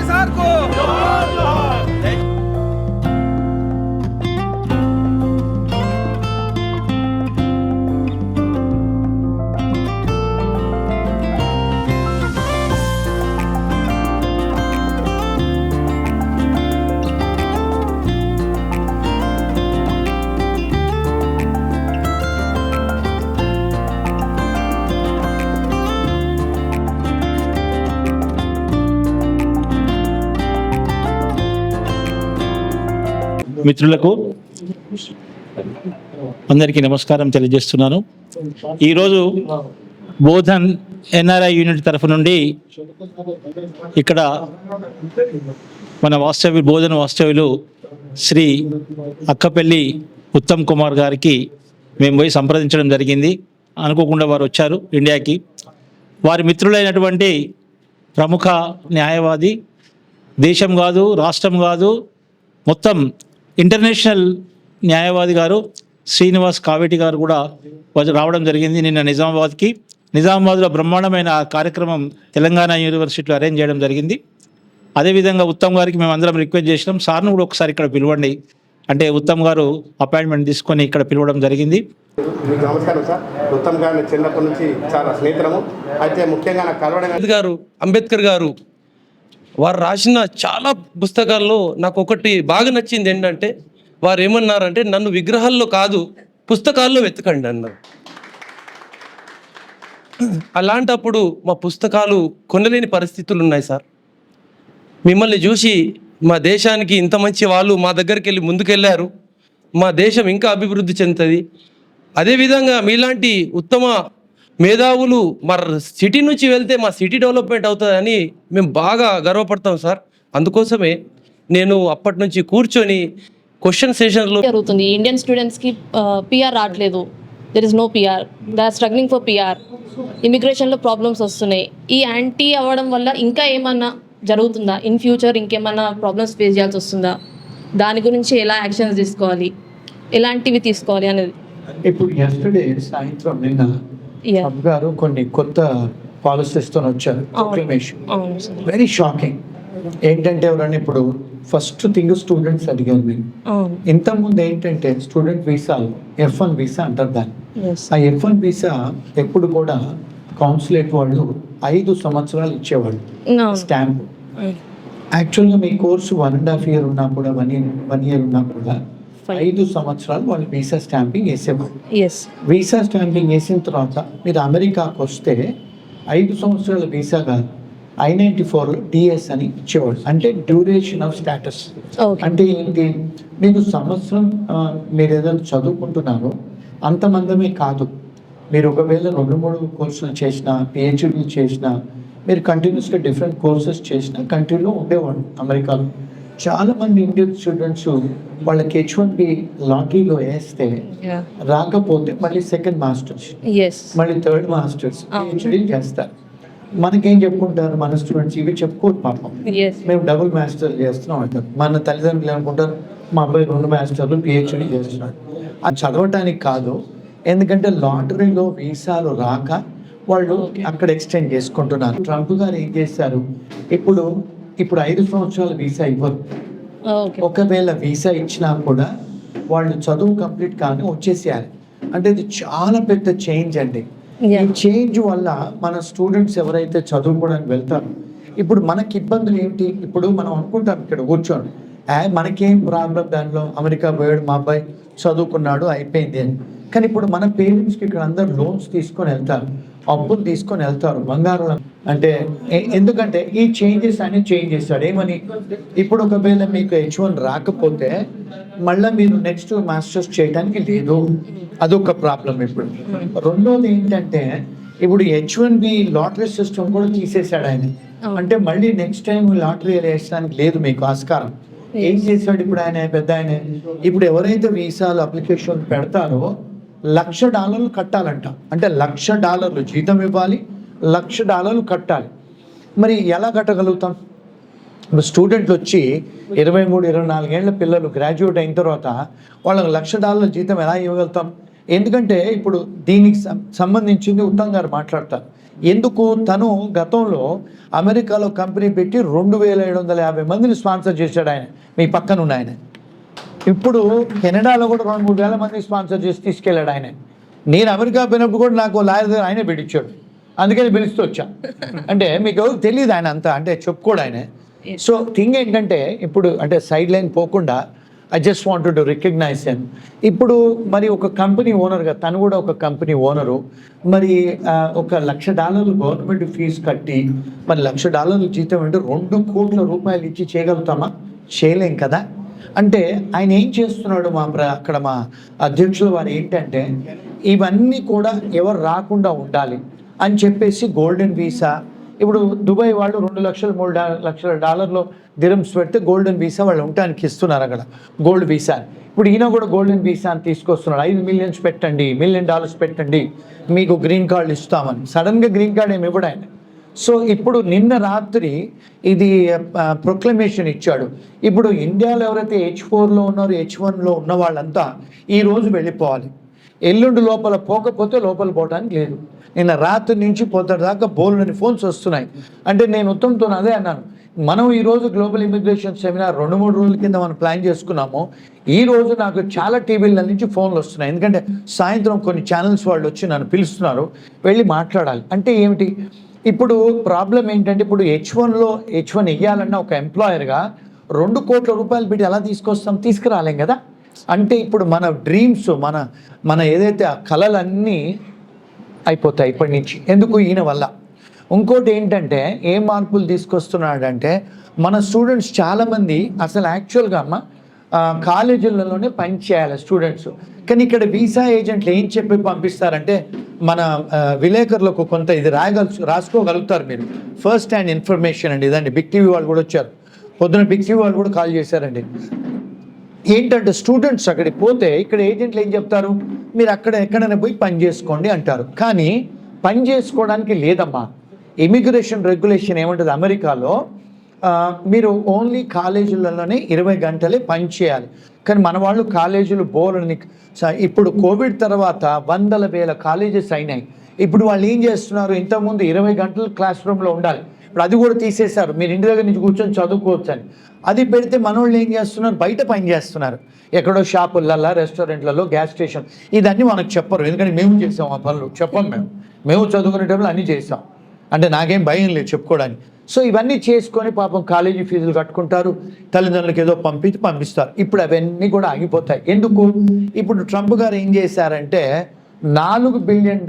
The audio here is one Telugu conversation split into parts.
సార్ కో మిత్రులకు అందరికీ నమస్కారం తెలియజేస్తున్నాను. ఈరోజు బోధన్ ఎన్ఆర్ఐ యూనిట్ తరఫు నుండి ఇక్కడ మన బోధన్ వాస్తవ్యులు శ్రీ అక్కపల్లి ఉత్తమ్ కుమార్ గారికి మేము పోయి సంప్రదించడం జరిగింది. అనుకోకుండా వారు వచ్చారు ఇండియాకి. వారి మిత్రులైనటువంటి ప్రముఖ న్యాయవాది, దేశం కాదు రాష్ట్రం కాదు మొత్తం ఇంటర్నేషనల్ న్యాయవాది గారు శ్రీనివాస్ కావేటి గారు కూడా రావడం జరిగింది నిన్న నిజామాబాద్కి. నిజామాబాద్లో బ్రహ్మాండమైన కార్యక్రమం తెలంగాణ యూనివర్సిటీలో అరేంజ్ చేయడం జరిగింది. అదేవిధంగా ఉత్తమ్ గారికి మేము అందరం రిక్వెస్ట్ చేసినాం, సార్ను కూడా ఒకసారి ఇక్కడ పిలవండి అంటే ఉత్తమ్ గారు అపాయింట్మెంట్ తీసుకొని ఇక్కడ పిలవడం జరిగింది. మీకు నమస్కారం సార్. ఉత్తమ్ గారిని చిన్నప్పటి నుంచి చాలా స్నేహితులము. అయితే ముఖ్యంగా నాకు కలవడం అంబేద్కర్ గారు వారు రాసిన చాలా పుస్తకాల్లో నాకు ఒకటి బాగా నచ్చింది ఏంటంటే వారు ఏమన్నారంటే నన్ను విగ్రహాల్లో కాదు పుస్తకాల్లో వెతకండి అన్నారు. అలాంటప్పుడు మా పుస్తకాలు కొనలేని పరిస్థితులు ఉన్నాయి సార్. మిమ్మల్ని చూసి మా దేశానికి ఇంత మంచి వాళ్ళు మా దగ్గరికి వెళ్ళి ముందుకెళ్ళారు. మా దేశం ఇంకా అభివృద్ధి చెందుతుంది. అదేవిధంగా మీలాంటి ఉత్తమ మేధావులు మా సిటీ నుంచి వెళ్తే మా సిటీ డెవలప్మెంట్ అవుతుందని మేము బాగా గర్వపడతాం సార్. అందుకోసమే నేను అప్పటి నుంచి కూర్చొని క్వశ్చన్ సెషన్లో జరుగుతుంది. ఇండియన్ స్టూడెంట్స్కి పిఆర్ రావట్లేదు. There is no PR, they are struggling for PR. ఇమిగ్రేషన్లో ప్రాబ్లమ్స్ వస్తున్నాయి. ఈ యాంటీ అవ్వడం వల్ల ఇంకా ఏమన్నా జరుగుతుందా? ఇన్ ఫ్యూచర్ ఇంకేమన్నా ప్రాబ్లమ్స్ ఫేస్ చేయాల్సి వస్తుందా? దాని గురించి ఎలా యాక్షన్స్ తీసుకోవాలి, ఎలాంటివి తీసుకోవాలి అనేది. ఇప్పుడు ఎస్టర్డే సాయంత్రం నిన్న గారు కొన్ని కొత్త పాలసీస్తో వచ్చారు. Very shocking. ఏంటంటే ఎవరన్నా ఇప్పుడు ఫస్ట్ థింగ్ స్టూడెంట్స్ అడిగారు నేను. ఇంతకుముందు ఏంటంటే స్టూడెంట్ వీసాలు F1 వీసా అంటారు దాన్ని. ఆ F1 వీసా ఎప్పుడు కూడా కౌన్సిలేట్ వాళ్ళు 5 సంవత్సరాలు ఇచ్చేవాళ్ళు స్టాంప్. యాక్చువల్గా మీ కోర్సు 1.5 year ఉన్నా కూడా 1 year ఉన్నా కూడా 5 సంవత్సరాలు వాళ్ళు వీసా స్టాంపింగ్ వేసేవాళ్ళు. వీసా స్టాంపింగ్ వేసిన తర్వాత మీరు అమెరికాకు వస్తే 5 సంవత్సరాల వీసా కాదు I-94 DS అని ఇచ్చేవాళ్ళు. అంటే డ్యూరేషన్ ఆఫ్ స్టేటస్. అంటే ఏంటి, మీకు సంవత్సరం మీరు ఏదైనా చదువుకుంటున్నారో అంతమందమే కాదు, మీరు ఒకవేళ 2-3 కోర్సులు చేసినా, PhD చేసినా, మీరు కంటిన్యూస్గా డిఫరెంట్ కోర్సెస్ చేసినా కంట్రీలో ఉండేవాళ్ళు. అమెరికాలో చాలామంది ఇండియన్ స్టూడెంట్స్ వాళ్ళకి H1B లాటరీలో వేస్తే రాకపోతే మళ్ళీ సెకండ్ మాస్టర్స్, మళ్ళీ థర్డ్ మాస్టర్స్, PhD చేస్తారు. మనకేం చెప్పుకుంటారు మన స్టూడెంట్స్? ఇవి చెప్పుకోరు పాపం. మేము డబుల్ మాస్టర్ చేస్తున్నాం అంటారు. మన తల్లిదండ్రులు అనుకుంటారు మా అబ్బాయి 2 మాస్టర్లు PhD చేస్తున్నాడు. అది చదవటానికి కాదు, ఎందుకంటే లాటరీలో వీసాలు రాక వాళ్ళు అక్కడ ఎక్స్టెండ్ చేసుకుంటున్నారు. ట్రంప్ గారు ఏం చేశారు, ఇప్పుడు 5 సంవత్సరాల వీసా ఇవ్వరు. ఒకవేళ వీసా ఇచ్చినా కూడా వాళ్ళు చదువు కంప్లీట్ కానీ వచ్చేసేయాలి. అంటే ఇది చాలా పెద్ద చేంజ్ అండి. ఈ చేంజ్ వల్ల మన స్టూడెంట్స్ ఎవరైతే చదువుకోవడానికి వెళ్తారో, ఇప్పుడు మనకి ఇబ్బందులు ఏంటి? ఇప్పుడు మనం అనుకుంటాం ఇక్కడ కూర్చోండి మనకేం ప్రాబ్లం, దానిలో అమెరికా పోయాడు మా అబ్బాయి చదువుకున్నాడు అయిపోయింది అని. కానీ ఇప్పుడు మన పేరెంట్స్కి ఇక్కడ అందరు లోన్స్ తీసుకొని వెళ్తారు, అప్పులు తీసుకొని వెళ్తారు, బంగారం. అంటే ఎందుకంటే ఈ చేంజెస్ అని చేంజ్ చేస్తాడు. ఏమని, ఇప్పుడు ఒకవేళ మీకు H1 రాకపోతే మళ్ళీ మీరు నెక్స్ట్ మాస్టర్స్ చేయడానికి లేదు, అదొక ప్రాబ్లం. ఇప్పుడు రెండోది ఏంటంటే ఇప్పుడు H1B లాటరీ సిస్టమ్ కూడా తీసేశాడు ఆయన. అంటే మళ్ళీ నెక్స్ట్ టైం లాటరీ వేయడానికి లేదు మీకు ఆస్కారం. ఏం చేశాడు ఇప్పుడు ఆయన, పెద్ద ఆయన, ఇప్పుడు ఎవరైతే వీసాలు అప్లికేషన్ పెడతారో $1,00,000 కట్టాలంట. అంటే $1,00,000 జీతం ఇవ్వాలి, $1,00,000 కట్టాలి. మరి ఎలా కట్టగలుగుతాం? ఇప్పుడు స్టూడెంట్లు వచ్చి 23-24 ఏళ్ల పిల్లలు గ్రాడ్యుయేట్ అయిన తర్వాత వాళ్ళకి $1,00,000 జీతం ఎలా ఇవ్వగలుగుతాం? ఎందుకంటే ఇప్పుడు దీనికి సంబంధించింది ఉత్తమ్ గారు మాట్లాడతారు. ఎందుకు? తను గతంలో అమెరికాలో కంపెనీ పెట్టి 2750 మందిని స్పాన్సర్ చేశాడు ఆయన, మీ పక్కన ఉన్న ఆయన. ఇప్పుడు కెనడాలో కూడా 2-3 వేల మంది స్పాన్సర్ చేసి తీసుకెళ్ళాడు ఆయన. నేను అమెరికా పోయినప్పుడు కూడా నాకు లాయర్ దగ్గర ఆయనే పెట్టించాడు, అందుకని పిలుస్తూ వచ్చా. అంటే మీకు ఎవరికి తెలియదు ఆయన అంతా, అంటే చెప్పుకోడు ఆయన. సో థింగ్ ఏంటంటే ఇప్పుడు అంటే సైడ్ లైన్ పోకుండా I just wanted to recognise him. ఇప్పుడు మరి ఒక కంపెనీ ఓనర్గా తను కూడా ఒక కంపెనీ ఓనరు, మరి $1,00,000 గవర్నమెంట్ ఫీజు కట్టి మరి $1,00,000 జీతం అంటే 2 కోట్ల రూపాయలు ఇచ్చి చేయగలుగుతామా? చేయలేం కదా. అంటే ఆయన ఏం చేస్తున్నాడు అక్కడ మా అధ్యక్షుల వారు ఏంటంటే ఇవన్నీ కూడా ఎవరు రాకుండా ఉండాలి అని చెప్పేసి గోల్డెన్ వీసా, ఇప్పుడు దుబాయ్ వాళ్ళు $2-3 లక్షల దిరమ్స్ పెడితే గోల్డెన్ వీసా వాళ్ళు ఉండటానికి ఇస్తున్నారు అక్కడ, గోల్డ్ వీసా. ఇప్పుడు ఈయన కూడా గోల్డెన్ వీసా అని తీసుకొస్తున్నాడు. $5 మిలియన్ పెట్టండి, $1 మిలియన్ పెట్టండి, మీకు గ్రీన్ కార్డు ఇస్తామని. సడన్గా గ్రీన్ కార్డ్ ఏమి ఇవ్వడు ఆయన. సో ఇప్పుడు నిన్న రాత్రి ఇది ప్రొక్లమేషన్ ఇచ్చాడు. ఇప్పుడు ఇండియాలో ఎవరైతే H4లో ఉన్నారో, H1లో ఉన్న వాళ్ళంతా ఈరోజు వెళ్ళిపోవాలి. ఎల్లుండి లోపల పోకపోతే లోపల పోవడానికి లేదు. నిన్న రాత్రి నుంచి పొద్దున దాకా బోల్డని ఫోన్స్ వస్తున్నాయి. అంటే నేను ఉత్తమ్తో అదే అన్నాను, మనం ఈరోజు గ్లోబల్ ఇమిగ్రేషన్ సెమినార్ 2-3 రోజుల కింద మనం ప్లాన్ చేసుకున్నాము. ఈరోజు నాకు చాలా టీవీల నుంచి ఫోన్లు వస్తున్నాయి, ఎందుకంటే సాయంత్రం కొన్ని ఛానల్స్ వాళ్ళు వచ్చి నన్ను పిలుస్తున్నారు, వెళ్ళి మాట్లాడాలి. అంటే ఏమిటి ఇప్పుడు ప్రాబ్లం ఏంటంటే, ఇప్పుడు H1 వెయ్యాలన్నా ఒక ఎంప్లాయర్గా 2 కోట్ల రూపాయలు పెట్టి ఎలా తీసుకొస్తాం? తీసుకురాలేం కదా. అంటే ఇప్పుడు మన డ్రీమ్స్, మన ఏదైతే ఆ కళలన్నీ అయిపోతాయి ఇప్పటి నుంచి. ఎందుకు? ఈయన వల్ల. ఇంకోటి ఏంటంటే ఏం మార్పులు తీసుకొస్తున్నాడంటే, మన స్టూడెంట్స్ చాలామంది అసలు యాక్చువల్గా కాలేజీలలోనే పని చేయాలి స్టూడెంట్స్, కానీ ఇక్కడ వీసా ఏజెంట్లు ఏం చెప్పి పంపిస్తారంటే, మన విలేకరులకు కొంత ఇది రాసుకోగలుగుతారు మీరు, ఫస్ట్ హ్యాండ్ ఇన్ఫర్మేషన్ అండి ఇదండి. బిగ్ టీవీ వాళ్ళు కూడా వచ్చారు పొద్దున, బిగ్ టీవీ వాళ్ళు కూడా కాల్ చేశారండి. ఏంటంటే స్టూడెంట్స్ అక్కడికి పోతే ఇక్కడ ఏజెంట్లు ఏం చెప్తారు, మీరు అక్కడ ఎక్కడైనా పోయి పని చేసుకోండి అంటారు. కానీ పని చేసుకోవడానికి లేదమ్మా. ఇమిగ్రేషన్ రెగ్యులేషన్ ఏమంటుంది అమెరికాలో, మీరు ఓన్లీ కాలేజీలలోనే 20 గంటలే పని చేయాలి. కానీ మన వాళ్ళు కాలేజీలు బోర్ని, ఇప్పుడు కోవిడ్ తర్వాత 100,000 కాలేజెస్ అయినాయి. ఇప్పుడు వాళ్ళు ఏం చేస్తున్నారు, ఇంతకుముందు 20 గంటలు క్లాస్ రూమ్లో ఉండాలి, ఇప్పుడు అది కూడా తీసేశారు. మీరు ఇంటి దగ్గర నుంచి కూర్చొని చదువుకోవచ్చు అని. అది పెడితే మనోళ్ళు ఏం చేస్తున్నారు, బయట పని చేస్తున్నారు, ఎక్కడో షాపులలో, రెస్టారెంట్లలో, గ్యాస్ స్టేషన్. ఇదన్నీ మనకు చెప్పరు, ఎందుకంటే మేము చేసాం ఆ పనులు, చెప్పం. మేము చదువుకునేటప్పుడు అన్నీ చేసాం, అంటే నాకేం భయం లేదు చెప్పుకోవడానికి. సో ఇవన్నీ చేసుకొని పాపం కాలేజీ ఫీజులు కట్టుకుంటారు, తల్లిదండ్రులకు ఏదో పంపిస్తారు. ఇప్పుడు అవన్నీ కూడా ఆగిపోతాయి. ఎందుకు? ఇప్పుడు ట్రంప్ గారు ఏం చేశారంటే $4 బిలియన్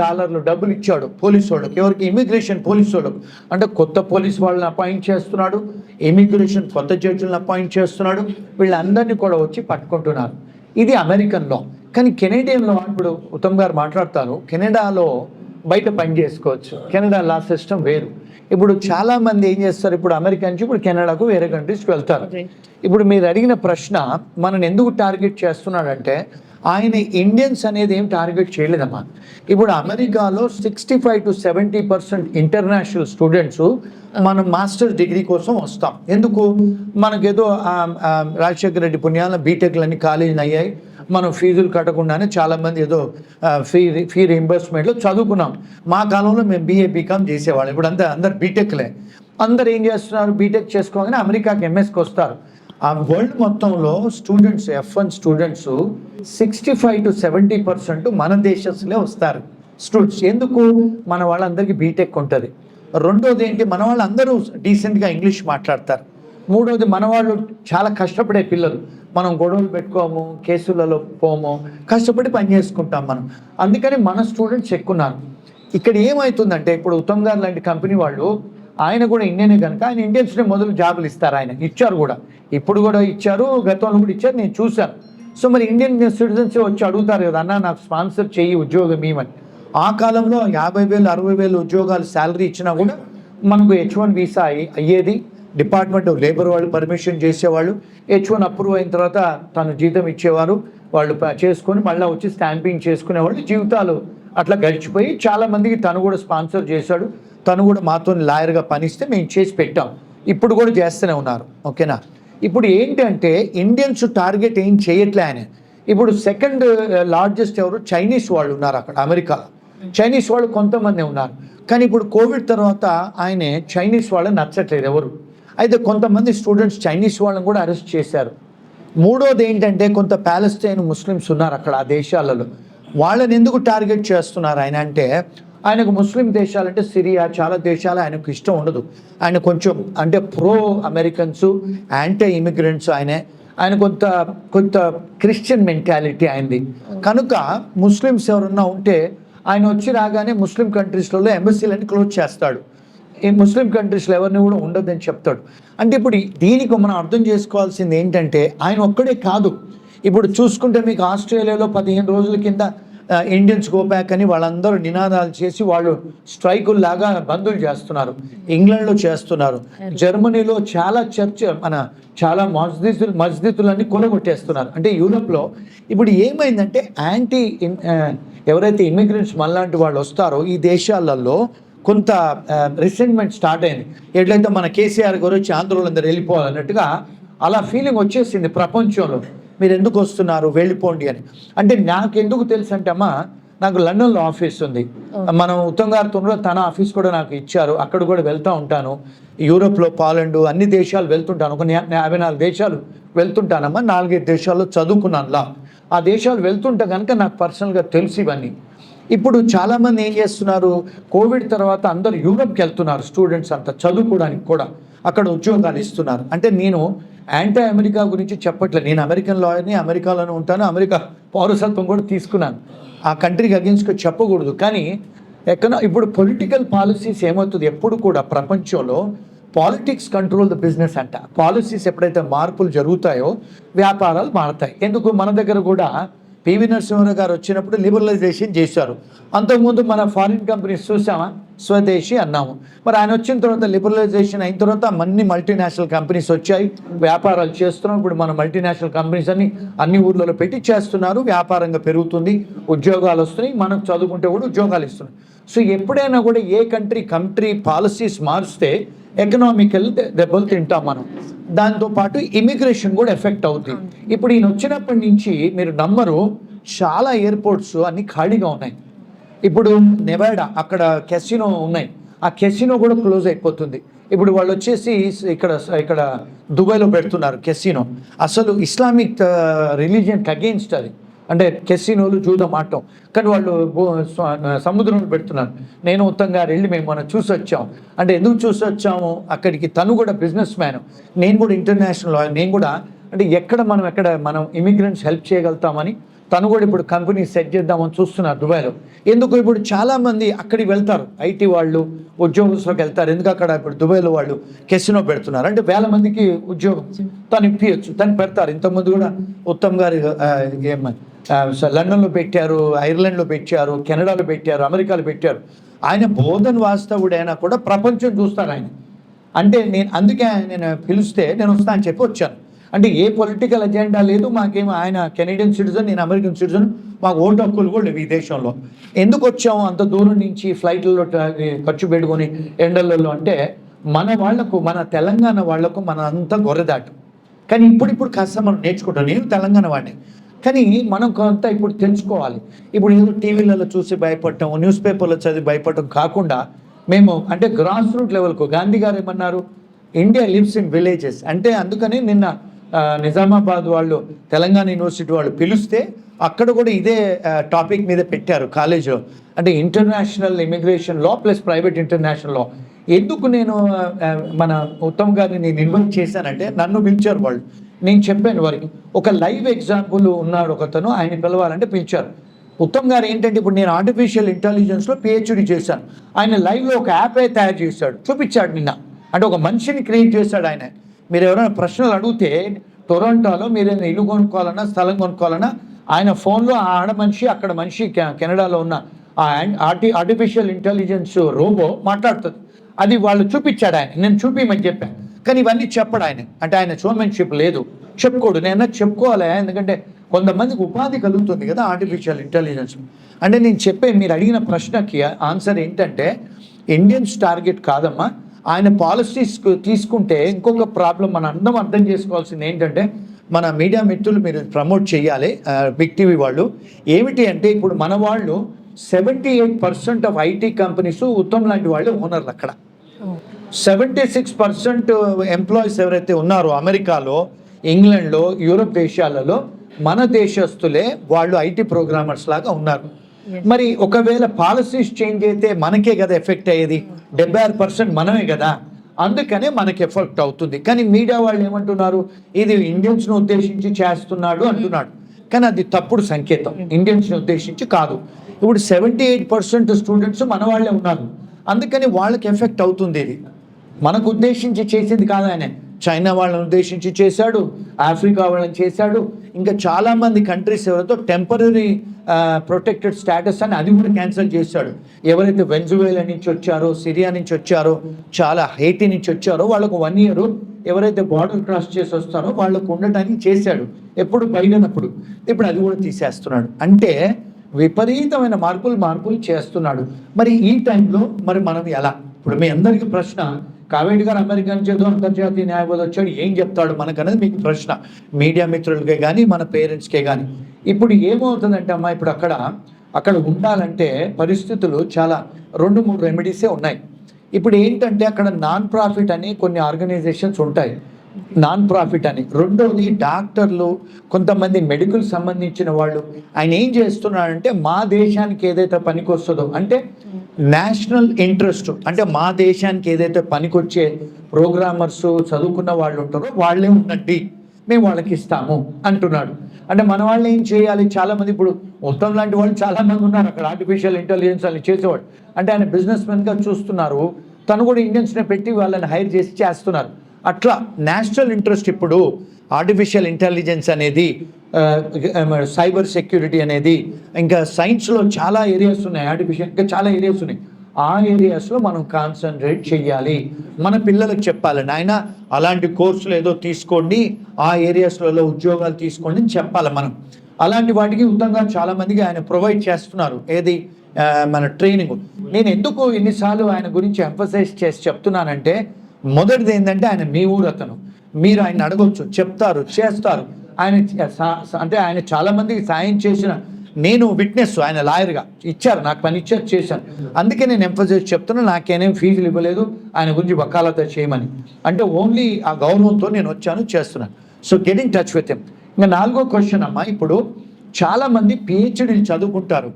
డబ్బులు ఇచ్చాడు పోలీసు వాళ్ళకి. ఎవరికి? ఇమిగ్రేషన్ పోలీసు వాళ్ళకు. అంటే కొత్త పోలీసు వాళ్ళని అపాయింట్ చేస్తున్నాడు, ఇమిగ్రేషన్ కొత్త జడ్జిలను అపాయింట్ చేస్తున్నాడు, వీళ్ళందరినీ కూడా వచ్చి పట్టుకుంటున్నారు. ఇది అమెరికన్ లా. కానీ కెనడియన్ లా, ఇప్పుడు ఉత్తమ్ గారు మాట్లాడతారు, కెనడాలో బయట పని చేసుకోవచ్చు, కెనడా లా సిస్టమ్ వేరు. ఇప్పుడు చాలామంది ఏం చేస్తారు, ఇప్పుడు అమెరికా నుంచి ఇప్పుడు కెనడాకు వేరే కంట్రీస్కి వెళ్తారు. ఇప్పుడు మీరు అడిగిన ప్రశ్న, మనని ఎందుకు టార్గెట్ చేస్తున్నాడంటే, ఆయన ఇండియన్స్ అనేది ఏం టార్గెట్ చేయలేదమ్మా. ఇప్పుడు అమెరికాలో 65 to 70% ఇంటర్నేషనల్ స్టూడెంట్స్ మనం మాస్టర్స్ డిగ్రీ కోసం వస్తాం. ఎందుకు? మనకేదో రాజశేఖర రెడ్డి పుణ్యాల బీటెక్లన్నీ కాలేజీలు అయ్యాయి, మనం ఫీజులు కట్టకుండానే చాలామంది ఏదో ఫీ రీయింబర్స్మెంట్లో చదువుకున్నాం. మా కాలంలో మేము BA BCom చేసేవాళ్ళం. ఇప్పుడు అందరు బీటెక్లే. అందరు ఏం చేస్తున్నారు, బీటెక్ చేసుకోగానే అమెరికాకి MSకి వస్తారు. ఆ వరల్డ్ మొత్తంలో స్టూడెంట్స్, F1 స్టూడెంట్స్ 65 to 70% మన దేశంలో వస్తారు స్టూడెంట్స్. ఎందుకు? మన వాళ్ళందరికీ బీటెక్ ఉంటుంది. రెండోది ఏంటి, మన వాళ్ళందరూ డీసెంట్గా ఇంగ్లీష్ మాట్లాడతారు. మూడోది, మన వాళ్ళు చాలా కష్టపడే పిల్లలు, మనం గొడవలు పెట్టుకోము, కేసులలో పోము, కష్టపడి పని చేసుకుంటాం మనం. అందుకని మన స్టూడెంట్స్ ఎక్కున్నారు. ఇక్కడ ఏమవుతుందంటే, ఇప్పుడు ఉత్తమ్ గారు లాంటి కంపెనీ వాళ్ళు, ఆయన కూడా ఇండియనే కనుక ఆయన ఇండియన్స్నే మొదలు జాబులు ఇస్తారు. ఆయన ఇచ్చారు కూడా, ఇప్పుడు కూడా ఇచ్చారు, గతంలో కూడా ఇచ్చారు, నేను చూశాను. సో మరి ఇండియన్ సిటిజన్స్ వచ్చి అడుగుతారు కదా, అన్న నాకు స్పాన్సర్ చెయ్యి ఉద్యోగం ఇవ్వమని. ఆ కాలంలో 50,000 60,000 ఉద్యోగాలు శాలరీ ఇచ్చినా కూడా మనకు H1 వీసా అయ్యేది. డిపార్ట్మెంట్ ఆఫ్ లేబర్ వాళ్ళు పర్మిషన్ చేసేవాళ్ళు. H1 అప్రూవ్ అయిన తర్వాత తను జీతం ఇచ్చేవారు, వాళ్ళు చేసుకొని మళ్ళీ వచ్చి స్టాంపింగ్ చేసుకునేవాళ్ళు. జీవితాలు అట్లా గడిచిపోయి చాలామందికి తను కూడా స్పాన్సర్ చేశాడు. తను కూడా మాతో లాయర్గా పనిస్తే మేము చేసి పెట్టాం, ఇప్పుడు కూడా చేస్తూనే ఉన్నారు. ఓకేనా? ఇప్పుడు ఏంటంటే ఇండియన్స్ టార్గెట్ ఏం చేయట్లే ఆయన. ఇప్పుడు సెకండ్ లార్జెస్ట్ ఎవరు, చైనీస్ వాళ్ళు ఉన్నారు అక్కడ అమెరికాలో. చైనీస్ వాళ్ళు కొంతమంది ఉన్నారు, కానీ ఇప్పుడు కోవిడ్ తర్వాత ఆయన చైనీస్ వాళ్ళని నచ్చట్లేదు ఎవరు. అయితే కొంతమంది స్టూడెంట్స్ చైనీస్ వాళ్ళని కూడా అరెస్ట్ చేశారు. మూడోది ఏంటంటే కొంత ప్యాలెస్టైన్ ముస్లిమ్స్ ఉన్నారు అక్కడ ఆ దేశాలలో, వాళ్ళని ఎందుకు టార్గెట్ చేస్తున్నారు ఆయన అంటే, ఆయనకు ముస్లిం దేశాలంటే సిరియా చాలా దేశాలు ఆయనకు ఇష్టం ఉండదు. ఆయన కొంచెం అంటే ప్రో అమెరికన్స్, యాంటీ ఇమిగ్రెంట్స్ ఆయన కొంత క్రిస్టియన్ మెంటాలిటీ ఆయనది. కనుక ముస్లిమ్స్ ఎవరన్నా ఉంటే ఆయన వచ్చి రాగానే ముస్లిం కంట్రీస్లలో ఎంబసీలని క్లోజ్ చేస్తాడు, ఈ ముస్లిం కంట్రీస్లో ఎవరిని కూడా ఉండదని చెప్తాడు. అంటే ఇప్పుడు దీనికి మనం అర్థం చేసుకోవాల్సింది ఏంటంటే ఆయన ఒక్కడే కాదు. ఇప్పుడు చూసుకుంటే మీకు ఆస్ట్రేలియాలో 15 రోజుల కింద ఇండియన్స్ గో బ్యాక్ అని వాళ్ళందరూ నినాదాలు చేసి వాళ్ళు స్ట్రైకుల్లాగా బందులు చేస్తున్నారు, ఇంగ్లాండ్లో చేస్తున్నారు, జర్మనీలో చాలా మస్జిదులన్నీ కొనగొట్టేస్తున్నారు. అంటే యూరోప్లో ఇప్పుడు ఏమైందంటే ఎవరైతే ఇమిగ్రెంట్స్ మనలాంటి వాళ్ళు వస్తారో ఈ దేశాలలో కొంత రిసెంట్మెంట్ స్టార్ట్ అయింది. ఎట్లయితే మన కేసీఆర్ గారు వచ్చి ఆంధ్రోలందరూ వెళ్ళిపోవాలన్నట్టుగా అలా ఫీలింగ్ వచ్చేసింది ప్రపంచంలో, మీరు ఎందుకు వస్తున్నారు వెళ్ళిపోండి అని. అంటే నాకు ఎందుకు తెలుసు అంటే అమ్మా, నాకు లండన్లో ఆఫీస్ ఉంది, మనం ఉత్తమ్ గారితో తన ఆఫీస్ కూడా నాకు ఇచ్చారు, అక్కడ కూడా వెళ్తూ ఉంటాను. యూరోప్లో పోలాండ్ అన్ని దేశాలు వెళ్తుంటాను, ఒక 54 దేశాలు వెళ్తుంటానమ్మా. 4-5 దేశాల్లో చదువుకున్నాను లా. ఆ దేశాలు వెళ్తుంటే కనుక నాకు పర్సనల్గా తెలుసు ఇవన్నీ. ఇప్పుడు చాలామంది ఏం చేస్తున్నారు, కోవిడ్ తర్వాత అందరూ యూరోప్కి వెళ్తున్నారు స్టూడెంట్స్ అంతా చదువుకోవడానికి కూడా, అక్కడ ఉద్యోగాలు ఇస్తున్నారు. అంటే నేను యాంటీ అమెరికా గురించి చెప్పట్లేదు, నేను అమెరికన్ లాయర్ని, అమెరికాలోనే ఉంటాను, అమెరికా పౌరసత్వం కూడా తీసుకున్నాను, ఆ కంట్రీకి అగెన్స్ట్గా చెప్పకూడదు. కానీ ఇప్పుడు పొలిటికల్ పాలసీస్ ఏమవుతుంది, ఎప్పుడు కూడా ప్రపంచంలో పాలిటిక్స్ కంట్రోల్ ద బిజినెస్ అంట. పాలసీస్ ఎప్పుడైతే మార్పులు జరుగుతాయో వ్యాపారాలు మారుతాయి. ఎందుకు మన దగ్గర కూడా పివి నరసింహారావు గారు వచ్చినప్పుడు లిబరలైజేషన్ చేశారు. అంతకుముందు మన ఫారిన్ కంపెనీస్ చూసామా, స్వదేశీ అన్నాము. మరి ఆయన వచ్చిన తర్వాత లిబరలైజేషన్ అయిన తర్వాత అన్ని మల్టీనేషనల్ కంపెనీస్ వచ్చాయి, వ్యాపారాలు చేస్తున్నాం. ఇప్పుడు మన మల్టీనేషనల్ కంపెనీస్ అన్ని ఊర్లలో పెట్టి చేస్తున్నారు, వ్యాపారంగా పెరుగుతుంది, ఉద్యోగాలు వస్తున్నాయి, మనం చదువుకుంటే కూడా ఉద్యోగాలు ఇస్తున్నాయి. సో ఎప్పుడైనా కూడా ఏ కంట్రీ పాలసీస్ మారిస్తే ఎకనామికల్ దెబ్బలు తింటాం మనం. దాంతోపాటు ఇమిగ్రేషన్ కూడా ఎఫెక్ట్ అవుతుంది. ఇప్పుడు ఈయన వచ్చినప్పటి నుంచి మీరు నమ్మరు, చాలా ఎయిర్పోర్ట్స్ అన్ని ఖాళీగా ఉన్నాయి. ఇప్పుడు నెవాడా అక్కడ కెసినో ఉన్నాయి, ఆ కెసినో కూడా క్లోజ్ అయిపోతుంది. ఇప్పుడు వాళ్ళు వచ్చేసి ఇక్కడ దుబాయ్లో పెడుతున్నారు కెసినో. అసలు ఇస్లామిక్ రిలీజియన్కి అగెయిన్స్ట్ అది, అంటే కెసినోలు జూదం ఆడటం. కానీ వాళ్ళు సముద్రంలో పెడుతున్నారు. నేను ఉత్తమ్ గారు వెళ్ళి మేము మనం చూసి వచ్చాము. అంటే ఎందుకు చూసి వచ్చాము అక్కడికి, తను కూడా బిజినెస్ మ్యాన్, నేను కూడా ఇంటర్నేషనల్ లాయర్, నేను కూడా అంటే ఎక్కడ మనం ఇమిగ్రెంట్స్ హెల్ప్ చేయగలుగుతామని తను కూడా ఇప్పుడు కంపెనీ సెట్ చేద్దామని చూస్తున్నారు దుబాయ్లో. ఎందుకు ఇప్పుడు చాలామంది అక్కడికి వెళ్తారు, ఐటీ వాళ్ళు ఉద్యోగస్తులకు వెళ్తారు. ఎందుకు అక్కడ ఇప్పుడు దుబాయ్లో వాళ్ళు కెసినో పెడుతున్నారు, అంటే 1000 మందికి ఉద్యోగం తను ఇప్పించచ్చు, తను పెడతారు. ఇంతకుముందు కూడా ఉత్తమ్ గారు లండన్లో పెట్టారు, ఐర్లాండ్లో పెట్టారు, కెనడాలో పెట్టారు, అమెరికాలో పెట్టారు. ఆయన బోధన్ వాస్తవుడైనా కూడా ప్రపంచం చూస్తారు ఆయన. అంటే అందుకే నేను పిలిస్తే నేను వస్తా అని చెప్పి వచ్చాను. అంటే ఏ పొలిటికల్ ఎజెండా లేదు మాకేమో. ఆయన కెనడియన్ సిటిజన్, నేను అమెరికన్ సిటిజన్, మాకు ఓటు హక్కులు కూడా లేవు ఈ దేశంలో. ఎందుకు వచ్చాము అంత దూరం నుంచి ఫ్లైట్లలో ఖర్చు పెట్టుకొని ఎండలలో అంటే మన తెలంగాణ వాళ్లకు మన అంతా గొర్రెదాటు. కానీ ఇప్పుడు కాస్త మనం నేర్చుకుంటాం. నేను తెలంగాణ వాడిని, కానీ మనం కొంత ఇప్పుడు తెలుసుకోవాలి. ఇప్పుడు ఏదో టీవీలలో చూసి భయపడటం, న్యూస్ పేపర్లో చదివి భయపడటం కాకుండా మేము అంటే గ్రాస్ రూట్ లెవెల్కు, గాంధీ గారు ఏమన్నారు, ఇండియా లివ్స్ ఇన్ విలేజెస్ అంటే. అందుకని నిన్న నిజామాబాద్ వాళ్ళు తెలంగాణ యూనివర్సిటీ వాళ్ళు పిలిస్తే అక్కడ కూడా ఇదే టాపిక్ మీద పెట్టారు కాలేజ్లో, అంటే ఇంటర్నేషనల్ ఇమిగ్రేషన్ లా ప్లస్ ప్రైవేట్ ఇంటర్నేషనల్ లా. ఎందుకు నేను మన ఉత్తమ్ గారిని నేను ఇన్వైట్ చేశానంటే, నన్ను పిలిచారు వాళ్ళు, నేను చెప్పాను వారికి. ఒక లైవ్ ఎగ్జాంపుల్ ఉన్నాడు ఒకతను, ఆయన పిలవాలంటే పిలిచారు. ఉత్తమ్ గారు ఏంటంటే, ఇప్పుడు నేను ఆర్టిఫిషియల్ ఇంటెలిజెన్స్లో పిహెచ్డి చేశాను, ఆయన లైవ్లో ఒక యాప్ తయారు చేశాడు, చూపించాడు నిన్న. అంటే ఒక మనిషిని క్రియేట్ చేశాడు ఆయన. మీరు ఎవరైనా ప్రశ్నలు అడిగితే టొరంటోలో మీరు ఇల్లు కొనుక్కోవాలన్నా స్థలం కొనుక్కోవాలన్నా ఆయన ఫోన్లో ఆ ఆడ మనిషి, అక్కడ మనిషి, కెనడాలో ఉన్న ఆ ఆర్టిఫిషియల్ ఇంటెలిజెన్స్ రోబో మాట్లాడుతుంది. అది వాళ్ళు చూపించాడు ఆయన, నేను చూపించమని చెప్పాను. కానీ ఇవన్నీ చెప్పడు ఆయన, అంటే ఆయన షోమెన్షిప్ లేదు, చెప్పుకోడు. నేను చెప్పుకోవాలి, ఎందుకంటే కొంతమందికి ఉపాధి కలుగుతుంది కదా ఆర్టిఫిషియల్ ఇంటెలిజెన్స్. అంటే నేను మీరు అడిగిన ప్రశ్నకి ఆన్సర్ ఏంటంటే, ఇండియన్స్ టార్గెట్ కాదమ్మా. ఆయన పాలసీస్ తీసుకుంటే ఇంకొక ప్రాబ్లం మనం అందరం అర్థం చేసుకోవాల్సింది ఏంటంటే, మన మీడియా మిత్రులు మీరు ప్రమోట్ చేయాలి, బిగ్ టీవీ వాళ్ళు. ఏమిటి అంటే, ఇప్పుడు మన వాళ్ళు 78% ఆఫ్ ఐటీ కంపెనీస్ ఉత్తమ్ లాంటి వాళ్ళు ఓనర్లు అక్కడ. 76% ఎంప్లాయీస్ ఎవరైతే ఉన్నారో అమెరికాలో, ఇంగ్లాండ్లో, యూరోప్ దేశాలలో మన దేశస్తులే వాళ్ళు ఐటీ ప్రోగ్రామర్స్ లాగా ఉన్నారు. మరి ఒకవేళ పాలసీస్ చేంజ్ అయితే మనకే కదా ఎఫెక్ట్ అయ్యేది, 76% మనమే కదా, అందుకనే మనకి ఎఫెక్ట్ అవుతుంది. కానీ మీడియా వాళ్ళు ఏమంటున్నారు, ఇది ఇండియన్స్ను ఉద్దేశించి చేస్తున్నాడు అంటున్నాడు. కానీ అది తప్పుడు సంకేతం, ఇండియన్స్ని ఉద్దేశించి కాదు. ఇప్పుడు 78% స్టూడెంట్స్ మన వాళ్ళే ఉన్నారు, అందుకని వాళ్ళకి ఎఫెక్ట్ అవుతుంది. ఇది మనకు ఉద్దేశించి చేసింది కాదు ఆయన, చైనా వాళ్ళని ఉద్దేశించి చేశాడు, ఆఫ్రికా వాళ్ళని చేశాడు, ఇంకా చాలామంది కంట్రీస్ ఎవరైతే టెంపరీ ప్రొటెక్టెడ్ స్టేటస్ అని అది కూడా క్యాన్సిల్ చేశాడు. ఎవరైతే వెన్జువేలా నుంచి వచ్చారో, సిరియా నుంచి వచ్చారో, చాలా హైటీ నుంచి వచ్చారో వాళ్ళకు 1 year ఎవరైతే బార్డర్ క్రాస్ చేసి వస్తారో వాళ్ళకు ఉండటానికి చేశాడు, ఎప్పుడు బయలునప్పుడు. ఇప్పుడు అది కూడా తీసేస్తున్నాడు. అంటే విపరీతమైన మార్పులు చేస్తున్నాడు. మరి ఈ టైంలో మరి మనం ఎలా? ఇప్పుడు మీ అందరికీ ప్రశ్న, కావేటి గారు అమెరికా నుంచి ఏదో అంతర్జాతీయ న్యాయవాది వచ్చాడు, ఏం చెప్తాడు మనకనేది మీకు ప్రశ్న, మీడియా మిత్రులకే కానీ మన పేరెంట్స్కే కానీ. ఇప్పుడు ఏమవుతుందంటే అమ్మా, ఇప్పుడు అక్కడ ఉండాలంటే పరిస్థితులు చాలా 2-3 రెమెడీసే ఉన్నాయి. ఇప్పుడు ఏంటంటే అక్కడ నాన్ ప్రాఫిట్ అని కొన్ని ఆర్గనైజేషన్స్ ఉంటాయి, నాన్ ప్రాఫిట్ అని. రెండవది డాక్టర్లు, కొంతమంది మెడికల్ సంబంధించిన వాళ్ళు. ఆయన ఏం చేస్తున్నాడంటే మా దేశానికి ఏదైతే పనికొస్తుందో, అంటే నేషనల్ ఇంట్రెస్ట్, అంటే మా దేశానికి ఏదైతే పనికొచ్చే ప్రోగ్రామర్స్ చదువుకున్న వాళ్ళు ఉంటారో వాళ్ళే ఉన్నట్టు మేము వాళ్ళకి ఇస్తాము అంటున్నాడు. అంటే మన వాళ్ళు ఏం చేయాలి? చాలామంది ఇప్పుడు ఉత్తమ్ లాంటి వాళ్ళు చాలామంది ఉన్నారు అక్కడ, ఆర్టిఫిషియల్ ఇంటెలిజెన్స్ అని చేసేవాడు. అంటే ఆయన బిజినెస్ మెన్గా చూస్తున్నారు, తను కూడా ఇండియన్స్ని పెట్టి వాళ్ళని హైర్ చేసి చేస్తున్నారు. అట్లా నేషనల్ ఇంట్రెస్ట్ ఇప్పుడు ఆర్టిఫిషియల్ ఇంటెలిజెన్స్ అనేది, సైబర్ సెక్యూరిటీ అనేది, ఇంకా సైన్స్లో చాలా ఏరియాస్ ఉన్నాయి, ఆర్టిఫిషియల్ ఇంకా చాలా ఏరియాస్ ఉన్నాయి. ఆ ఏరియాస్లో మనం కాన్సన్ట్రేట్ చేయాలి. మన పిల్లలకు చెప్పాలి, నాయన అలాంటి కోర్సులు ఏదో తీసుకోండి, ఆ ఏరియాస్లలో ఉద్యోగాలు తీసుకోండి అని చెప్పాలి మనం. అలాంటి వాటికి ఉత్తమంగా చాలామందికి ఆయన ప్రొవైడ్ చేస్తున్నారు. ఏది మన ట్రైనింగ్. నేను ఎందుకు ఎన్నిసార్లు ఆయన గురించి ఎంఫసైజ్ చేసి చెప్తున్నానంటే, మొదటిది ఏంటంటే ఆయన మీ ఊరు అతను, మీరు ఆయన అడగొచ్చు, చెప్తారు, చేస్తారు. ఆయన అంటే ఆయన చాలామందికి సాయం చేసిన, నేను విట్నెస్, ఆయన లాయర్గా ఇచ్చారు, నాకు పని ఇచ్చారు, చేశాను. అందుకే నేను ఎంఫసైజ్ చెప్తున్నా, నాకేనేం ఫీజులు ఇవ్వలేదు ఆయన గురించి వకాలత చేయమని. అంటే ఓన్లీ ఆ గౌరవంతో నేను వచ్చాను, చేస్తున్నాను. So getting touch with him. ఇంకా 4వ క్వశ్చన్ అమ్మా, ఇప్పుడు చాలామంది పిహెచ్డీలు చదువుకుంటారు.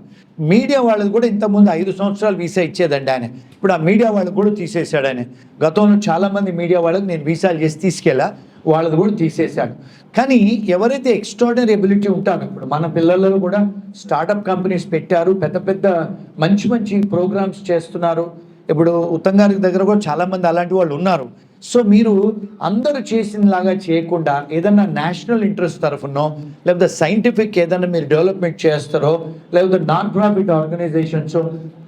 మీడియా వాళ్ళది కూడా ఇంతకుముందు 5 సంవత్సరాలు వీసా ఇచ్చేదండి ఆయన, ఇప్పుడు ఆ మీడియా వాళ్ళకి కూడా తీసేశాడు ఆయన. గతంలో చాలామంది మీడియా వాళ్ళకి నేను వీసాలు చేసి తీసుకెళ్ళా, వాళ్ళది కూడా తీసేశాడు. కానీ ఎవరైతే ఎక్స్ట్రాడినరీ ఎబిలిటీ ఉంటారో, ఇప్పుడు మన పిల్లల్లో కూడా స్టార్టప్ కంపెనీస్ పెట్టారు, పెద్ద పెద్ద మంచి ప్రోగ్రామ్స్ చేస్తున్నారు. ఇప్పుడు ఉత్తమ్ గారి దగ్గర కూడా చాలామంది అలాంటి వాళ్ళు ఉన్నారు. సో మీరు అందరూ చేసినలాగా చేయకుండా ఏదన్నా నేషనల్ ఇంట్రెస్ట్ తరఫునో, లేకపోతే సైంటిఫిక్ ఏదైనా మీరు డెవలప్మెంట్ చేస్తారో, లేకపోతే నాన్ ప్రాఫిట్ ఆర్గనైజేషన్స్,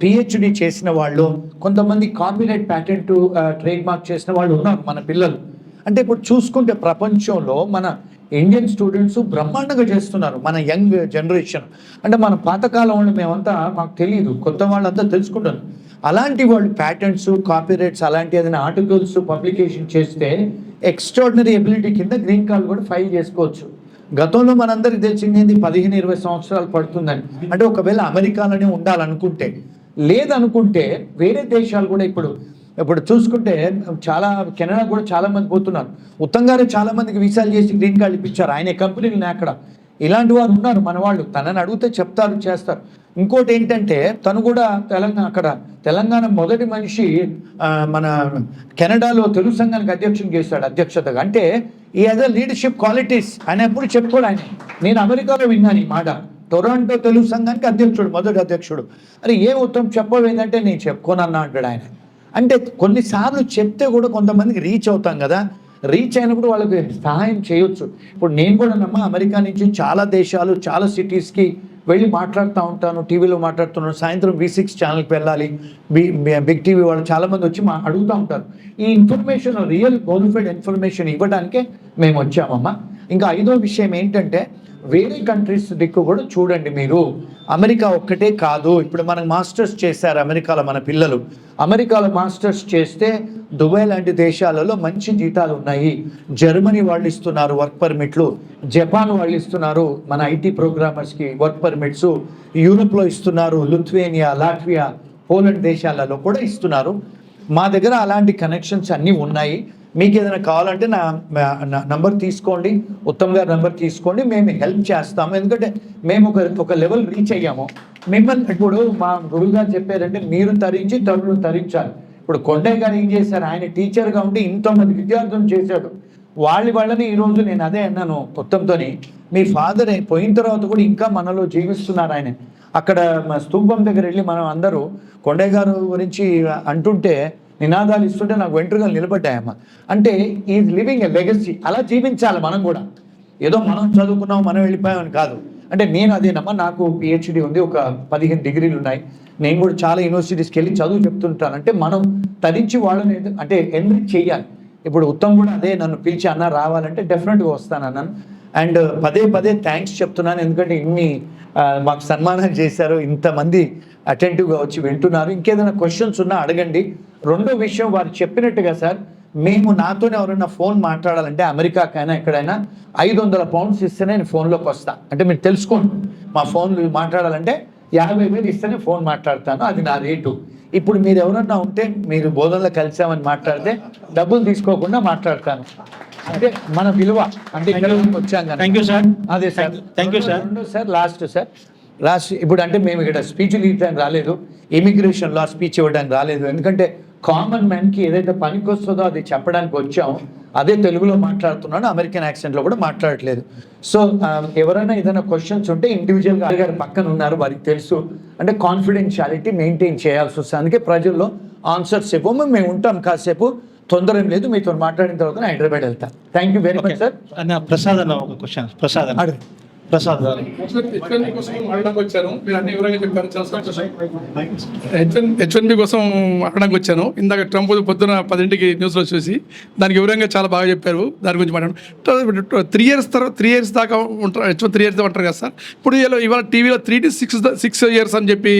పిహెచ్డి చేసిన వాళ్ళు, కొంతమంది కాపీరైట్ ప్యాటెంట్ ట్రేడ్ మార్క్ చేసిన వాళ్ళు ఉన్నారు మన పిల్లలు. అంటే ఇప్పుడు చూసుకుంటే ప్రపంచంలో మన ఇండియన్ స్టూడెంట్స్ బ్రహ్మాండంగా చేస్తున్నారు, మన యంగ్ జనరేషన్. అంటే మన పాతకాలం వాళ్ళు మేమంతా, మాకు తెలియదు, కొత్త వాళ్ళంతా తెలుసుకుంటారు. అలాంటి వాళ్ళు ప్యాటెంట్స్, కాపీరైట్స్, అలాంటి ఏదైనా ఆర్టికల్స్ పబ్లికేషన్ చేస్తే ఎక్స్ట్రాడినరీ ఎబిలిటీ కింద గ్రీన్ కార్డ్ కూడా ఫైల్ చేసుకోవచ్చు. గతంలో మనందరికీ తెలిసింది 15-20 సంవత్సరాలు పడుతుందని. అంటే ఒకవేళ అమెరికాలోనే ఉండాలనుకుంటే, లేదనుకుంటే వేరే దేశాలు కూడా ఇప్పుడు చూసుకుంటే చాలా కెనడా కూడా చాలామంది పోతున్నారు. ఉత్తమ్ గారే చాలామందికి వీసాలు చేసి గ్రీన్ కార్డు ఇప్పించారు, ఆయన కంపెనీలు అక్కడ. ఇలాంటి వారు ఉన్నారు మన వాళ్ళు, తనని అడిగితే చెప్తారు, చేస్తారు. ఇంకోటి ఏంటంటే తను కూడా తెలంగాణ మొదటి మనిషి మన కెనడాలో తెలుగు సంఘానికి అధ్యక్షతగా. అంటే ఈ యాజ్ అ లీడర్షిప్ క్వాలిటీస్ ఆయన ఎప్పుడు చెప్పుకోడు. ఆయన నేను అమెరికాలో విన్నాను ఈ మాట, టొరాంటో తెలుగు సంఘానికి మొదటి అధ్యక్షుడు. అరే ఏ ఉత్తమ్ చెప్పవేందంటే నేను చెప్పుకోనన్నా అంటాడు ఆయన. అంటే కొన్నిసార్లు చెప్తే కూడా కొంతమందికి రీచ్ అవుతాం కదా, రీచ్ అయినప్పుడు వాళ్ళకి సహాయం చేయొచ్చు. ఇప్పుడు నేను కూడా అమెరికా నుంచి చాలా దేశాలు, చాలా సిటీస్కి వెళ్ళి మాట్లాడుతూ ఉంటాను, టీవీలో మాట్లాడుతున్నాను. సాయంత్రం V6 ఛానల్కి వెళ్ళాలి, బిగ్ టీవీ వాళ్ళు చాలామంది వచ్చి అడుగుతూ ఉంటారు. ఈ ఇన్ఫర్మేషన్, రియల్ బోనఫైడ్ ఇన్ఫర్మేషన్ ఇవ్వడానికే మేము వచ్చామమ్మా. ఇంకా 5వ విషయం ఏంటంటే వేరే కంట్రీస్ దిక్కు కూడా చూడండి మీరు. అమెరికా ఒక్కటే కాదు. ఇప్పుడు మనకు మాస్టర్స్ చేశారు అమెరికాలో మన పిల్లలు. అమెరికాలో మాస్టర్స్ చేస్తే దుబాయ్ లాంటి దేశాలలో మంచి జీతాలు ఉన్నాయి. జర్మనీ వాళ్ళు ఇస్తున్నారు వర్క్ పర్మిట్లు, జపాన్ వాళ్ళు ఇస్తున్నారు మన ఐటీ ప్రోగ్రామర్స్కి వర్క్ పర్మిట్స్, యూరోప్లో ఇస్తున్నారు, లిథువేనియా, లాట్వియా, పోలాండ్ దేశాలలో కూడా ఇస్తున్నారు. మా దగ్గర అలాంటి కనెక్షన్స్ అన్నీ ఉన్నాయి. మీకు ఏదైనా కావాలంటే నా నంబర్ తీసుకోండి, ఉత్తమ్ గారి నెంబర్ తీసుకోండి, మేము హెల్ప్ చేస్తాము. ఎందుకంటే మేము ఒక లెవెల్ రీచ్ అయ్యాము. మిమ్మల్ని ఇప్పుడు మా గురువు గారు చెప్పారంటే మీరు తరించి తరుణులు తరించాలి. ఇప్పుడు కొండయ్య గారు ఏం చేశారు, ఆయన టీచర్గా ఉండి ఎంతోమంది విద్యార్థులను చేశాడు. వాళ్ళని ఈరోజు నేను అదే అన్నాను ఉత్తమ్తోని, మీ ఫాదర్ పోయిన తర్వాత కూడా ఇంకా మనలో జీవిస్తున్నారు ఆయన. అక్కడ మా స్తూపం దగ్గర వెళ్ళి మనం అందరూ కొండయ్య గారు గురించి అంటుంటే నినాదాలు ఇస్తుంటే నాకు వెంట్రుకలు నిలబడ్డాయమ్మ. అంటే ఈ లివింగ్ ఎ లెగసీ. అలా జీవించాలి మనం కూడా. ఏదో మనం చదువుకున్నాం మనం వెళ్ళిపోయామని కాదు. అంటే నేను అదేనమ్మా, నాకు పిహెచ్డి ఉంది, ఒక 15 డిగ్రీలు ఉన్నాయి. నేను కూడా చాలా యూనివర్సిటీస్కి వెళ్ళి చదువు చెప్తుంటాను. అంటే మనం తరించి వాళ్ళని అంటే ఎన్రిచ్ చెయ్యాలి. ఇప్పుడు ఉత్తమ్ కూడా అదే నన్ను పిలిచి అన్న రావాలంటే డెఫినెట్గా వస్తానన్నాను. అండ్ పదే థ్యాంక్స్ చెప్తున్నాను. ఎందుకంటే ఇన్ని మాకు సన్మానం చేశారు, ఇంతమంది అటెంటివ్గా వచ్చి వింటున్నారు. ఇంకేదైనా క్వశ్చన్స్ ఉన్నా అడగండి. రెండో విషయం, వారు చెప్పినట్టుగా సార్, మేము నాతోనే ఎవరైనా ఫోన్ మాట్లాడాలంటే అమెరికాకైనా ఎక్కడైనా 500 పౌండ్స్ ఇస్తేనే నేను ఫోన్లోకి వస్తాను. అంటే మీరు తెలుసుకోండి, మా ఫోన్లు మాట్లాడాలంటే 50,000 ఇస్తేనే ఫోన్ మాట్లాడతాను, అది నా రేటు. ఇప్పుడు మీరు ఎవరన్నా ఉంటే మీరు బోధనలో కలిసామని మాట్లాడితే డబ్బులు తీసుకోకుండా మాట్లాడతాను. అంటే మన విలువ అంటే ఇక్కడ వచ్చాం కదా. Thank you sir. అదే sir, thank you sir. Sir last ఇప్పుడు అంటే మేము ఇక్కడ స్పీచ్లు ఇవ్వడానికి రాలేదు, ఇమిగ్రేషన్లో స్పీచ్ ఇవ్వడానికి రాలేదు. ఎందుకంటే కామన్ మ్యాన్కి ఏదైతే పనికి వస్తుందో అది చెప్పడానికి వచ్చాం. అదే తెలుగులో మాట్లాడుతున్నాను, అమెరికన్ యాక్సెంట్లో కూడా మాట్లాడట్లేదు. సో ఎవరైనా ఏదైనా క్వశ్చన్స్ ఉంటే ఇండివిజువల్గా గారు పక్కన ఉన్నారు, వారికి తెలుసు. అంటే కాన్ఫిడెన్షియాలిటీ మెయింటైన్ చేయాల్సి వస్తుంది. అందుకే ప్రజల్లో ఆన్సర్స్ ఇవ్వము, మేము ఉంటాం కాసేపు, తొందర ఏం లేదు. మీతో మాట్లాడిన తర్వాత హైదరాబాద్ వెళ్తాను. Thank you very much sir. అన్న ప్రసాద్ అన్న ఒక క్వశ్చన్. ప్రసాద్ గారు హెచ్ఎన్బి కోసం అడగడానికి వచ్చాను. మీరు అన్ని వివరంగా చెప్పారు, చాలా సంతోషం. హెచ్ఎన్బి కోసం అడగడానికి వచ్చాను. ఇందాక ట్రంప్ పొద్దున 10ంటికి న్యూస్లో చూసి దానికి వివరంగా చాలా బాగా చెప్పారు. దాని గురించి మాట్లాడు. 3 ఇయర్స్ దాకా ఉంటారు, H1 3 ఇయర్స్ ఉంటారు కదా సార్. ఇప్పుడు ఇవాళ టీవీలో 3 to 6 years అని చెప్పి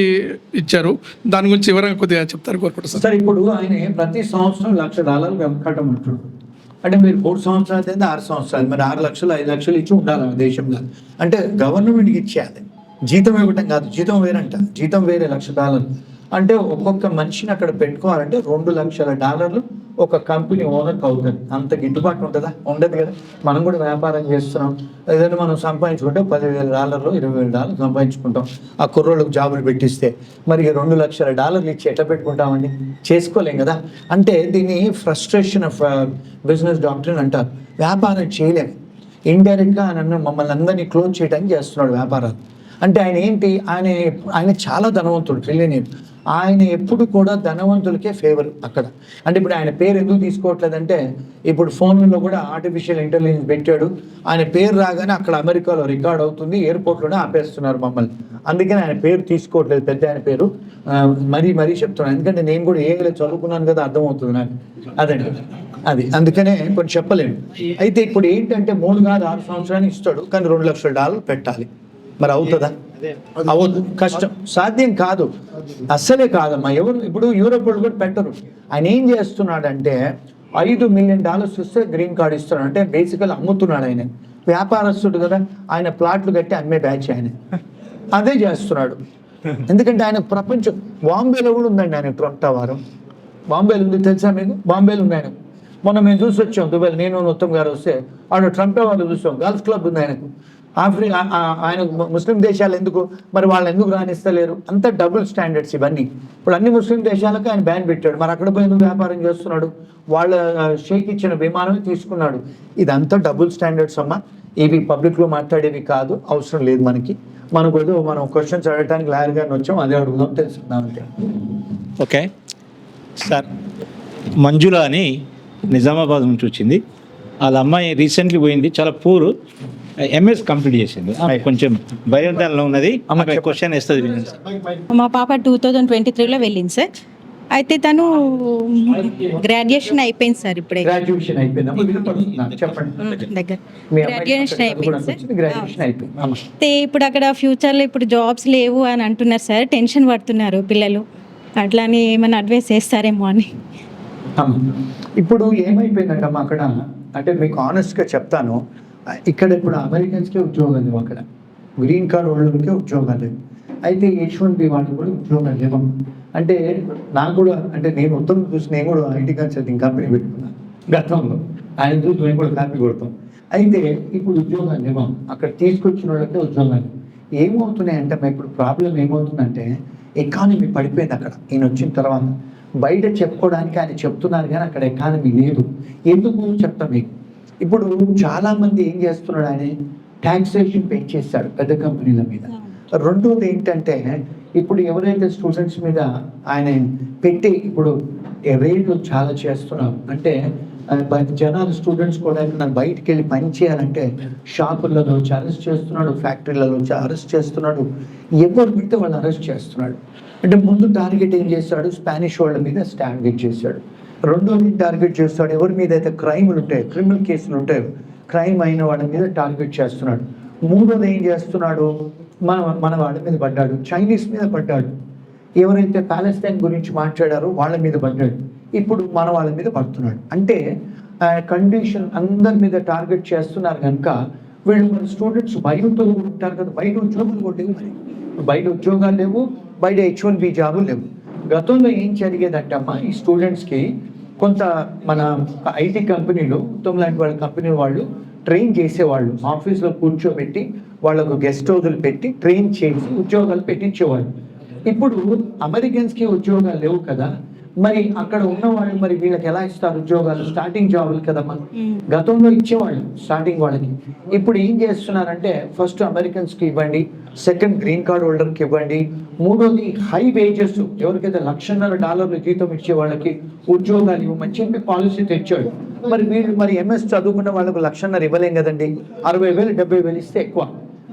ఇచ్చారు. దాని గురించి వివరంగా కొద్దిగా చెప్తారు కోరుకుంటారు సార్. ఇప్పుడు ఆయన ప్రతి సంవత్సరం $1,00,000 కట్టమంటాడు. అంటే మీరు 3 సంవత్సరాలు అయితే 6 సంవత్సరాలు, మరి 6 లక్షలు 5 లక్షలు ఇచ్చి ఉండాలి దేశంలో. అంటే గవర్నమెంట్కి ఇచ్చేయాలి, జీతం ఇవ్వటం కాదు. జీతం వేరంట, జీతం వేరే $1,00,000. అంటే ఒక్కొక్క మనిషిని అక్కడ పెట్టుకోవాలంటే $2,00,000 ఒక కంపెనీ ఓనర్కి అవుతుంది. అంత గిట్టుబాటు ఉంటుందా? ఉండదు కదా. మనం కూడా వ్యాపారం చేస్తున్నాం, ఏదైనా మనం సంపాదించుకుంటే $10,000 $20,000 సంపాదించుకుంటాం. ఆ కుర్రోళ్ళకు జాబులు పెట్టిస్తే మరి $2,00,000 ఇచ్చి ఎట్లా పెట్టుకుంటామండి? చేసుకోలేం కదా. అంటే దీన్ని ఫ్రస్ట్రేషన్ ఆఫ్ బిజినెస్ డాక్టరీన్ అంటారు. వ్యాపారం చేయలేము. ఇండైరెక్ట్గా మమ్మల్ని అందరినీ క్లోజ్ చేయడానికి చేస్తున్నాడు వ్యాపారాలు. అంటే ఆయన ఏంటి, ఆయన చాలా ధనవంతుడు, ట్రిలియనీర్. ఆయన ఎప్పుడు కూడా ధనవంతులకే ఫేవర్ అక్కడ. అంటే ఇప్పుడు ఆయన పేరు ఎందుకు తీసుకోవట్లేదంటే, ఇప్పుడు ఫోన్లలో కూడా ఆర్టిఫిషియల్ ఇంటెలిజెన్స్ పెట్టాడు. ఆయన పేరు రాగానే అక్కడ అమెరికాలో రికార్డ్ అవుతుంది, ఎయిర్పోర్ట్లోనే ఆపేస్తున్నారు మమ్మల్ని. అందుకని ఆయన పేరు తీసుకోవట్లేదు, పెద్ద ఆయన పేరు. మరీ చెప్తున్నాను, ఎందుకంటే నేను కూడా ఏదో చదువుకున్నాను కదా, అర్థమవుతుంది నాకు. అదండి అది, అందుకనే కొంచెం చెప్పలేము. అయితే ఇప్పుడు ఏంటంటే 3 కాదు 6 సంవత్సరానికి ఇస్తాడు, కానీ $2,00,000 పెట్టాలి. మరి అవుతుందా? అవ్వదు, కష్టం, సాధ్యం కాదు, అస్సలే కాదమ్మా. ఎవరు ఇప్పుడు యూరోప్ వాళ్ళు కూడా పెట్టరు. ఆయన ఏం చేస్తున్నాడంటే $5 million ఇస్తే గ్రీన్ కార్డ్ ఇస్తున్నాడు. అంటే బేసికల్ అమ్ముతున్నాడు. ఆయన వ్యాపారస్తుడు కదా, ఆయన ప్లాట్లు కట్టి అమ్మే బ్యాచ్ ఆయన అదే చేస్తున్నాడు. ఎందుకంటే ఆయన ప్రపంచం, బాంబేలో కూడా ఉందండి ఆయన ట్రంప్ టవర్. బాంబేలో ఉంది, తెలుసా మీకు? బాంబేలో ఉంది ఆయన. మొన్న మేము చూసి వచ్చాం దుబాయ్, నేను ఉత్తమ్ గారు వస్తే ఆడ ట్రంప్ టవర్లో చూసాం. గల్ఫ్ క్లబ్ ఉంది ఆయనకు. ఆయన ముస్లిం దేశాలు ఎందుకు మరి వాళ్ళు ఎందుకు రాణిస్తలేరు? అంత డబుల్ స్టాండర్డ్స్ ఇవన్నీ. ఇప్పుడు అన్ని ముస్లిం దేశాలకు ఆయన బ్యాన్ పెట్టాడు, మరి అక్కడ పోయి ఎందుకు వ్యాపారం చేస్తున్నాడు? వాళ్ళ షేక్ ఇచ్చిన విమానమే తీసుకున్నాడు. ఇదంతా డబుల్ స్టాండర్డ్స్ అమ్మా. ఇవి పబ్లిక్లో మాట్లాడేవి కాదు, అవసరం లేదు మనకి. మనకు ఏదో మనం క్వశ్చన్స్ అడగడానికి లాయర్ గారిని వచ్చాం, అదే అడుగుదాం, తెలుసుకుందాం అంతే. Okay sir. మంజుల అని నిజామాబాద్ నుంచి వచ్చింది. వాళ్ళ అమ్మాయి రీసెంట్లీ పోయింది, చాలా పూర్, MS కంప్లీట్ చేసింది. కొంచెం భయోదాలలో ఉన్నది, క్వశ్చన్ వేస్తుంది. మా పాప 2023లో వెళ్ళింది సార్. అయితే తను గ్రాడ్యుయేషన్ అయిపోయింది సార్ ఇప్పుడే గ్రాడ్యుయేషన్ అయిపోయిందమ్మా, వినపడుతుందా? చెప్పండి. దగ్గర మీ అమ్మాయి గ్రాడ్యుయేషన్ అయిపోయింది సార్. గ్రాడ్యుయేషన్ అయిపోయింది అమ్మా. అయితే ఇప్పుడు అక్కడ ఫ్యూచర్లో ఇప్పుడు జాబ్స్ లేవు అని అంటున్నారు సార్, టెన్షన్ పడుతున్నారు పిల్లలు. అట్లానే ఏమైనా అడ్వైస్ చేస్తారేమో అని. ఇప్పుడు ఏమైపోయిందంటమ్మా అక్కడ, అంటే మీకు ఆనెస్ట్గా చెప్తాను, ఇక్కడ ఇప్పుడు అమెరికన్స్కే ఉద్యోగాలు లేవు, అక్కడ గ్రీన్ కార్డ్ వాళ్ళకే ఉద్యోగాలు లేవు. అయితే H1B వాళ్ళకి కూడా ఉద్యోగాలు లేవు. అంటే నాకు కూడా, అంటే నేను ఉత్తరం చూసి నేను కూడా ఐటీ కన్సల్టింగ్ కంపెనీ పెట్టుకున్నాను గతంలో, ఆయన చూసి మేము కూడా కాపీ కొడతాం. అయితే ఇప్పుడు ఉద్యోగాలు లేవు, అక్కడ తీసుకొచ్చిన వాళ్ళకే ఉద్యోగాలు. ఏమవుతున్నాయంటే ఇప్పుడు ప్రాబ్లం ఏమవుతుందంటే ఎకానమీ పడిపోయింది అక్కడ ఈయన వచ్చిన తర్వాత. బయట చెప్పుకోవడానికి ఆయన చెప్తున్నారు కానీ అక్కడ ఎకానమీ లేదు. ఎందుకు చెప్తాం మీకు. ఇప్పుడు చాలామంది ఏం చేస్తున్నాడు, ఆయన ట్యాక్సేషన్ పెంచేస్తాడు పెద్ద కంపెనీల మీద. రెండోది ఏంటంటే ఇప్పుడు ఎవరైతే స్టూడెంట్స్ మీద ఆయన పెట్టి ఇప్పుడు రేట్లు చాలా చేస్తున్నారు, అంటే జనాలు స్టూడెంట్స్ కూడా నాకు బయటికి వెళ్ళి పని చేయాలంటే షాపులలో వచ్చి అరెస్ట్ చేస్తున్నాడు, ఫ్యాక్టరీలలో వచ్చి అరెస్ట్ చేస్తున్నాడు, ఎవరు పెడితే వాళ్ళు అరెస్ట్ చేస్తున్నాడు. అంటే ముందు టార్గెట్ ఏం చేస్తాడు, స్పానిష్ వాళ్ళ మీద టార్గెట్ చేశాడు. రెండోది టార్గెట్ చేస్తాడు ఎవరి మీద అయితే క్రైమ్లు ఉంటాయో, క్రిమినల్ కేసులు ఉంటాయో, క్రైమ్ అయిన వాళ్ళ మీద టార్గెట్ చేస్తున్నాడు. మూడోది ఏం చేస్తున్నాడు, మన వాళ్ళ మీద పడ్డాడు, చైనీస్ మీద పడ్డాడు, ఎవరైతే ప్యాలెస్తైన్ గురించి మాట్లాడారో వాళ్ళ మీద పడ్డాడు, ఇప్పుడు మన వాళ్ళ మీద పడుతున్నాడు. అంటే కండిషన్ అందరి మీద టార్గెట్ చేస్తున్నారు కనుక వీళ్ళు మన స్టూడెంట్స్ భయంతో ఉంటారు కదా, బయట ఉద్యోగాలు కూడా లేవు, మరి బయట ఉద్యోగాలు లేవు, బయట H1B జాబులు లేవు. గతంలో ఏం జరిగేదంటమ్మా, ఈ స్టూడెంట్స్కి కొంత మన ఐటీ కంపెనీలు, ఉత్తమ్ లాంటి వాళ్ళ కంపెనీ వాళ్ళు ట్రైన్ చేసేవాళ్ళు, ఆఫీస్లో కూర్చోబెట్టి వాళ్ళకు గెస్ట్ హౌజులు పెట్టి ట్రైన్ చేసి ఉద్యోగాలు పెట్టించేవాళ్ళు. ఇప్పుడు అమెరికన్స్కి ఉద్యోగాలు లేవు కదా, మరి అక్కడ ఉన్నవాళ్ళు మరి వీళ్ళకి ఎలా ఇస్తారు ఉద్యోగాలు, స్టార్టింగ్ జాబులు కదమ్మా. గతంలో ఇచ్చేవాళ్ళు స్టార్టింగ్ వాళ్ళకి. ఇప్పుడు ఏం చేస్తున్నారంటే ఫస్ట్ అమెరికన్స్కి ఇవ్వండి, సెకండ్ గ్రీన్ కార్డ్ హోల్డర్కి ఇవ్వండి, మూడోది హై వేజెస్ ఎవరికైతే $1,50,000 జీతం ఇచ్చే వాళ్ళకి ఉద్యోగాలు ఇవ్వమని చెప్పి పాలసీ తెచ్చాడు. మరి వీళ్ళు మరి MS చదువుకున్న వాళ్ళకు $1,50,000 ఇవ్వలేం కదండి, 60,000 70,000 ఇస్తే ఎక్కువ.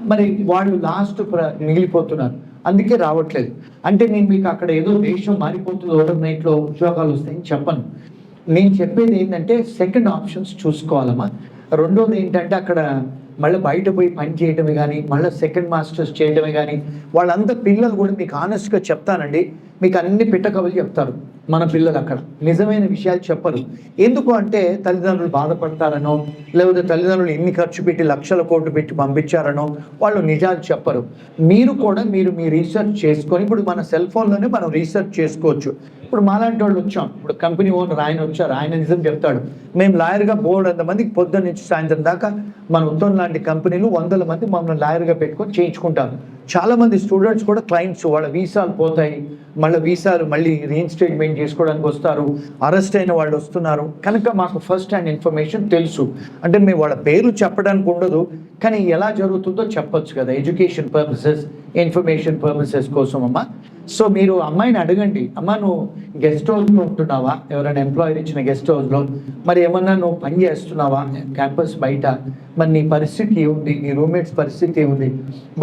మరి వాళ్ళు లాస్ట్ మిగిలిపోతున్నారు, అందుకే రావట్లేదు. అంటే నేను మీకు అక్కడ ఏదో దేశం మారిపోతుంది ఓవర్ నైట్లో ఉద్యోగాలు వస్తాయని చెప్పను. నేను చెప్పేది ఏంటంటే సెకండ్ ఆప్షన్స్ చూసుకోవాలమ్మా. రెండోది ఏంటంటే అక్కడ మళ్ళీ బయట పోయి పని చేయడమే కానీ, మళ్ళీ సెకండ్ మాస్టర్స్ చేయడమే కానీ, వాళ్ళంతా పిల్లలు కూడా మీకు ఆనెస్ట్గా చెప్తానండి, మీకు అన్ని పిట్టకబులు చెప్తారు మన పిల్లలు, అక్కడ నిజమైన విషయాలు చెప్పరు. ఎందుకు అంటే తల్లిదండ్రులు బాధపడతారనో, లేకపోతే తల్లిదండ్రులు ఎన్ని ఖర్చు పెట్టి లక్షల కోట్లు పెట్టి పంపించారనో వాళ్ళు నిజాలు చెప్పరు. మీరు కూడా మీరు మీ రీసెర్చ్ చేసుకొని, ఇప్పుడు మన సెల్ ఫోన్లోనే మనం రీసెర్చ్ చేసుకోవచ్చు. ఇప్పుడు మాలాంటి వాళ్ళు వచ్చాం, ఇప్పుడు కంపెనీ ఓనర్ ఆయన వచ్చారు, ఆయన నిజం చెప్తాడు. మేము లాయర్గా బోర్డు అంతమందికి పొద్దున్న నుంచి సాయంత్రం దాకా మన ఉత్తమ్ లాంటి కంపెనీలు 100 మంది మమ్మల్ని లాయర్గా పెట్టుకొని చేయించుకుంటారు. చాలామంది స్టూడెంట్స్ కూడా క్లయింట్స్, వాళ్ళ వీసాలు పోతాయి, మళ్ళీ వీసాలు మళ్ళీ రీఇన్స్టేట్మెంట్ చేసుకోవడానికి వస్తారు, అరెస్ట్ అయిన వాళ్ళు వస్తున్నారు కనుక మాకు ఫస్ట్ హ్యాండ్ ఇన్ఫర్మేషన్ తెలుసు. అంటే మేము వాళ్ళ పేరు చెప్పడానికి ఉండదు కానీ ఎలా జరుగుతుందో చెప్పొచ్చు కదా, ఎడ్యుకేషన్ పర్పసెస్, ఇన్ఫర్మేషన్ పర్పసెస్ కోసం అమ్మా. సో మీరు అమ్మాయిని అడగండి, అమ్మ నువ్వు గెస్ట్ హౌస్లో ఉంటున్నావా, ఎవరైనా ఎంప్లాయర్ ఇచ్చిన గెస్ట్ హౌస్లో, మరి ఏమన్నా నువ్వు పని చేస్తున్నావా క్యాంపస్ బయట, మరి నీ పరిస్థితి ఏముంది, నీ రూమ్మేట్స్ పరిస్థితి ఏముంది,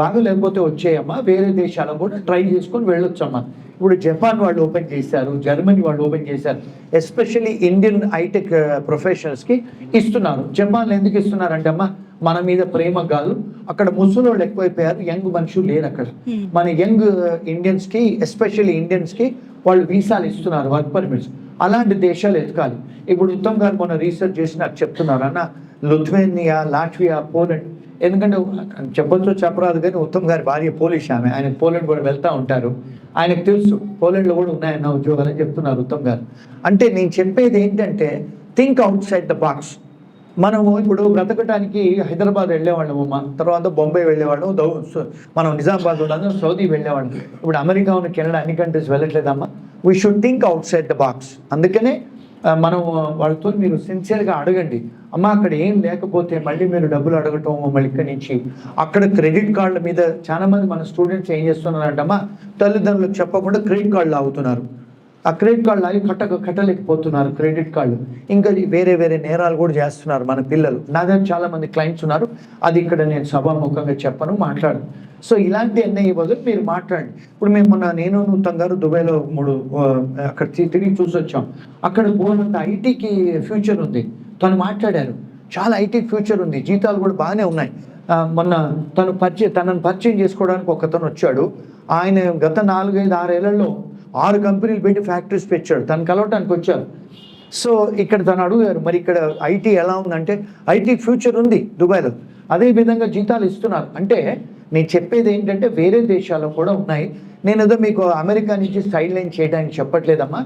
బాగా లేకపోతే వచ్చేయమ్మా, వేరే దేశాలకు కూడా ట్రై చేసుకొని వెళ్ళొచ్చమ్మా. ఇప్పుడు జపాన్ వాళ్ళు ఓపెన్ చేశారు, జర్మనీ వాళ్ళు ఓపెన్ చేశారు, ఎస్పెషల్లీ ఇండియన్ హైటెక్ ప్రొఫెషనల్స్కి ఇస్తున్నారు. జపాన్లో ఎందుకు ఇస్తున్నారంటే అమ్మా మన మీద ప్రేమ కాదు, అక్కడ ముసలోళ్ళు ఎక్కువైపోయారు, యంగ్ మనుషులు లేరు అక్కడ. మన యంగ్ ఇండియన్స్కి, ఎస్పెషల్లీ ఇండియన్స్కి వాళ్ళు వీసాలు ఇస్తున్నారు, వర్క్ పర్మిట్స్. అలాంటి దేశాలు ఎతకాలి. ఇప్పుడు ఉత్తమ్ గారు మొన్న రీసెర్చ్ చేసి నాకు చెప్తున్నారు అన్న, లిథువేనియా, లాట్వియా, పోలాండ్, ఎందుకంటే చెప్పొచ్చు చెప్పరాదు కానీ ఉత్తమ్ గారి భార్య పోలిష్ ఆమె, ఆయన పోలాండ్ కూడా వెళ్తూ ఉంటారు, ఆయనకు తెలుసు పోలాండ్లో కూడా ఉన్నాయన్న ఉద్యోగాలు అని చెప్తున్నారు ఉత్తమ్ గారు. అంటే నేను చెప్పేది ఏంటంటే think outside the box. మనము ఇప్పుడు బ్రతకటానికి హైదరాబాద్ వెళ్ళేవాళ్ళము, తర్వాత బొంబాయి వెళ్ళేవాళ్ళం, మనం నిజామాబాద్ వాళ్ళందరూ సౌదీ వెళ్ళేవాళ్ళం. ఇప్పుడు అమెరికా ఉన్న కెనడా అన్ని కంట్రీస్ వెళ్ళట్లేదమ్మా. We should think outside the box. అందుకనే మనం వాళ్ళతో మీరు సిన్సియర్గా అడగండి, అమ్మ అక్కడ ఏం లేకపోతే మళ్ళీ మీరు డబ్బులు అడగటం, మళ్ళీ ఇక్కడి నుంచి అక్కడ క్రెడిట్ కార్డుల మీద చాలామంది మన స్టూడెంట్స్ ఏం చేస్తున్నారంటమ్మా, తల్లిదండ్రులకు చెప్పకుండా క్రెడిట్ కార్డులు ఆగుతున్నారు. ఆ క్రెడిట్ కార్డులు అవి కట్టలేకపోతున్నారు క్రెడిట్ కార్డులు, ఇంకా వేరే వేరే నేరాలు కూడా చేస్తున్నారు మన పిల్లలు. నా దగ్గర చాలామంది క్లయింట్స్ ఉన్నారు, అది ఇక్కడ నేను సభాముఖంగా చెప్పను, మాట్లాడను. సో ఇలాంటివన్నీ బదులు మీరు మాట్లాడండి. ఇప్పుడు మేము మొన్న నేను ఉత్తమ్ గారు దుబాయ్లో 3 అక్కడ తిరిగి చూసి వచ్చాం. అక్కడ పోయినంత ఐటీకి ఫ్యూచర్ ఉంది. తను మాట్లాడారు, చాలా ఐటీ ఫ్యూచర్ ఉంది, జీతాలు కూడా బాగానే ఉన్నాయి. మొన్న తనను పరిచయం చేసుకోవడానికి ఒకతను వచ్చాడు. ఆయన గత 4-5-6 ఏళ్లలో 6 కంపెనీలు పెట్టి ఫ్యాక్టరీస్ పెట్టాడు. తను కలవటానికి వచ్చారు. సో ఇక్కడ తను అడుగారు, మరి ఇక్కడ ఐటీ ఎలా ఉందంటే ఐటీ ఫ్యూచర్ ఉంది దుబాయ్లో, అదేవిధంగా జీతాలు ఇస్తున్నారు. అంటే నేను చెప్పేది ఏంటంటే వేరే దేశాలు కూడా ఉన్నాయి. నేను ఏదో మీకు అమెరికా నుంచి సైడ్ లైన్ చేయడానికి చెప్పట్లేదమ్మా.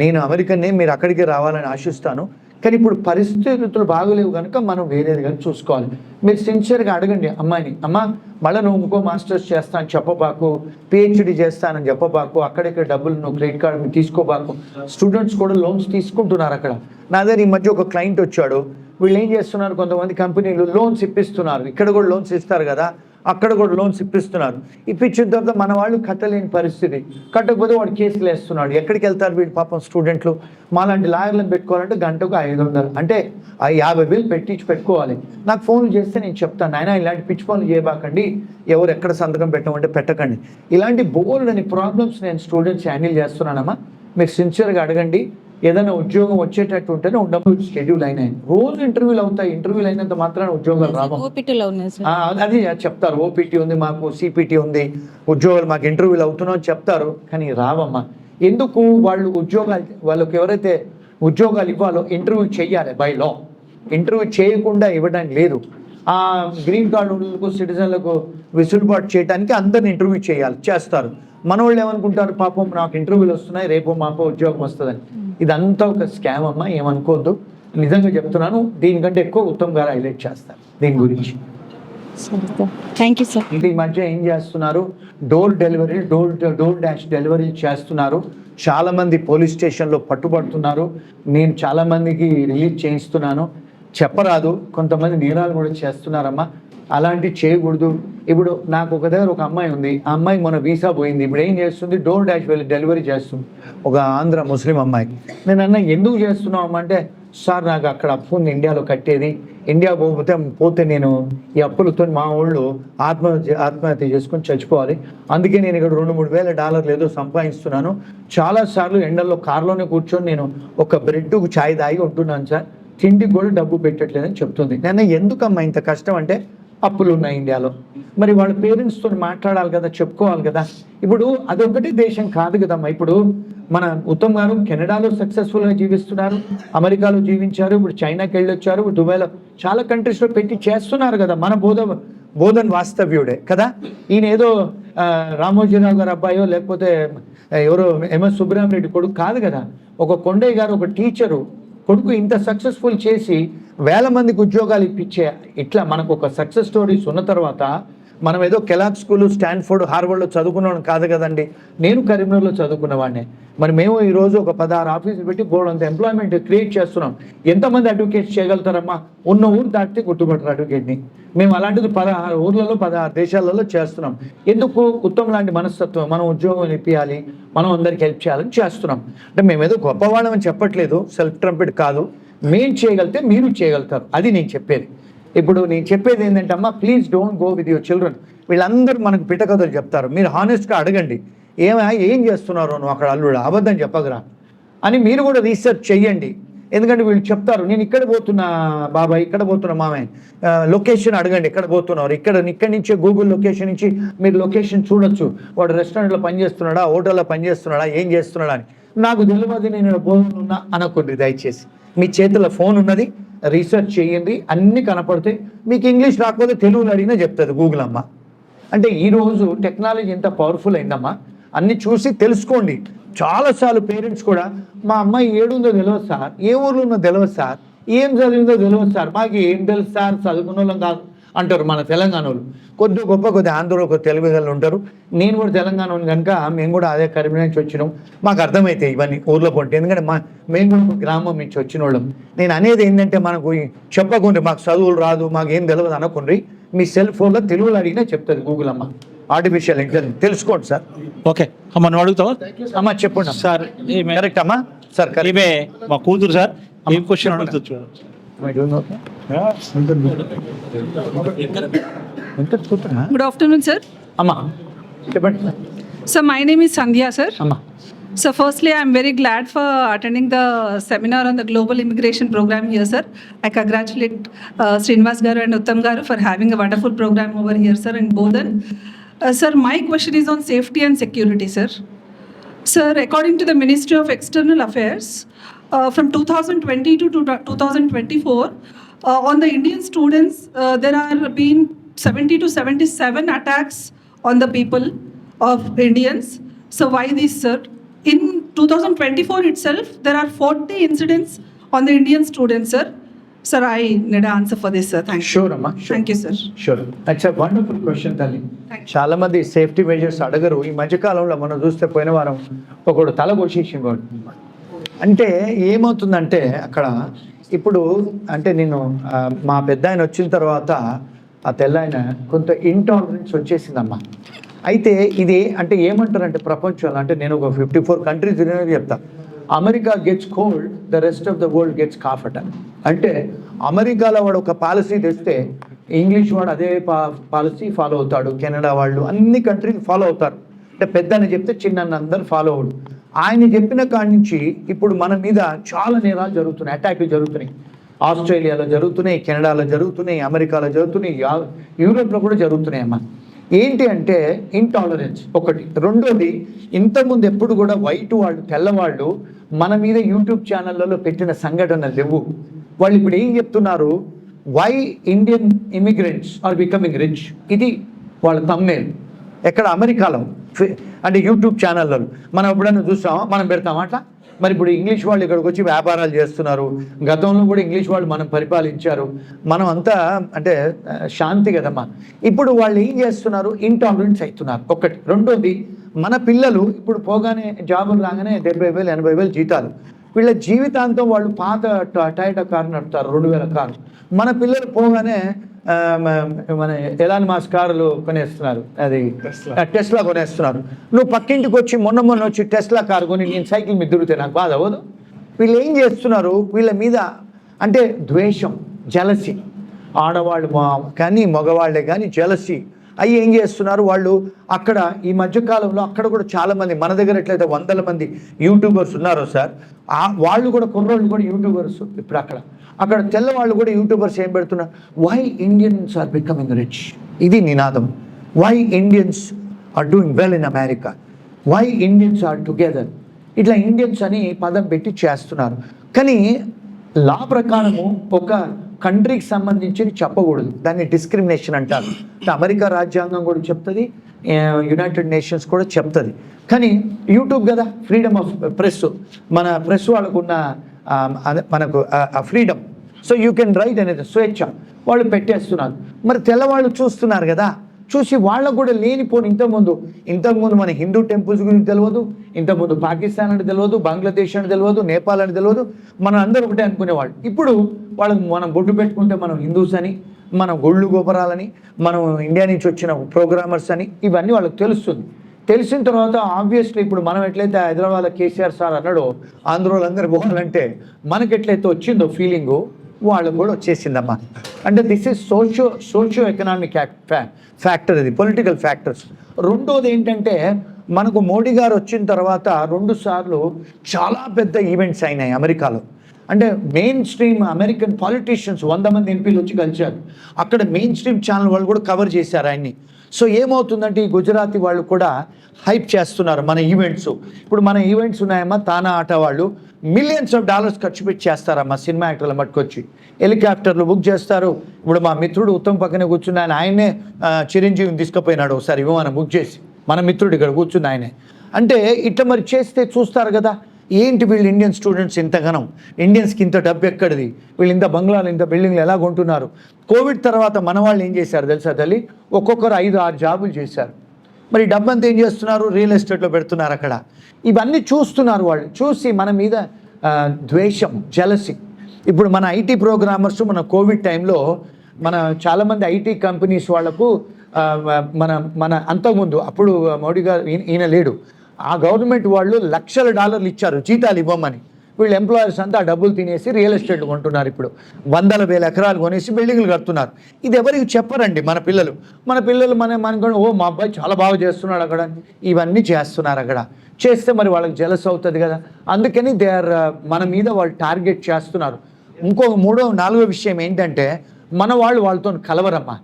నేను అమెరికన్నే, మీరు అక్కడికి రావాలని ఆశిస్తాను. కానీ ఇప్పుడు పరిస్థితులు బాగోలేవు కనుక మనం వేరేది కానీ చూసుకోవాలి. మీరు సిన్సియర్గా అడగండి అమ్మాయిని, అమ్మ మళ్ళీ నువ్వు ఇంకో మాస్టర్స్ చేస్తాను చెప్పబాకు, పిహెచ్డి చేస్తానని చెప్పబాకు, అక్కడిక్కడ డబ్బులు నువ్వు క్రెడిట్ కార్డు తీసుకోబాకు. స్టూడెంట్స్ కూడా లోన్స్ తీసుకుంటున్నారు అక్కడ. నా దగ్గర ఈ మధ్య ఒక క్లయింట్ వచ్చాడు. వీళ్ళు ఏం చేస్తున్నారు, కొంతమంది కంపెనీలు లోన్స్ ఇప్పిస్తున్నారు. ఇక్కడ కూడా లోన్స్ ఇస్తారు కదా, అక్కడ కూడా లోన్స్ ఇప్పిస్తున్నారు. ఇప్పించిన తర్వాత మన వాళ్ళు కట్టలేని పరిస్థితి, కట్టకపోతే వాడు కేసులు వేస్తున్నాడు. ఎక్కడికి వెళ్తారు వీళ్ళు పాపం స్టూడెంట్లు? మాలాంటి లాయర్లను పెట్టుకోవాలంటే గంటకు 500, అంటే 50,000 పెట్టుకోవాలి. నాకు ఫోన్ చేస్తే నేను చెప్తాను, నాయన ఇలాంటి పిచ్చి పనులు చేయబాకండి, ఎవరు ఎక్కడ సంతకం పెట్టమంటే పెట్టకండి. ఇలాంటి బోల్డ్ అని ప్రాబ్లమ్స్ నేను స్టూడెంట్స్ హ్యాండిల్ చేస్తున్నానమ్మా. మీరు సిన్సియర్గా అడగండి. ఏదైనా ఉద్యోగం వచ్చేటట్టు ఉంటేనే ఉండవు. షెడ్యూల్ అయినాయి, రోజు ఇంటర్వ్యూలు అవుతాయి. ఇంటర్వ్యూలు అయినంత మాత్రాన ఉద్యోగాలు రావు. అది చెప్తారు, ఓపీటీ ఉంది మాకు, సిపిటి ఉంది, ఉద్యోగాలు మాకు ఇంటర్వ్యూలు అవుతున్నావు అని చెప్తారు, కానీ రావమ్మా. ఎందుకు? వాళ్ళు ఉద్యోగాలు, వాళ్ళకి ఎవరైతే ఉద్యోగాలు ఇవ్వాలో ఇంటర్వ్యూ చేయాలి. బై లా ఇంటర్వ్యూ చేయకుండా ఇవ్వడానికి లేదు. ఆ గ్రీన్ కార్డులకు, సిటిజన్లకు వెసులుబాటు చేయడానికి అందరిని ఇంటర్వ్యూ చేస్తారు. మన వాళ్ళు ఏమనుకుంటారు, పాపం నాకు ఇంటర్వ్యూలు వస్తున్నాయి, రేపో మాపో ఉద్యోగం వస్తుందని. ఇదంతా ఒక స్కామ్ అమ్మా, ఏమనుకోవద్దు. నిజంగా చెప్తున్నాను, దీనికంటే ఎక్కువ ఉత్తమ్ గారు హైలైట్ చేస్తారు దీని గురించి. Thank you sir. ఈ మధ్య ఏం చేస్తున్నారు, door delivery, door dash delivery చేస్తున్నారు. చాలామంది పోలీస్ స్టేషన్లో పట్టుబడుతున్నారు. నేను చాలామందికి రిలీజ్ చేయిస్తున్నాను. చెప్పరాదు, కొంతమంది నేరాలు కూడా చేస్తున్నారమ్మా. అలాంటివి చేయకూడదు. ఇప్పుడు నాకు ఒక దగ్గర ఒక అమ్మాయి ఉంది. ఆ అమ్మాయికి మన వీసా పోయింది. ఇప్పుడు ఏం చేస్తుంది, డోర్ డాష్ వెళ్ళి డెలివరీ చేస్తుంది, ఒక ఆంధ్ర ముస్లిం అమ్మాయి. నేను అన్న ఎందుకు చేస్తున్నావు అమ్మ అంటే, సార్ నాకు అక్కడ అప్పు ఉంది ఇండియాలో కట్టేది, ఇండియా పోతే నేను ఈ అప్పులతో మా ఊళ్ళో ఆత్మహత్య చేసుకొని చచ్చిపోవాలి, అందుకే నేను ఇక్కడ $2-3 ఏదో సంపాదిస్తున్నాను. చాలాసార్లు ఎండల్లో కార్లోనే కూర్చొని నేను ఒక బ్రెడ్కు ఛాయ్ తాగి ఉంటున్నాను సార్, తిండికి కూడా డబ్బు పెట్టట్లేదని చెప్తుంది. నేను ఎందుకమ్మా ఇంత కష్టం అంటే, అప్పులు ఉన్నాయి ఇండియాలో. మరి వాళ్ళ పేరెంట్స్తో మాట్లాడాలి కదా, చెప్పుకోవాలి కదా. ఇప్పుడు అదొకటి దేశం కాదు కదమ్మా. ఇప్పుడు మన ఉత్తమ్ గారు కెనడాలో సక్సెస్ఫుల్గా జీవిస్తున్నారు, అమెరికాలో జీవించారు, ఇప్పుడు చైనాకి వెళ్ళొచ్చారు, ఇప్పుడు దుబాయ్లో చాలా కంట్రీస్లో పెట్టి చేస్తున్నారు కదా. మన బోధన్ వాస్తవ్యుడే కదా. ఈయన ఏదో రామోజీరావు గారు అబ్బాయో లేకపోతే ఎవరో ఎంఎస్ సుబ్బరామరెడ్డి కొడుకు కాదు కదా. ఒక కొండయ్య గారు, ఒక టీచరు కొడుకు ఇంత సక్సెస్ఫుల్ చేసి 1000 మందికి ఉద్యోగాలు ఇప్పించే, ఇట్లా మనకు ఒక సక్సెస్ స్టోరీస్ ఉన్న తర్వాత మనం ఏదో కెలాగ్ స్కూలు, స్టాన్ఫోర్డ్, హార్వర్డ్లో చదువుకున్నాను కాదు కదండి. నేను కరీంనగర్లో చదువుకున్నవాడిని. మరి మేము ఈరోజు ఒక 16 ఆఫీసులు పెట్టి బోర్డంత ఎంప్లాయ్మెంట్ క్రియేట్ చేస్తున్నాం. ఎంతమంది అడ్వకేట్స్ చేయగలుగుతారమ్మా? ఉన్న ఊరు దాటితే గుర్తుపట్టరు అడ్వకేట్ని. మేము అలాంటిది 16 ఊర్లలో 16 దేశాలలో చేస్తున్నాం. ఎందుకు? ఉత్తమ్ లాంటి మనస్తత్వం, మనం ఉద్యోగం ఇప్పించాలి, మనం అందరికి హెల్ప్ చేయాలని చేస్తున్నాం. అంటే మేమేదో గొప్పవాళ్ళమని చెప్పట్లేదు, సెల్ఫ్ ట్రంపెడ్ కాదు. మేము చేయగలిగితే మీరు చేయగలుగుతారు, అది నేను చెప్పేది. ఇప్పుడు నేను చెప్పేది ఏంటంటే అమ్మా, please don't go with your children. వీళ్ళందరూ మనకు పిట్టకథలు చెప్తారు. మీరు హానెస్ట్గా అడగండి, ఏం చేస్తున్నారో నువ్వు అక్కడ అల్లుడు, అబద్ధం చెప్పగరా అని మీరు కూడా రీసెర్చ్ చెయ్యండి. ఎందుకంటే వీళ్ళు చెప్తారు, నేను ఇక్కడ పోతున్నా బాబాయ్, ఇక్కడ పోతున్నా మామయ్య, లొకేషన్ అడగండి ఎక్కడ పోతున్నారు. ఇక్కడి నుంచే గూగుల్ లొకేషన్ నుంచి మీరు లొకేషన్ చూడొచ్చు. వాడు రెస్టారెంట్లో పనిచేస్తున్నాడా, హోటల్లో పనిచేస్తున్నాడా, ఏం చేస్తున్నాడా అని. నాకు తెలియదు, నేను బోధన ఉన్నా అనకండి దయచేసి. మీ చేతిలో ఫోన్ ఉన్నది, రీసెర్చ్ చేయండి, అన్నీ కనపడితే. మీకు ఇంగ్లీష్ రాకపోతే తెలుగులో అడిగినా చెప్తుంది గూగుల్ అమ్మ. అంటే ఈరోజు టెక్నాలజీ ఎంత పవర్ఫుల్ అయిందమ్మా, అన్నీ చూసి తెలుసుకోండి. చాలాసార్లు పేరెంట్స్ కూడా, మా అమ్మాయి ఏడుందో తెలియదు సార్, ఏ ఊర్లో ఉందో తెలియదు సార్, ఏం చదివిందో తెలియదు సార్, మాకు ఏం తెలుసు సార్, చదువుకున్న వాళ్ళం కాదు అంటారు మన తెలంగాణ వాళ్ళు. కొద్ది ఆంధ్రలో ఒక తెలుగు వాళ్ళు ఉంటారు. నేను కూడా తెలంగాణ కనుక మేము కూడా అదే కరీంనగర్ నుంచి వచ్చినాం, మాకు అర్థమవుతాయి ఇవన్నీ ఊర్లో కొంటే. ఎందుకంటే మేము కూడా ఒక గ్రామం నుంచి వచ్చిన వాళ్ళం. నేను అనేది ఏంటంటే, మనకు చెప్పకుండా మాకు చదువులు రాదు, మాకు ఏం తెలియదు అనకుండ్రి. మీ సెల్ ఫోన్లో తెలుగులో అడిగినా చెప్తుంది గూగుల్ అమ్మ. ఆర్టిఫిషియల్ ఇంటెలిజెన్స్ తెలుసుకోండి సార్. ఓకే అమ్మ, నువ్వు అడుగుతావా? అమ్మ చెప్పండి సార్. కరెక్ట్ అమ్మా సార్, ఈమె మా కూతురు సార్. ఏం క్వశ్చన్ అడుగుతుంది? Good afternoon, sir. అమ్మా చెప్పండి. So my name is Sandhya, sir. అమ్మా So firstly, I'm very glad for attending the seminar on the global immigration program here, sir. I congratulate Srinivas Garu and Uttam Garu for having a wonderful program over here, sir, in Bodhan. Sir, my question is on safety and security, sir. Sir, according to the Ministry of External Affairs, from 2020 to 2024, on the Indian students, there are been 70 to 77 attacks on the people of Indians. So why this, sir? In 2024 itself, there are 40 incidents on the Indian students, sir. Sir, I need an answer for this, sir. Thank you. Sure అమ్మా Thank you, sir. Sure. It's a wonderful question తల్లి. Thank you. చాలా మంది సేఫ్టీ మెజర్స్ అడగరు. ఈ మధ్యకాలంలో మనం చూస్తే పోయిన వారం ఒకడు తల కోసేసి అంటే ఏమవుతుందంటే అక్కడ ఇప్పుడు అంటే నేను మా పెద్ద ఆయన వచ్చిన తర్వాత ఆ తెల్ల ఆయన కొంత ఇంటాలరెన్స్ వచ్చేసిందమ్మా. అయితే ఇది అంటే ఏమంటారంటే ప్రపంచంలో అంటే నేను ఒక 54 కంట్రీస్ తిరిగినది చెప్తా. America gets cold, the rest of the world gets కాఫట. అంటే అమెరికాలో వాడు ఒక పాలసీ తెస్తే ఇంగ్లీష్ వాడు అదే పాలసీ ఫాలో అవుతాడు. కెనడా వాళ్ళు అన్ని కంట్రీలు ఫాలో అవుతారు. అంటే పెద్దని చెప్తే చిన్న అందరు ఫాలో అవడు. ఆయన చెప్పిన కాడి నుంచి ఇప్పుడు మన మీద చాలా నేరాలు జరుగుతున్నాయి, అటాక్లు జరుగుతున్నాయి. ఆస్ట్రేలియాలో జరుగుతున్నాయి, కెనడాలో జరుగుతున్నాయి, అమెరికాలో జరుగుతున్నాయి, యూరోప్లో కూడా జరుగుతున్నాయి అమ్మా. ఏంటి అంటే ఇంటాలరెన్స్ ఒకటి. రెండోది ఇంతకుముందు ఎప్పుడు కూడా వైట్ వాళ్ళు తెల్లవాళ్ళు మన మీద యూట్యూబ్ ఛానళ్ళలో పెట్టిన సంఘటనలు లేవు. వాళ్ళు ఇప్పుడు ఏం చెప్తున్నారు, why Indian immigrants are becoming rich. ఇది వాళ్ళ థంబ్నెయిల్. ఎక్కడ అమెరికాలో అంటే యూట్యూబ్ ఛానళ్ళలో మనం ఎప్పుడైనా చూస్తామా, మనం పెడతామా అట్లా. మరి ఇప్పుడు ఇంగ్లీష్ వాళ్ళు ఇక్కడికి వచ్చి వ్యాపారాలు చేస్తున్నారు. గతంలో కూడా ఇంగ్లీష్ వాళ్ళు మనం పరిపాలించారు. మనం అంతా అంటే శాంతి కదమ్మా. ఇప్పుడు వాళ్ళు ఏం చేస్తున్నారు, ఇంటాలరెన్స్ అవుతున్నారు ఒకటి. రెండోది మన పిల్లలు ఇప్పుడు పోగానే జాబులు రాగానే 70,000 80,000 జీతాలు. వీళ్ళ జీవితాంతం వాళ్ళు పాత టయోటా కారు నడుపుతారు, 2,000 కారు. మన పిల్లలు పోగానే మన ఎలాన్ మాస్ కారులు కొనేస్తున్నారు, అది టెస్లా కొనేస్తున్నారు. నువ్వు పక్కింటికి వచ్చి మొన్న వచ్చి టెస్లా కారు కొని నేను సైకిల్ మీద తిరిగితే నాకు బాధ అవ్వదు. వీళ్ళు ఏం చేస్తున్నారు, వీళ్ళ మీద అంటే ద్వేషం, జలసి. ఆడవాళ్ళు కానీ మగవాళ్ళే కానీ జలసి అవి ఏం చేస్తున్నారు వాళ్ళు. అక్కడ ఈ మధ్యకాలంలో అక్కడ కూడా చాలామంది మన దగ్గర ఎట్లయితే 100 మంది యూట్యూబర్స్ ఉన్నారో సార్, వాళ్ళు కూడా కుర్రోళ్ళు కూడా యూట్యూబర్స్. ఇప్పుడు అక్కడ తెల్లవాళ్ళు కూడా యూట్యూబర్స్ ఏం పెడుతున్నారు, why Indians are becoming rich. ఇది నినాదం. Why Indians are doing well in America, why Indians are together. ఇట్లా ఇండియన్స్ అని పదం పెట్టి చేస్తున్నారు. కానీ లా ప్రకారము ఒక కంట్రీకి సంబంధించి చెప్పకూడదు, దాన్ని డిస్క్రిమినేషన్ అంటారు. అమెరికా రాజ్యాంగం కూడా చెప్తుంది, యునైటెడ్ నేషన్స్ కూడా చెప్తుంది. కానీ యూట్యూబ్ కదా, ఫ్రీడమ్ ఆఫ్ ప్రెస్, మన ప్రెస్ వాళ్ళకున్న మనకు freedom. So you can write అనేది స్వేచ్ఛ. వాళ్ళు పెట్టేస్తున్నారు. మరి తెల్లవాళ్ళు చూస్తున్నారు కదా, చూసి వాళ్ళకు కూడా లేనిపోని ఇంతకుముందు మన హిందూ టెంపుల్స్ గురించి తెలియదు, ఇంతకుముందు పాకిస్తాన్ అని తెలియదు, బంగ్లాదేశ్ అని తెలియదు, నేపాల్ అని తెలియదు, మనం అందరూ ఒకటే అనుకునేవాళ్ళు. ఇప్పుడు వాళ్ళకి మనం బొట్టు పెట్టుకుంటే మనం హిందూస్ అని, మనం గొళ్ళు గోపురాలని, మనం ఇండియా నుంచి వచ్చిన ప్రోగ్రామర్స్ అని, ఇవన్నీ వాళ్ళకి తెలుస్తుంది. తెలిసిన తర్వాత ఆబ్వియస్లీ ఇప్పుడు మనం ఎట్లయితే హైదరాబాద్లో కేసీఆర్ సార్ అన్నాడో ఆంధ్రోళ్ళు అందరూ పోవాలంటే మనకి ఎట్లయితే వచ్చిందో ఫీలింగు వాళ్ళకు కూడా వచ్చేసిందమ్మా. అంటే this is socio economic factor, ఇది పొలిటికల్ ఫ్యాక్టర్స్. రెండోది ఏంటంటే మనకు మోడీ గారు వచ్చిన తర్వాత 2 సార్లు చాలా పెద్ద ఈవెంట్స్ అయినాయి అమెరికాలో. అంటే మెయిన్ స్ట్రీమ్ అమెరికన్ పాలిటీషియన్స్ 100 మంది ఎంపీలు వచ్చి కలిశారు. అక్కడ మెయిన్ స్ట్రీమ్ ఛానల్ వాళ్ళు కూడా కవర్ చేశారు ఆయన్ని. సో ఏమవుతుందంటే ఈ గుజరాతీ వాళ్ళు కూడా హైప్ చేస్తున్నారు మన ఈవెంట్స్. ఇప్పుడు మన ఈవెంట్స్ ఉన్నాయమ్మా, తానా ఆట వాళ్ళు మిలియన్స్ ఆఫ్ డాలర్స్ ఖర్చు పెట్టి చేస్తారమ్మా. సినిమా యాక్టర్లు మట్టుకొచ్చి హెలికాప్టర్లు బుక్ చేస్తారు. ఇప్పుడు మా మిత్రుడు ఉత్తమ్ పక్కనే కూర్చున్న ఆయనే చిరంజీవిని తీసుకుపోయినాడు ఒకసారి విమానం బుక్ చేసి. మన మిత్రుడు ఇక్కడ కూర్చున్న ఆయనే. అంటే ఇట్లా మరి చేస్తే చూస్తారు కదా, ఏంటి వీళ్ళు ఇండియన్ స్టూడెంట్స్ ఇంతగానం, ఇండియన్స్కి ఇంత డబ్బు ఎక్కడిది, వీళ్ళు ఇంత బంగ్లాలు ఇంత బిల్డింగ్లు ఎలా కొంటున్నారు. కోవిడ్ తర్వాత మన వాళ్ళు ఏం చేశారు తెలుసా తల్లి, ఒక్కొక్కరు 5-6 జాబులు చేశారు. మరి డబ్బంతా ఏం చేస్తున్నారు, రియల్ ఎస్టేట్లో పెడుతున్నారు. అక్కడ ఇవన్నీ చూస్తున్నారు వాళ్ళు. చూసి మన మీద ద్వేషం, జలసి. ఇప్పుడు మన ఐటీ ప్రోగ్రామర్స్ మన కోవిడ్ టైంలో మన చాలామంది ఐటీ కంపెనీస్ వాళ్లకు మన అంతకుముందు అప్పుడు మోడీ గారు ఈయన లేడు, ఆ గవర్నమెంట్ వాళ్ళు $1,00,000 ఇచ్చారు జీతాలు ఇవ్వమని. వీళ్ళు ఎంప్లాయర్స్ అంతా ఆ డబ్బులు తినేసి రియల్ ఎస్టేట్ కొంటున్నారు. ఇప్పుడు 100,000 ఎకరాలు కొనేసి బిల్డింగ్లు కడుతున్నారు. ఇది ఎవరికి చెప్పరండి మన పిల్లలు మనకొని ఓ మా అబ్బాయి చాలా బాగా చేస్తున్నాడు అక్కడ, ఇవన్నీ చేస్తున్నారు. అక్కడ చేస్తే మరి వాళ్ళకి జలస్ అవుతుంది కదా, అందుకని మన మీద వాళ్ళు టార్గెట్ చేస్తున్నారు. ఇంకొక 3వ 4వ విషయం ఏంటంటే మన వాళ్ళతో కలవరమ్మా.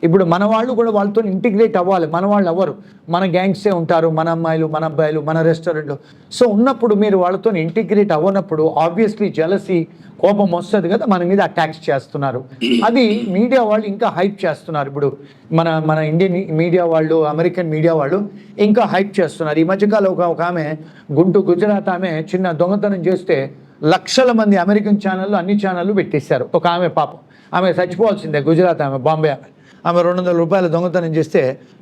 ఇప్పుడు మన వాళ్ళు కూడా వాళ్ళతో ఇంటిగ్రేట్ అవ్వాలి. మన వాళ్ళు అవ్వరు, మన గ్యాంగ్సే ఉంటారు, మన అమ్మాయిలు మన అబ్బాయిలు మన రెస్టారెంట్లో. సో ఉన్నప్పుడు మీరు వాళ్ళతో ఇంటిగ్రేట్ అవ్వనప్పుడు ఆబ్వియస్లీ జలసీ కోపం వస్తుంది కదా, మన మీద అటాక్స్ చేస్తున్నారు. అది మీడియా వాళ్ళు ఇంకా హైప్ చేస్తున్నారు. ఇప్పుడు మన ఇండియన్ మీడియా వాళ్ళు, అమెరికన్ మీడియా వాళ్ళు ఇంకా హైప్ చేస్తున్నారు. ఈ మధ్యకాలం ఒక ఆమె గుజరాత్ ఆమె చిన్న దొంగతనం చేస్తే లక్షల మంది అమెరికన్ ఛానళ్ళు అన్ని ఛానళ్ళు పెట్టేశారు. ఒక ఆమె పాపం ఆమె చచ్చిపోవాల్సిందే, గుజరాత్ ఆమె, బాంబే ఆమె 200 రూపాయల దొంగతనం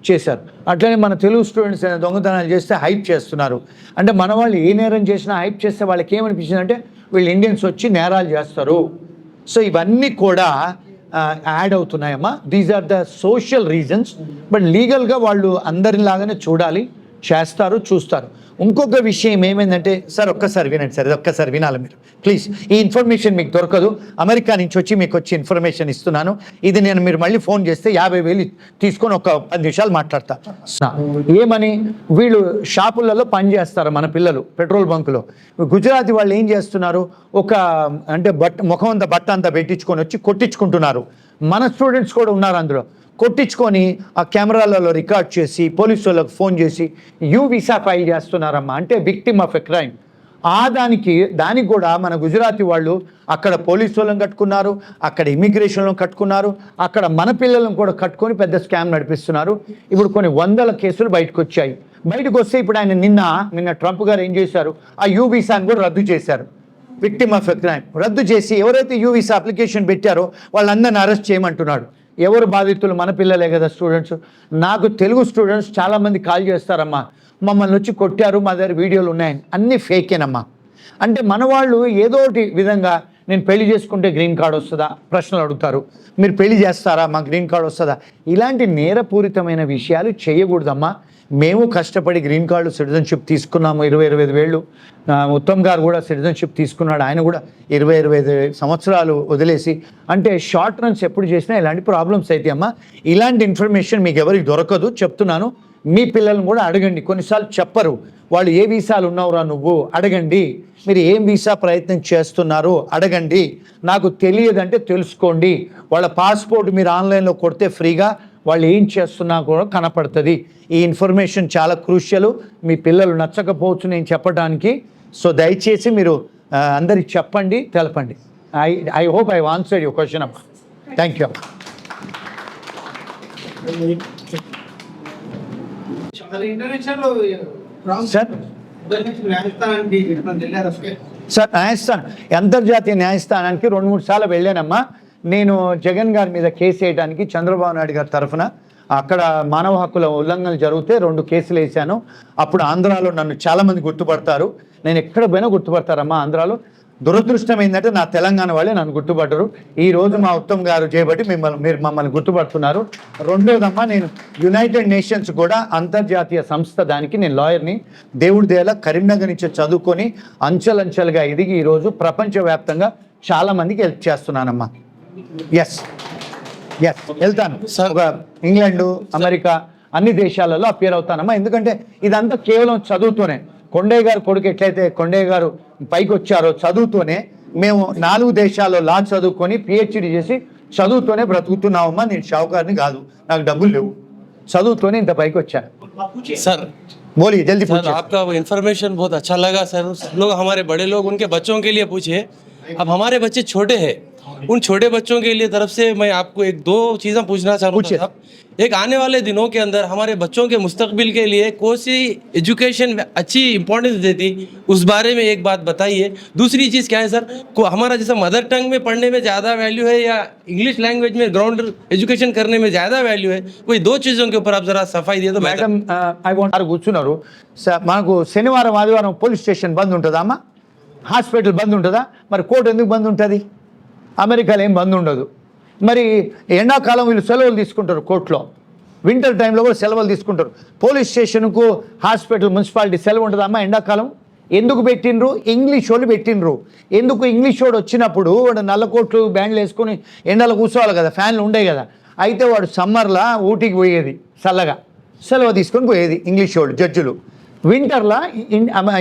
చేశారు. అట్లనే మన తెలుగు స్టూడెంట్స్ దొంగతనాలు చేస్తే హైప్ చేస్తున్నారు. అంటే మన వాళ్ళు ఏ నేరం చేసినా హైప్ చేస్తే వాళ్ళకి ఏమనిపించింది అంటే వీళ్ళు ఇండియన్స్ వచ్చి నేరాలు చేస్తారు. సో ఇవన్నీ కూడా యాడ్ అవుతున్నాయమ్మా. These are the social reasons. But లీగల్గా వాళ్ళు అందరిలాగానే చూడాలి, చేస్తారు, చూస్తారు. ఇంకొక విషయం ఏమైందంటే సార్ ఒక్కసారి వినండి సార్, ఇది ఒక్కసారి వినాలి మీరు ప్లీజ్. ఈ ఇన్ఫర్మేషన్ మీకు దొరకదు, అమెరికా నుంచి మీకు వచ్చి ఇన్ఫర్మేషన్ ఇస్తున్నాను. ఇది మీరు మళ్ళీ ఫోన్ చేస్తే 50,000 తీసుకొని ఒక 10 నిమిషాలు మాట్లాడతా. ఏమని వీళ్ళు షాపులలో పని చేస్తారు మన పిల్లలు, పెట్రోల్ బంకులో. గుజరాతీ వాళ్ళు ఏం చేస్తున్నారు, అంటే ముఖం అంతా బట్ట అంతా పెట్టించుకొని వచ్చి కొట్టించుకుంటున్నారు. మన స్టూడెంట్స్ కూడా ఉన్నారు అందులో. కొట్టించుకొని ఆ కెమెరాలలో రికార్డ్ చేసి పోలీసు వాళ్ళకి ఫోన్ చేసి వీసా ఫైల్ చేస్తున్నారమ్మా, అంటే విక్టిమ్ ఆఫ్ ఎ క్రైమ్. దానికి కూడా మన గుజరాతీ వాళ్ళు అక్కడ పోలీసు వాళ్ళని కట్టుకున్నారు, అక్కడ ఇమిగ్రేషన్లో కట్టుకున్నారు, అక్కడ మన పిల్లలను కూడా కట్టుకొని పెద్ద స్కామ్ నడిపిస్తున్నారు. ఇప్పుడు కొన్ని 100 కేసులు బయటకు వచ్చాయి. బయటకు వస్తే ఇప్పుడు ఆయన నిన్న ట్రంప్ గారు ఏం చేశారు, ఆ వీసాను కూడా రద్దు చేశారు. విక్టిమ్ ఆఫ్ ఎ క్రైమ్ రద్దు చేసి ఎవరైతే వీసా అప్లికేషన్ పెట్టారో వాళ్ళందరిని అరెస్ట్ చేయమంటున్నాడు. ఎవరు బాధితులు, మన పిల్లలే కదా స్టూడెంట్స్. నాకు తెలుగు స్టూడెంట్స్ చాలామంది కాల్ చేస్తారమ్మా, మమ్మల్ని వచ్చి కొట్టారు, మా దగ్గర వీడియోలు ఉన్నాయని. అన్నీ ఫేకేనమ్మా. అంటే మన వాళ్ళు ఏదోటి విధంగా నేను పెళ్లి చేసుకుంటే గ్రీన్ కార్డ్ వస్తుందా ప్రశ్నలు అడుగుతారు, మీరు పెళ్లి చేస్తారా మా గ్రీన్ కార్డ్ వస్తుందా. ఇలాంటి నేరపూరితమైన విషయాలు చేయకూడదమ్మా. మేము కష్టపడి గ్రీన్ కార్డు సిటిజన్షిప్ తీసుకున్నాము 25 ఉత్తమ్ గారు కూడా సిటిజన్షిప్ తీసుకున్నాడు, ఆయన కూడా 25 సంవత్సరాలు వదిలేసి. అంటే షార్ట్ రన్స్ ఎప్పుడు చేసినా ఇలాంటి ప్రాబ్లమ్స్ అయితే అమ్మా. ఇలాంటి ఇన్ఫర్మేషన్ మీకు ఎవరికి దొరకదు, చెప్తున్నాను. మీ పిల్లల్ని కూడా అడగండి, కొన్నిసార్లు చెప్పరు. వాళ్ళు ఏ వీసాలు ఉన్నావురా నువ్వు అడగండి, మీరు ఏం వీసా ప్రయత్నం చేస్తున్నారు అడగండి, నాకు తెలియదంటే తెలుసుకోండి. వాళ్ళ పాస్పోర్ట్ మీరు ఆన్లైన్లో కొడితే ఫ్రీగా వాళ్ళు ఏం చేస్తున్నా కూడా కనపడుతుంది. ఈ ఇన్ఫర్మేషన్ చాలా క్రూషియల్. మీ పిల్లలు నచ్చకపోవచ్చు నేను చెప్పడానికి. సో దయచేసి మీరు అందరికి చెప్పండి, తెలపండి. I hope I answered your question అమ్మా. Thank you. సార్ న్యాయస్థానం, అంతర్జాతీయ న్యాయస్థానానికి 2-3 సార్లు వెళ్ళానమ్మా. నేను జగన్ గారి మీద కేసు వేయడానికి చంద్రబాబు నాయుడు గారి తరఫున అక్కడ మానవ హక్కుల ఉల్లంఘనలు జరిగితే 2 కేసులు వేసాను. అప్పుడు ఆంధ్రాలో నన్ను చాలామంది గుర్తుపడతారు, నేను ఎక్కడ పోయినా గుర్తుపడతారమ్మా ఆంధ్రాలో. దురదృష్టం ఏంటంటే నా తెలంగాణ వాళ్ళే నన్ను గుర్తుపడ్డరు. ఈరోజు మా ఉత్తమ్ గారు చేయబట్టి మీరు మమ్మల్ని గుర్తుపడుతున్నారు. రెండోదమ్మా, నేను యునైటెడ్ నేషన్స్ కూడా అంతర్జాతీయ సంస్థ, దానికి నేను లాయర్ని. దేవుడి దయల కరీంనగర్ నుంచి చదువుకొని అంచెలంచెలుగా ఎదిగి ఈరోజు ప్రపంచవ్యాప్తంగా చాలామందికి హెల్ప్ చేస్తున్నానమ్మా. ఎస్ వెళ్తాను, ఒక ఇంగ్లాండు, అమెరికా అన్ని దేశాలలో అపియర్ అవుతానమ్మా. ఎందుకంటే ఇదంతా కేవలం చదువుతూనే. కొండయ్య గారు కొడుకు ఎట్లయితే కొండయ్య గారు పైకి వచ్చారో చదువుతూనే, మేము 4 దేశాల్లో లా చదువుకొని పిహెచ్డి చేసి చదువుతూనే బ్రతుకుతున్నామమ్మా. నేను షావుకారిని కాదు, నాకు డబ్బులు లేవు, చదువుతూనే ఇంత పైకి వచ్చాను. सर बोलिए जल्दी सर, पूछिए। आपका वो इन्फॉर्मेशन बहुत अच्छा लगा सर। सब लोग हमारे बड़े लोग उनके बच्चों के लिए पूछे। अब हमारे बच्चे छोटे हैं, उन छोटे बच्चों के लिए तरफ से मैं आपको 1-2 चीज़ें पूछना चाहूँगा साहब। एक आने वाले दिनों के अंदर हमारे बच्चों के मुस्तकबिल के लिए कौन सी एजुकेशन में अच्छी इंपॉर्टेंस देती, उस बारे में एक बात बताइए। दूसरी चीज़ क्या है सर, को हमारा जैसा मदर टंग में पढ़ने में ज़्यादा वैल्यू है या इंग्लिश लैंग्वेज में ग्राउंड एजुकेशन करने में ज़्यादा वैल्यू है? कोई 2 चीज़ों के ऊपर आप ज़रा सफाई दिए तो మేడం ఐ వాంట్ కూర్చున్నారు సార్. మనకు శనివారం ఆదివారం పోలీస్ స్టేషన్ బంద్ ఉంటుందా అమ్మా? హాస్పిటల్ బంద్ ఉంటుందా? మరి కోర్టు ఎందుకు బంద్ ఉంటుంది? అమెరికాలో ఏం బంద్ ఉండదు. మరి ఎండాకాలం వీళ్ళు సెలవులు తీసుకుంటారు కోర్టులో, వింటర్ టైంలో కూడా సెలవులు తీసుకుంటారు. పోలీస్ స్టేషన్కు హాస్పిటల్ మున్సిపాలిటీ సెలవు ఉంటుందా అమ్మా ఎండాకాలం? ఎందుకు పెట్టినరు? ఇంగ్లీష్ వాళ్ళు పెట్టినరు. ఎందుకు ఇంగ్లీష్ వాడు వచ్చినప్పుడు వాడు నల్లకోట్లు బ్యాండ్లు వేసుకొని ఎండలో కూర్చోవాలి కదా, ఫ్యాన్లు ఉండే కదా. అయితే వాడు సమ్మర్లో ఊటీకి పోయేది, చల్లగా సెలవు తీసుకొని పోయేది ఇంగ్లీష్ వాళ్ళు జడ్జిలు. వింటర్లో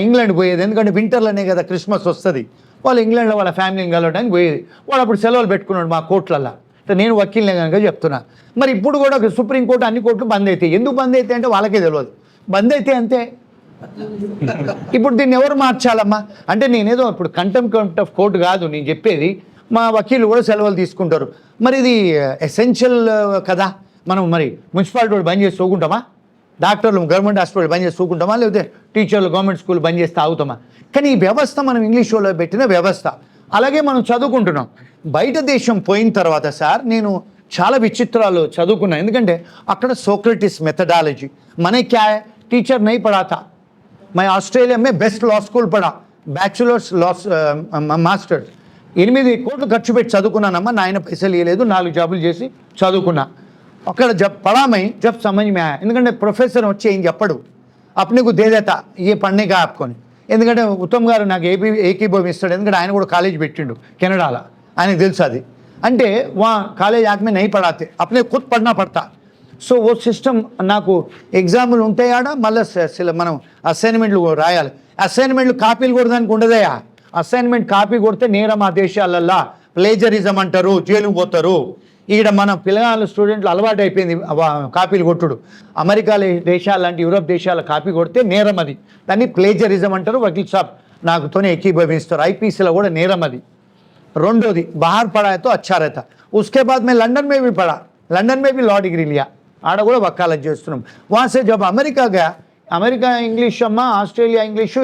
ఇంగ్లాండ్ పోయేది, ఎందుకంటే వింటర్లోనే కదా క్రిస్మస్ వస్తుంది. వాళ్ళు ఇంగ్లాండ్లో వాళ్ళ ఫ్యామిలీని కలవడానికి పోయేది. వాడు అప్పుడు సెలవులు పెట్టుకున్నాడు మా కోర్టులలో. నేను వకీల్నే కనుక చెప్తున్నా. మరి ఇప్పుడు కూడా సుప్రీంకోర్టు అన్ని కోర్టులు బంద్ అవుతాయి. ఎందుకు బంద్ అవుతాయి అంటే వాళ్ళకే తెలియదు, బంద్ అయితే అంతే. ఇప్పుడు దీన్ని ఎవరు మార్చాలమ్మా? అంటే నేనేదో ఇప్పుడు కంటెంప్ట్ ఆఫ్ కోర్టు కాదు నేను చెప్పేది. మా వకీలు కూడా సెలవులు తీసుకుంటారు. మరి ఇది ఎసెన్షియల్ కదా. మనం మరి మున్సిపాలిటీ వాళ్ళు బంద్ చేసి చూకుంటామా? డాక్టర్లు గవర్నమెంట్ హాస్పిటల్ బంద్ చేసి చూకుంటామా? లేకపోతే టీచర్లు గవర్నమెంట్ స్కూల్ బంద్ చేస్తే ఆగుతామా? కానీ ఈ వ్యవస్థ మనం ఇంగ్లీష్ వాళ్ళు పెట్టిన వ్యవస్థ. అలాగే మనం చదువుకుంటున్నాం. బయట దేశం పోయిన తర్వాత సార్ నేను చాలా విచిత్రాలు చదువుకున్నాను. ఎందుకంటే అక్కడ సోక్రటిస్ మెథడాలజీ మనే క్యా టీచర్ नहीं पढ़ाता. मैं ऑस्ट्रेलिया में बेस्ट लॉ स्कूल पढ़ा, బ్యాచులర్స్ లాస్ మాస్టర్స్. 8 కోట్లు ఖర్చు పెట్టి చదువుకున్నానమ్మా. నాయన పైసలు ఇవ్వలేదు, 4 జాబులు చేసి చదువుకున్నా. అక్కడ పढ़ा मैं जब समझ में आया. ఎందుకంటే ప్రొఫెసర్ వచ్చి ఏం చెప్పడు, अपने को दे देता ये पढ़ने का आपको. ఎందుకంటే ఉత్తమ్ గారు నాకు ఏకీభవిస్తాడు, ఎందుకంటే ఆయన కూడా కాలేజ్ పెట్టిండు కెనడాలో, ఆయనకు తెలుసు అది. అంటే వా కాలేజ్ ఆత్మే నై పడాతే, అప్నే ఖుద్ పढ़ना पड़ता. సో ఓ సిస్టమ్ నాకు ఎగ్జాములు ఉంటాయి ఆడ, మళ్ళీ మనం అసైన్మెంట్లు రాయాలి. అసైన్మెంట్లు కాపీలు కొడడానికి ఉండదయా. అసైన్మెంట్ కాపీ కొడితే నేరం ఆ దేశాలల్లా ప్లేజరిజం అంటారు, జైలుకు పోతారు. ఈడ మన పిల్లగాళ్ళ స్టూడెంట్లు అలవాటు అయిపోయింది కాపీలు కొట్టుడు. అమెరికా దేశాలు లాంటి యూరోప్ దేశాల కాపీ కొడితే నేరం అది, దాన్ని ప్లేజరిజం అంటారు. వకీల్ సాబ్ నాకుతోనే ఏకీభవిస్తారు. ఐపీసీలో కూడా నేరం అది. రెండోది बाहर पढ़ा है तो अच्छा रहता. उसके बाद मैं लंदन में भी पढ़ा, लंदन में भी लॉ डिग्री लिया, ఆడ కూడా వకాలత్ చేస్తున్నాం. वहाँ से जब అమెరికా गया, అమెరికా ఇంగ్లీష్ అమ్మ, ఆస్ట్రేలియా ఇంగ్లీషు,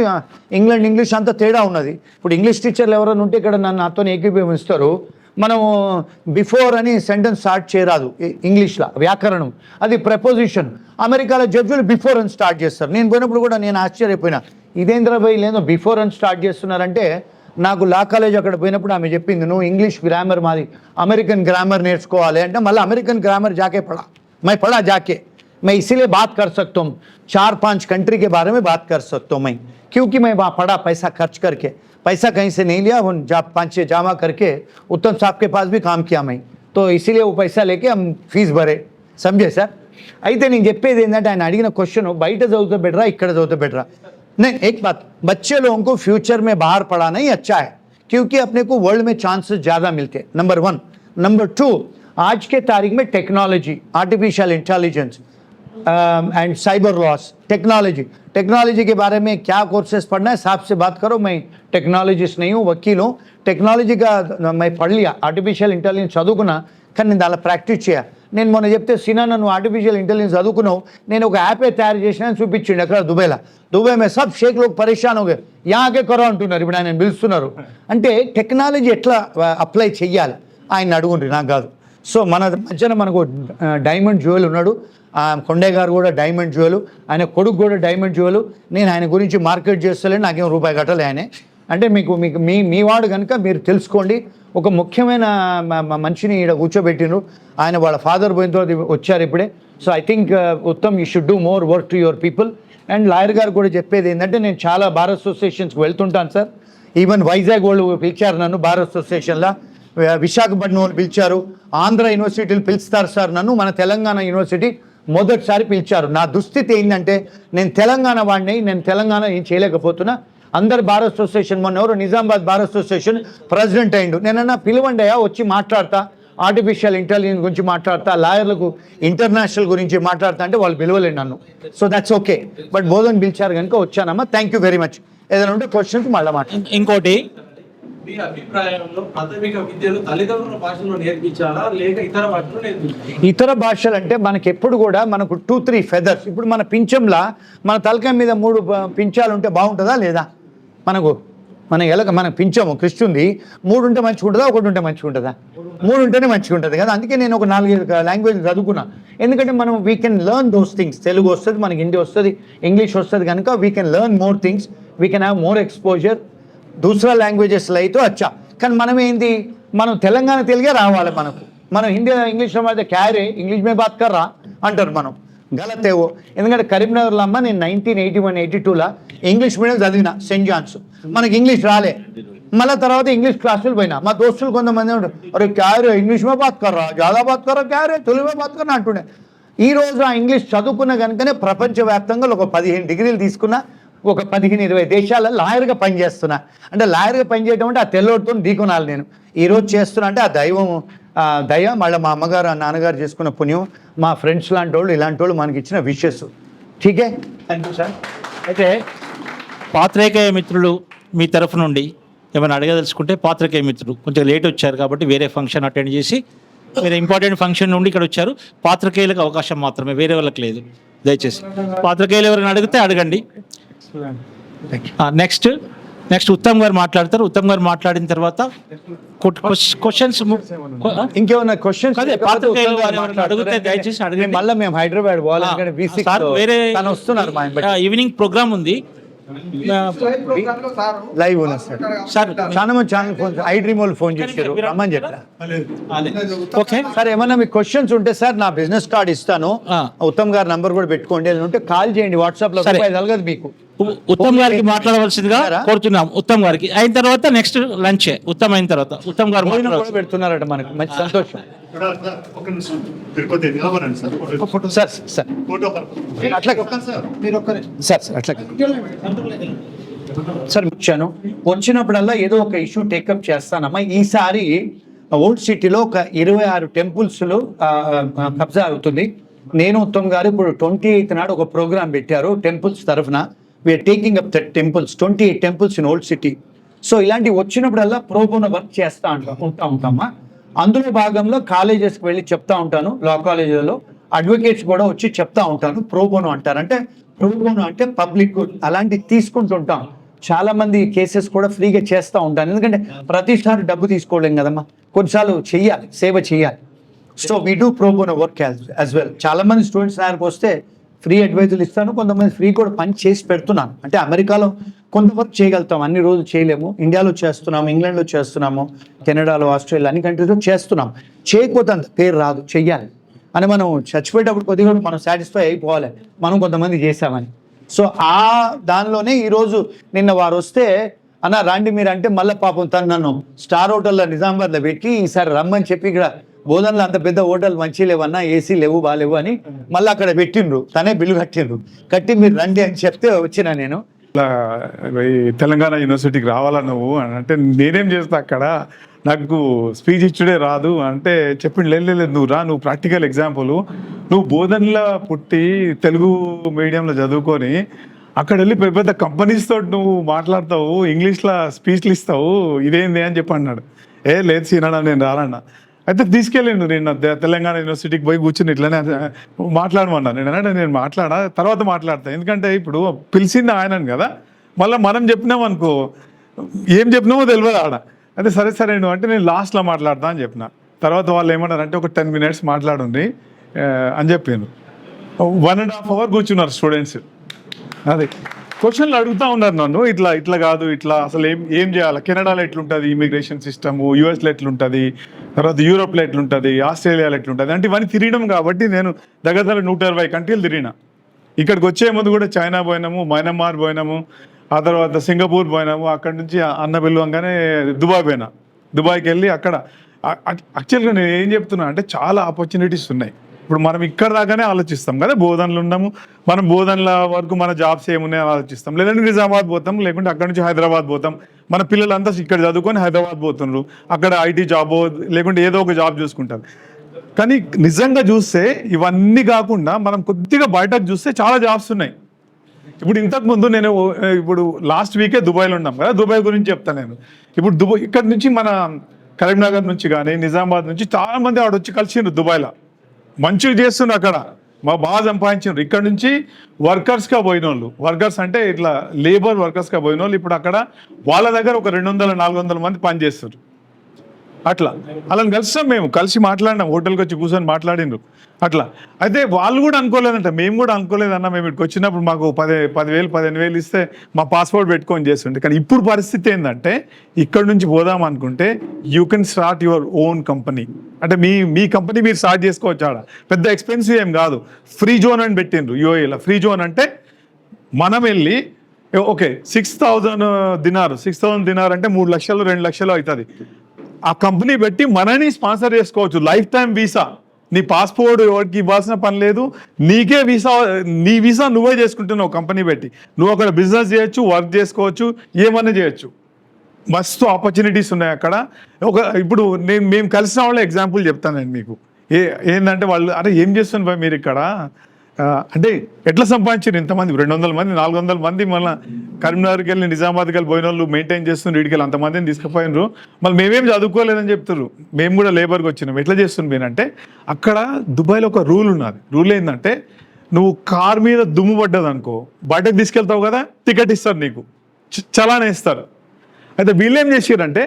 ఇంగ్లాండ్ ఇంగ్లీష్ అంతా తేడా ఉన్నది. ఇప్పుడు ఇంగ్లీష్ టీచర్లు ఎవరైనా ఉంటే ఇక్కడ నన్ను నాతో ఏకీభవిస్తారు. మనం బిఫోర్ అని సెంటెన్స్ స్టార్ట్ చేయరాదు ఇంగ్లీష్లో, వ్యాకరణం అది ప్రపోజిషన్. అమెరికాలో జడ్జులు బిఫోర్ అని స్టార్ట్ చేస్తారు. నేను పోయినప్పుడు కూడా నేను ఆశ్చర్యపోయినా, ఇదేంద్రబాయ్ లేదో బిఫోర్ అని స్టార్ట్ చేస్తున్నారంటే. నాకు లా కాలేజ్ అక్కడ పోయినప్పుడు ఆమె చెప్పింది, నువ్వు ఇంగ్లీష్ గ్రామర్ మాది అమెరికన్ గ్రామర్ నేర్చుకోవాలి అంటే. మళ్ళీ అమెరికన్ గ్रामर जाके पढ़ा, मैं पढ़ा जाके, मैं इसीलिए बात कर सकता हूँ 4-5 कंट्री के बारे में बात कर सकता हूँ मैं, क्योंकि मैं वहाँ पढ़ा पैसा खर्च करके. पैसा कहीं से नहीं लिया, 5-6 जमा करके उत्तम साहब के पास भी काम किया मैं, तो इसीलिए वो पैसा लेके हम फीस भरे. समझे सर? అయితే నేను చెప్పేది ఏంటంటే ఆయన అడిగిన క్వశ్చన్ బయట చదివితే బెటరా ఇక్కడ చదివితే బెటరా. नहीं, एक बात, बच्चे लोगों को फ्यूचर में बाहर पढ़ाना ही अच्छा है, क्योंकि अपने को वर्ल्ड में चांसेस ज़्यादा मिलते हैं. नंबर 1. नंबर 2, आज के तारीख में technology, artificial intelligence and cyber loss, technology के बारे में क्या कोर्सेस पढ़ना है साहब से बात करो. मैं टेक्नोलॉजिस्ट नहीं हूँ, वकील हूँ. टेक्नोलॉजी का मैं पढ़ लिया, आर्टिफिशियल इंटेलिजेंस చదువుకున్నా, కానీ నేను దానిలో ప్రాక్టీస్ చేయ. నేను మొన్న చెప్తే సినా నువ్వు ఆర్టిఫిషియల్ ఇంటెలిజెన్స్ చదువుకున్నావు, నేను ఒక యాపే తయారు చేసిన చూపించిండు అక్కడ దుబాయ్ మే సబ్ షేక్ లోక్ పరేషాన్ హోగే, యాకే కరో అంటున్నారు. ఇప్పుడు ఆయన పిలుస్తున్నారు. అంటే టెక్నాలజీ ఎట్లా అప్లై చెయ్యాలి ఆయన అడుగుండ్రి, నాకు కాదు. సో మన మధ్యన మనకు డైమండ్ జ్యువెల్ ఉన్నాడు, కొండే గారు కూడా డైమండ్ జ్యువెల్, ఆయన కొడుకు కూడా డైమండ్ జ్యువెల్. నేను ఆయన గురించి మార్కెట్ చేస్తలేను, నాకేం రూపాయి కట్టలే ఆయనే. అంటే మీకు మీ వాడు కనుక మీరు తెలుసుకోండి. ఒక ముఖ్యమైన మనిషిని ఇక్కడ కూర్చోబెట్టినారు. ఆయన వాళ్ళ ఫాదర్ పోయిన తర్వాత వచ్చారు ఇప్పుడే. So I think Uttam you should do more work to your people. And lawyer గారు కూడా చెప్పేది ఏంటంటే, నేను చాలా బార్ అసోసియేషన్స్కి వెళ్తుంటాను సార్. ఈవెన్ వైజాగ్ వాళ్ళు పిలిచారు నన్ను బార్ అసోసియేషన్లో, విశాఖపట్నం వాళ్ళు పిలిచారు, ఆంధ్ర యూనివర్సిటీలు పిలుస్తారు సార్ నన్ను. మన తెలంగాణ యూనివర్సిటీ మొదటిసారి పిలిచారు. నా దుస్థితి ఏంటంటే, నేను తెలంగాణ వాడిని, నేను తెలంగాణ ఏం చేయలేకపోతున్నా. అందరు బార్ అసోసియేషన్, మొన్న ఎవరు నిజామాబాద్ బార్ అసోసియేషన్ ప్రెసిడెంట్ అయిండు. నేనన్నా పిలవండి అయ్యా, వచ్చి మాట్లాడతా, ఆర్టిఫిషియల్ ఇంటెలిజెన్స్ గురించి మాట్లాడతా, లాయర్లకు ఇంటర్నేషనల్ గురించి మాట్లాడతా అంటే వాళ్ళు పిలవలేండి నన్ను. So that's okay. But Bodhan పిలిచారు కనుక వచ్చానమ్మా. Thank you very much. ఏదైనా ఉంటే క్వశ్చన్స్ మళ్ళీ మాట్లాడు. ఇంకోటి, మీ అభిప్రాయంలో ప్రాథమిక విద్యను తల్లిదండ్రుల భాషలో నేర్పించాలా లేక ఇతర భాషలో నేర్పించాలా? ఇతర భాషలు అంటే మనకి ఎప్పుడు కూడా మనకు 2-3 ఫెదర్స్. ఇప్పుడు మన పింఛంలా మన తలకాయ మీద 3 పింఛాలు ఉంటే బాగుంటుందా లేదా? మన పింఛము క్రిస్టియన్ది 3 ఉంటే మంచిగా ఉంటుందా, 1 ఉంటే మంచిగా ఉంటుందా? 3 ఉంటేనే మంచిగా ఉంటుంది కదా. అందుకే నేను ఒక 4 లాంగ్వేజ్ చదువుకున్నా. ఎందుకంటే మనం we can learn those things. Telugu వస్తుంది, మనకి హిందీ వస్తుంది, ఇంగ్లీష్ వస్తుంది కనుక we can learn more things, we can have more exposure. దూసరా లాంగ్వేజెస్లో అయితే వచ్చా. కానీ మనం ఏంటి, మనం తెలంగాణ తెలుగే రావాలి మనకు. మనం హిందీ ఇంగ్లీష్లో అయితే క్యారే ఇంగ్లీష్ మే బాత్ కర్రా అంటారు. మనం గలతేవో. ఎందుకంటే కరీంనగర్లో అమ్మ నేను 1981-82లో ఇంగ్లీష్ మీడియం చదివిన సెయింట్ జాన్స్. మనకి ఇంగ్లీష్ రాలే. మళ్ళీ తర్వాత ఇంగ్లీష్ క్లాసులు పోయినా. మా దోస్తులు కొంతమంది ఉంటారు, అరే క్యారే ఇంగ్లీష్ మే బాత్ కర్రా, జాదా బాత్ కర్రా, క్యారే తెలుగు మే బాత్ కర్రా అంటుండే. ఈరోజు ఆ ఇంగ్లీష్ చదువుకున్న కనుకనే ప్రపంచవ్యాప్తంగా ఒక 15 డిగ్రీలు తీసుకున్నా, ఒక 15-20 దేశాల్లో లాయర్గా పనిచేస్తున్నా. అంటే లాయర్గా పనిచేయడం అంటే ఆ తెల్లోడితో ఢీకొనాలి నేను. ఈరోజు చేస్తున్నా అంటే ఆ దయ మళ్ళీ మా అమ్మగారు నాన్నగారు చేసుకున్న పుణ్యం, మా ఫ్రెండ్స్ లాంటి వాళ్ళు ఇలాంటి వాళ్ళు మనకి ఇచ్చిన విషెస్. ఠీకే, థ్యాంక్ యూ సార్. అయితే పాత్రికేయ మిత్రులు మీ తరఫు నుండి ఏమైనా అడగదలుచుకుంటే, పాత్రికేయ మిత్రులు కొంచెం లేట్ వచ్చారు కాబట్టి వేరే ఫంక్షన్ అటెండ్ చేసి వేరే ఇంపార్టెంట్ ఫంక్షన్ నుండి ఇక్కడ వచ్చారు. పాత్రికేయులకు అవకాశం మాత్రమే, వేరే వాళ్ళకి లేదు. దయచేసి పాత్రికేయులు ఎవరైనా అడిగితే అడగండి. నెక్స్ట్ ఉత్తమ్ గారు మాట్లాడతారు. ఉత్తమ్ గారు మాట్లాడిన తర్వాత క్వశ్చన్స్ ఇంకేమన్నా క్వశ్చన్స్ అడిగితే దయచేసి అడగండి. మళ్ళీ మేము హైదరాబాద్ పోవాలి, వేరే వస్తున్నారు మా ఈవినింగ్ ప్రోగ్రామ్ ఉంది, లైవ్ ఉన్నా సార్. చాలా మంది ఛానల్ ఫోన్ ఐ డ్రీమ్ వాళ్ళు ఫోన్ చేశారు రమ్మని చెప్పారు. ఓకే సార్, ఏమన్నా మీకు క్వశ్చన్స్ ఉంటే సార్ నా బిజినెస్ కార్డ్ ఇస్తాను, ఉత్తమ్ గారి నంబర్ కూడా పెట్టుకోండి. ఏదైనా ఉంటే కాల్ చేయండి, వాట్సాప్ లో కలగదు మీకు. ఉత్తమ్ గారికి మాట్లాడవలసిందిగా కోరుతున్నాం. ఉత్తమ్ గారికి అయిన తర్వాత నెక్స్ట్ లంచ్ ఉత్తమ్ అయిన తర్వాత ఉత్తమ్ గారు కూడా పెడుతున్నారట, మనకు మంచి సంతోషం. సార్ సార్ అట్లా సార్ వచ్చాను, వచ్చినప్పుడల్లా ఏదో ఒక ఇష్యూ టేకప్ చేస్తానమ్మా. ఈసారి ఓల్డ్ సిటీలో ఒక 26 టెంపుల్స్ కబ్జా అవుతుంది. నేను ఉత్తమ్ గారు ఇప్పుడు 28th నాడు ఒక ప్రోగ్రామ్ పెట్టారు టెంపుల్స్ తరఫున. We're taking up that temples, 28 temples in old city. So ఇలాంటి వచ్చినప్పుడల్లా ప్రోబోనో వర్క్ చేస్తూ ఉంటామా. అందులో భాగంలో కాలేజెస్కి వెళ్ళి చెప్తా ఉంటాను, లా కాలేజీలలో అడ్వకేట్స్ కూడా వచ్చి చెప్తా ఉంటాను. ప్రోబోనో అంటారు, అంటే ప్రోబోనో అంటే పబ్లిక్ గుడ్, అలాంటివి తీసుకుంటుంటాం. చాలా మంది కేసెస్ కూడా ఫ్రీగా చేస్తూ ఉంటాను, ఎందుకంటే ప్రతిసారి డబ్బు తీసుకోలేం కదమ్మా, కొన్నిసార్లు చెయ్యాలి, సేవ చేయాలి. So we do pro bono work as well. చాలా మంది స్టూడెంట్స్ దగ్గరికి వస్తే ఫ్రీ అడ్వైజులు ఇస్తాను, కొంతమంది ఫ్రీ కూడా పని చేసి పెడుతున్నాను. అంటే అమెరికాలో కొంత వర్క్ చేయగలుగుతాం, అన్ని రోజులు చేయలేము. ఇండియాలో చేస్తున్నాము, ఇంగ్లాండ్లో చేస్తున్నాము, కెనడాలో, ఆస్ట్రేలియా అన్ని కంట్రీస్లో చేస్తున్నాం. చేయకపోతే అంత పేరు రాదు, చెయ్యాలి అని మనం చచ్చిపోయేటప్పుడు కొద్దిగా మనం సాటిస్ఫై అయిపోవాలి, మనం కొంతమంది చేసామని. సో ఆ దానిలోనే ఈరోజు నిన్న వారు వస్తే అన్న రండి మీరు అంటే, మళ్ళీ పాపం తను నన్ను స్టార్ హోటల్లో నిజామాబాద్లో పెట్టి ఈసారి రమ్మని చెప్పి, ఇక్కడ బోధనలో అంత పెద్ద హోటల్ మంచి లేవన్నా, ఏసీ లేవు బాగాలేవు అని మళ్ళీ అక్కడ పెట్టిండ్రు, తనే బిల్లు కట్టి మీరు రండి అని చెప్తే వచ్చిన నేను. తెలంగాణ యూనివర్సిటీకి రావాలా నువ్వు అని అంటే, నేనేం చేస్తా అక్కడ, నాకు స్పీచ్ ఇచ్చుడే రాదు అంటే చెప్పిండు. లేదు నువ్వు రా, నువ్వు ప్రాక్టికల్ ఎగ్జాంపుల్, నువ్వు బోధనలో పుట్టి తెలుగు మీడియంలో చదువుకొని అక్కడ వెళ్ళి పెద్ద పెద్ద కంపెనీస్ తోటి నువ్వు మాట్లాడతావు, ఇంగ్లీష్లో స్పీచ్లు ఇస్తావు, ఇదేంది అని చెప్పి అన్నాడు. లేదు సీనన్నా నేను రానన్నా. అయితే తీసుకెళ్ళిండు, నేను తెలంగాణ యూనివర్సిటీకి పోయి కూర్చుని ఇట్లనే మాట్లాడమన్నా. నేను మాట్లాడా, తర్వాత మాట్లాడతా, ఎందుకంటే ఇప్పుడు పిలిచింది ఆయనను కదా, మళ్ళీ మనం చెప్పినాం అనుకో, ఏం చెప్పినామో తెలియదు ఆడ. అయితే సరే నువ్వు అంటే నేను లాస్ట్లో మాట్లాడతా అని చెప్పిన. తర్వాత వాళ్ళు ఏమన్నారంటే ఒక 10 minutes మాట్లాడుంది అని చెప్పాను. 1.5 hours కూర్చున్నారు స్టూడెంట్స్. అదే క్వశ్చన్లు అడుగుతూ ఉన్నారు నన్ను, ఇట్లా కాదు, ఇట్లా అసలు ఏం చేయాలి, కెనడాలో ఎట్లుంటుంది ఇమిగ్రేషన్ సిస్టము, యూఎస్లో ఎట్లుంటుంది, తర్వాత యూరోప్లో ఎట్లుంటుంది, ఆస్ట్రేలియాలో ఎట్లుంటుంది అంటే ఇవన్నీ తిరగడం. కాబట్టి నేను దగ్గర 120 కంట్రీలు తిరిగిన. ఇక్కడికి వచ్చే ముందు కూడా చైనా పోయినాము, మయన్మార్ పోయినాము, ఆ తర్వాత సింగపూర్ పోయినాము, అక్కడి నుంచి అన్న పిలవంగానే దుబాయ్ పోయినా. దుబాయ్కి వెళ్ళి అక్కడ యాక్చువల్గా నేను ఏం చెప్తున్నా అంటే చాలా ఆపర్చునిటీస్ ఉన్నాయి. ఇప్పుడు మనం ఇక్కడ దాకానే ఆలోచిస్తాం కదా, బోధనలు ఉన్నాము, మనం బోధనల వరకు మన జాబ్స్ ఏమున్నాయో ఆలోచిస్తాం, లేదంటే నిజామాబాద్ పోతాం, లేకుంటే అక్కడ నుంచి హైదరాబాద్ పోతాం. మన పిల్లలంతా ఇక్కడ చదువుకొని హైదరాబాద్ పోతున్నారు, అక్కడ ఐటీ జాబ్ లేకుంటే ఏదో ఒక జాబ్ చూసుకుంటారు. కానీ నిజంగా చూస్తే ఇవన్నీ కాకుండా మనం కొద్దిగా బయటకు చూస్తే చాలా జాబ్స్ ఉన్నాయి. ఇప్పుడు ఇంతకుముందు నేను ఇప్పుడు లాస్ట్ వీకే దుబాయ్లో ఉన్నాం కదా, దుబాయ్ గురించి చెప్తాను నేను. ఇప్పుడు దుబాయ్ ఇక్కడ నుంచి మన కరీంనగర్ నుంచి కానీ నిజామాబాద్ నుంచి చాలా మంది ఆడ వచ్చి కలిసిండ్రు దుబాయ్లో, మంచిగా చేస్తుండ్రు, అక్కడ బాగా సంపాదించారు. ఇక్కడ నుంచి వర్కర్స్గా పోయిన వాళ్ళు, వర్కర్స్ అంటే ఇట్లా లేబర్ వర్కర్స్గా పోయిన వాళ్ళు ఇప్పుడు అక్కడ వాళ్ళ దగ్గర ఒక 200-400 మంది పనిచేస్తారు. అట్లా వాళ్ళని కలిసాం, మేము కలిసి మాట్లాడినాం, హోటల్కి వచ్చి కూర్చొని మాట్లాడిండ్రు అట్లా. అయితే వాళ్ళు కూడా అనుకోలేదంట, మేము కూడా అనుకోలేదన్న, మేము ఇక్కడికి వచ్చినప్పుడు మాకు 10,000-15,000 ఇస్తే మా పాస్పోర్ట్ పెట్టుకొని చేస్తుంటే. కానీ ఇప్పుడు పరిస్థితి ఏంటంటే, ఇక్కడ నుంచి పోదాం అనుకుంటే you can start your own company. అంటే మీ కంపెనీ మీరు స్టార్ట్ చేసుకోవచ్చు. ఆడ పెద్ద ఎక్స్పెన్సివ్ ఏం కాదు. ఫ్రీ జోన్ అని పెట్టిండ్రు యూఏఈలో. ఫ్రీ జోన్ అంటే మనం వెళ్ళి ఓకే 6,000 దినార్ అంటే 3 లక్షలు 2 లక్షలు అవుతుంది. ఆ కంపెనీ పెట్టి మనని స్పాన్సర్ చేసుకోవచ్చు. లైఫ్ టైం వీసా, నీ పాస్పోర్ట్ ఎవరికి ఇవ్వాల్సిన పని లేదు. నీకే వీసా, నీ వీసా నువ్వే చేసుకుంటున్నావు కంపెనీ పెట్టి. నువ్వు అక్కడ బిజినెస్ చేయొచ్చు, వర్క్ చేసుకోవచ్చు, ఏమన్నా చేయొచ్చు. మస్తు ఆపర్చునిటీస్ ఉన్నాయి అక్కడ. ఇప్పుడు మేము కలిసిన వాళ్ళ ఎగ్జాంపుల్ చెప్తాను నేను మీకు. ఏంటంటే వాళ్ళు అరే ఏం చేస్తున్నారు బాయ్ మీరు ఇక్కడ, అంటే ఎట్లా సంపాదించారు ఇంతమంది 200 మంది 400 మంది మళ్ళీ కరీంనగర్కి వెళ్ళి నిజామాబాద్కి వెళ్ళి పోయిన వాళ్ళు మెయింటైన్ చేస్తున్నారు. వీడికి వెళ్ళి అంతమందిని తీసుకుపోయినారు. మళ్ళీ మేమేం చదువుకోలేదని చెప్తారు. మేము కూడా లేబర్కి వచ్చినాం. ఎట్లా చేస్తున్నాం అంటే అక్కడ దుబాయ్లో ఒక రూల్ ఉన్నది. రూల్ ఏంటంటే నువ్వు కార్ మీద దుమ్ము పడ్డది అనుకో, బయటకు తీసుకెళ్తావు కదా, టికెట్ ఇస్తారు నీకు, చలానా ఇస్తారు. అయితే వీళ్ళు ఏం చేసారంటే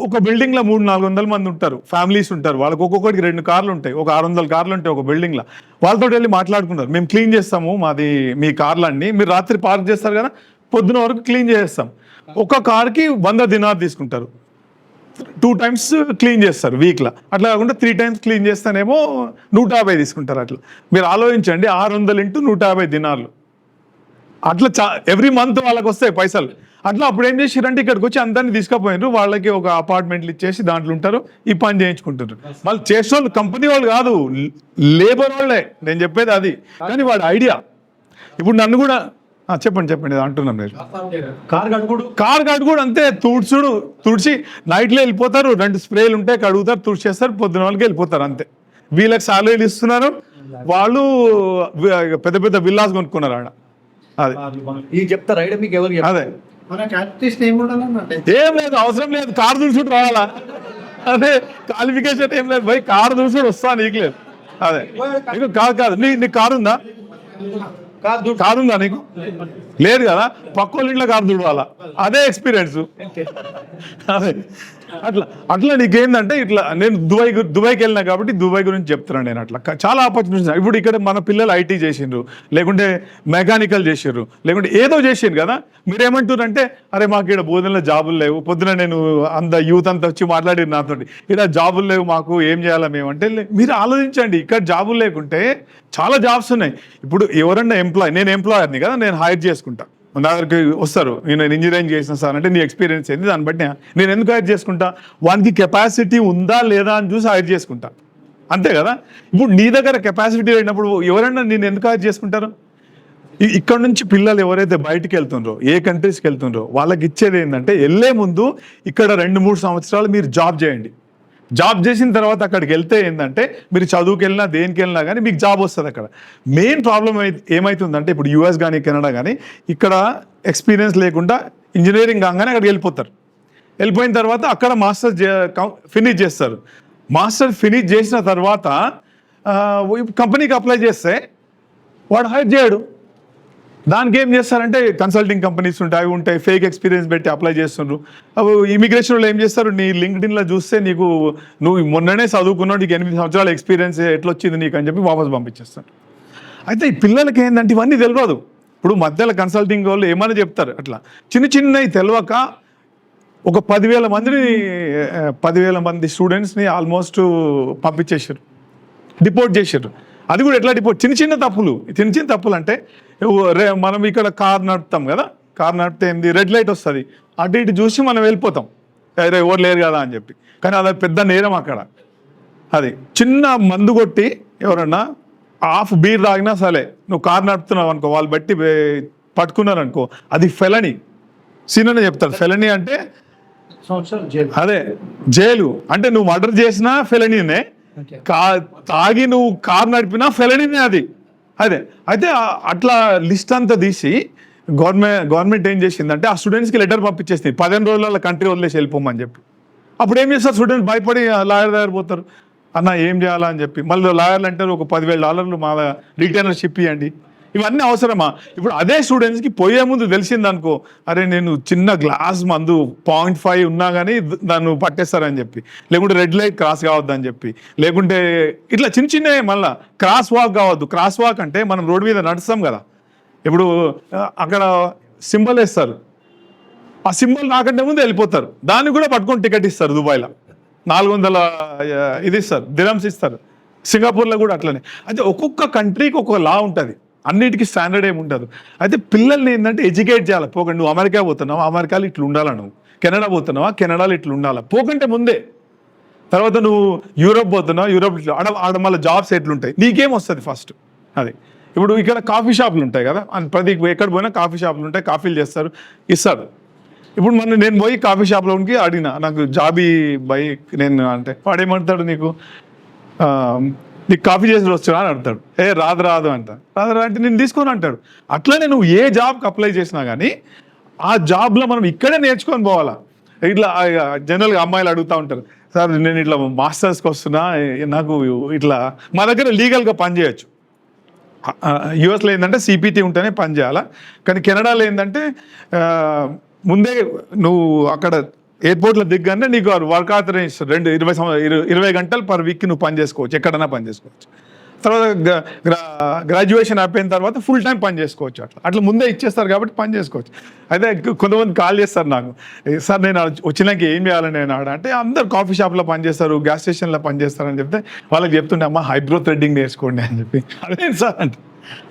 ఒక బిల్డింగ్లో 300-400 మంది ఉంటారు, ఫ్యామిలీస్ ఉంటారు. వాళ్ళకి ఒక్కొక్కటికి 2 కార్లు ఉంటాయి, ఒక 600 కార్లు ఉంటాయి ఒక బిల్డింగ్లో. వాళ్ళతో వెళ్ళి మాట్లాడుకుంటారు, మేము క్లీన్ చేస్తాము మాది మీ కార్లన్నీ, మీరు రాత్రి పార్క్ చేస్తారు కదా, పొద్దున వరకు క్లీన్ చేస్తాం. ఒక కార్కి 100 దినార్ తీసుకుంటారు. 2 times క్లీన్ చేస్తారు వీక్లో. అట్లా కాకుండా 3 times క్లీన్ చేస్తేనేమో 150 తీసుకుంటారు. అట్లా మీరు ఆలోచించండి, 600 × 150 దినార్లు. అట్లా ఎవ్రీ మంత్ వాళ్ళకి వస్తాయి పైసలు. అట్లా అప్పుడు ఏం చేసారంటే ఇక్కడికి వచ్చి అందరినీ తీసుకుపోయినారు. వాళ్ళకి ఒక అపార్ట్మెంట్లు ఇచ్చేసి దాంట్లో ఉంటారు, ఈ పని చేయించుకుంటారు. వాళ్ళు చేసే వాళ్ళు కంపెనీ వాళ్ళు కాదు, లేబర్ వాళ్ళే. నేను చెప్పేది అది. కానీ వాడి ఐడియా. ఇప్పుడు నన్ను కూడా చెప్పండి అంటున్నాం. నేను కార్ కడుగుడు అంతే. తుడిచి నైట్లో వెళ్ళిపోతారు, 2 స్ప్రేలు ఉంటాయి, కడుగుతారు, తుడిచేస్తారు, పొద్దున వాళ్ళకి వెళ్ళిపోతారు అంతే. వీళ్ళకి సాలరీలు ఇస్తున్నారు. వాళ్ళు పెద్ద పెద్ద విల్లాస్ కొనుక్కున్నారు ఆడ. అదే ఇది చెప్తారు ఐడియా మీకు ఎవరు? అదే ఏం లేదు, అవసరం లేదు. కారు దుడుచుడు రావాలా, అదే క్వాలిఫికేషన్ ఏం లేదు. పోయి కారు దుడుచుడు వస్తా, నీకు లేదు. అదే నీకు కాదు నీకు కారు ఉందా? నీకు లేదు కదా, పక్క వాళ్ళ ఇంట్లో కారు దుడవాలా, అదే ఎక్స్పీరియన్స్. అదే అట్లా నీకేందంటే ఇట్లా నేను దుబాయ్కి వెళ్ళినా కాబట్టి దుబాయ్ గురించి చెప్తున్నాను నేను. అట్లా చాలా ఆపర్చునిటీస్. ఇప్పుడు ఇక్కడ మన పిల్లలు ఐటీ చేసిండ్రు, లేకుంటే మెకానికల్ చేసిండ్రు, లేకుంటే ఏదో చేసిండ్రు కదా. మీరేమంటారంటే అరే మాకు ఇక్కడ బోధనలో జాబులు లేవు. పొద్దున నేను యూత్ అంతా వచ్చి మాట్లాడారు నాతో, ఇక్కడ జాబులు లేవు మాకు, ఏం చేయాలా మేము అంటే. మీరు ఆలోచించండి, ఇక్కడ జాబులు లేకుంటే చాలా జాబ్స్ ఉన్నాయి. ఇప్పుడు ఎవరన్నా నేను ఎంప్లాయర్ని కదా, నేను హైర్ చేసుకుంటా. నా దగ్గరికి వస్తారు, నేను ఇంజనీరింగ్ చేసిన సార్ అంటే నీ ఎక్స్పీరియన్స్ ఏంది, దాన్ని బట్టి నేను ఎందుకు హైర్ చేసుకుంటా, వానికి కెపాసిటీ ఉందా లేదా అని చూసి హైర్ చేసుకుంటా, అంతే కదా. ఇప్పుడు నీ దగ్గర కెపాసిటీ లేనప్పుడు ఎవరైనా నేను ఎందుకు హైర్ చేసుకుంటారు? ఇక్కడ నుంచి పిల్లలు ఎవరైతే బయటికి వెళ్తుండ్రో, ఏ కంట్రీస్కి వెళ్తుండ్రో, వాళ్ళకి ఇచ్చేది ఏంటంటే వెళ్ళే ముందు ఇక్కడ 2-3 సంవత్సరాలు మీరు జాబ్ చేయండి. జాబ్ చేసిన తర్వాత అక్కడికి వెళ్తే ఏంటంటే మీరు చదువుకి వెళ్ళినా దేనికి వెళ్ళినా కానీ మీకు జాబ్ వస్తుంది అక్కడ. మెయిన్ ప్రాబ్లం ఏమవుతుందంటే ఇప్పుడు యూఎస్ కానీ కెనడా కానీ ఇక్కడ ఎక్స్పీరియన్స్ లేకుండా ఇంజనీరింగ్ కాగానే అక్కడికి వెళ్ళిపోతారు. వెళ్ళిపోయిన తర్వాత అక్కడ మాస్టర్స్ ఫినిష్ చేస్తారు. మాస్టర్స్ ఫినిష్ చేసిన తర్వాత కంపెనీకి అప్లై చేస్తే వాడు హైర్ చేయడు. దానికి ఏం చేస్తారంటే కన్సల్టింగ్ కంపెనీస్ ఉంటాయి, అవి ఉంటాయి, ఫేక్ ఎక్స్పీరియన్స్ పెట్టి అప్లై చేస్తుండ్రు. అవి ఇమిగ్రేషన్లో ఏం చేస్తారు, నీ లింక్డ్ఇన్లో చూస్తే నువ్వు మొన్ననే చదువుకున్నావు, నీకు 8 సంవత్సరాల ఎక్స్పీరియన్స్ ఎట్లా వచ్చింది నీకు అని చెప్పి వాపస్ పంపించేస్తాడు. అయితే ఈ పిల్లలకి ఏంటంటే ఇవన్నీ తెలియదు. ఇప్పుడు మధ్యలో కన్సల్టింగ్ వాళ్ళు ఏమైనా చెప్తారు. అట్లా చిన్నవి తెలియక ఒక 10,000 మంది స్టూడెంట్స్ని ఆల్మోస్ట్ పంపించేసారు, డిపోర్ట్ చేశారు. అది కూడా ఎట్లా డిపోర్ట్, చిన్న తప్పులు అంటే మనం ఇక్కడ కార్ నడుపుతాం కదా, కార్ నడిపితే ఏంది రెడ్ లైట్ వస్తుంది, అటు ఇటు చూసి మనం వెళ్ళిపోతాం, ఎవరు లేరు కదా అని చెప్పి. కానీ అది పెద్ద నేరం అక్కడ. అది చిన్న మందు కొట్టి ఎవరన్నా హాఫ్ బీర్ తాగినా సరే నువ్వు కార్ నడుపుతున్నావు అనుకో, వాళ్ళు బట్టి పట్టుకున్నారు అనుకో, అది ఫెలని. సీనియర్ చెప్తారు ఫెలని అంటే అదే జైలు. అంటే నువ్వు మర్డర్ చేసినా ఫెలనీనే, తాగి నువ్వు కార్ నడిపినా ఫెలనీనే అది. అదే అయితే అట్లా లిస్ట్ అంతా తీసి గవర్నమెంట్ ఏం చేసిందంటే ఆ స్టూడెంట్స్కి లెటర్ పంపించేసింది, 15 రోజుల కంట్రీ వదిలేసి వెళ్ళిపోమని చెప్పి. అప్పుడు ఏం చేస్తారు, స్టూడెంట్స్ భయపడి లాయర్ దగ్గర పోతారు, అన్న ఏం చేయాలా అని చెప్పి. మళ్ళీ లాయర్లు అంటారు ఒక $10,000 మా రిటర్నర్షిప్ ఇవ్వండి. ఇవన్నీ అవసరమా? ఇప్పుడు అదే స్టూడెంట్స్కి పోయే ముందు తెలిసిందనుకో, అరే నేను చిన్న గ్లాస్ మందు 0.5 ఉన్నా కానీ దాన్ని పట్టేస్తారని చెప్పి, లేకుంటే రెడ్ లైట్ క్రాస్ కావద్దని చెప్పి, లేకుంటే ఇట్లా చిన్నవి మళ్ళీ క్రాస్ వాక్ కావద్దు. క్రాస్ వాక్ అంటే మనం రోడ్డు మీద నడుస్తాం కదా, ఇప్పుడు అక్కడ సింబల్ వేస్తారు, ఆ సింబల్ నాకంటే ముందు వెళ్ళిపోతారు, దాన్ని కూడా పట్టుకొని టికెట్ ఇస్తారు దుబాయ్లో. 400 ఇది ఇస్తారు, దిరమ్స్ ఇస్తారు. సింగపూర్లో కూడా అట్లనే. అయితే ఒక్కొక్క కంట్రీకి ఒక్కొక్క లా ఉంటుంది, అన్నిటికీ స్టాండర్డ్ ఏమి ఉండదు. అయితే పిల్లల్ని ఏంటంటే ఎడ్యుకేట్ చేయాలి. పోకండి, నువ్వు అమెరికా పోతున్నావు, అమెరికాలో ఇట్లా ఉండాలా, నువ్వు కెనడా పోతున్నావా, కెనడాలో ఇట్లా ఉండాలా, పోకంటే ముందే. తర్వాత నువ్వు యూరోప్ పోతున్నావు, యూరోప్ ఇట్లా ఆడ మళ్ళీ జాబ్స్ ఎట్లుంటాయి, నీకేం వస్తుంది ఫస్ట్. అది ఇప్పుడు ఇక్కడ కాఫీ షాపులు ఉంటాయి కదా, ప్రతి ఎక్కడ పోయినా కాఫీ షాపులు ఉంటాయి, కాఫీలు చేస్తారు, ఇస్తారు. ఇప్పుడు నేను పోయి కాఫీ షాప్లోకి అడిగినా, నాకు జాబీ బై నేను అంటే వాడేమంటాడు, నీకు కాఫీ చేసి వచ్చా అని అడుగుతాడు. రాదు అంట. రాదు అంటే నేను తీసుకొని అంటాడు. అట్లనే నువ్వు ఏ జాబ్కి అప్లై చేసినా కానీ ఆ జాబ్లో మనం ఇక్కడే నేర్చుకొని పోవాలా. ఇట్లా జనరల్గా అమ్మాయిలు అడుగుతూ ఉంటారు, సార్ నేను ఇట్లా మాస్టర్స్కి వస్తున్నా, నాకు ఇట్లా మా దగ్గర లీగల్గా పని చేయొచ్చు. యూఎస్లో ఏంటంటే సిపిటి ఉంటేనే పని చేయాలా, కానీ కెనడాలో ఏంటంటే ముందే నువ్వు అక్కడ ఎయిర్పోర్ట్లో దిగ్గానే నీకు వర్క్ ఆథరైజేషన్ 20 గంటలు పర్ వీక్ నువ్వు పని చేసుకోవచ్చు, ఎక్కడైనా పని చేసుకోవచ్చు. తర్వాత గ్రాడ్యుయేషన్ అయిపోయిన తర్వాత ఫుల్ టైం పని చేసుకోవచ్చు. అట్లా ముందే ఇచ్చేస్తారు కాబట్టి పని చేసుకోవచ్చు. అయితే కొంతమంది కాల్ చేస్తారు నాకు, సార్ నేను వచ్చినాక ఏం చేయాలని నేను అంటే అందరు కాఫీ షాప్లో పనిచేస్తారు, గ్యాస్ స్టేషన్లో పనిచేస్తారని చెప్తే వాళ్ళకి చెప్తుంటే, అమ్మ హైబ్రో థ్రెడ్డింగ్ నేర్చుకోండి అని చెప్పి. అదేంటి సార్ అంటే,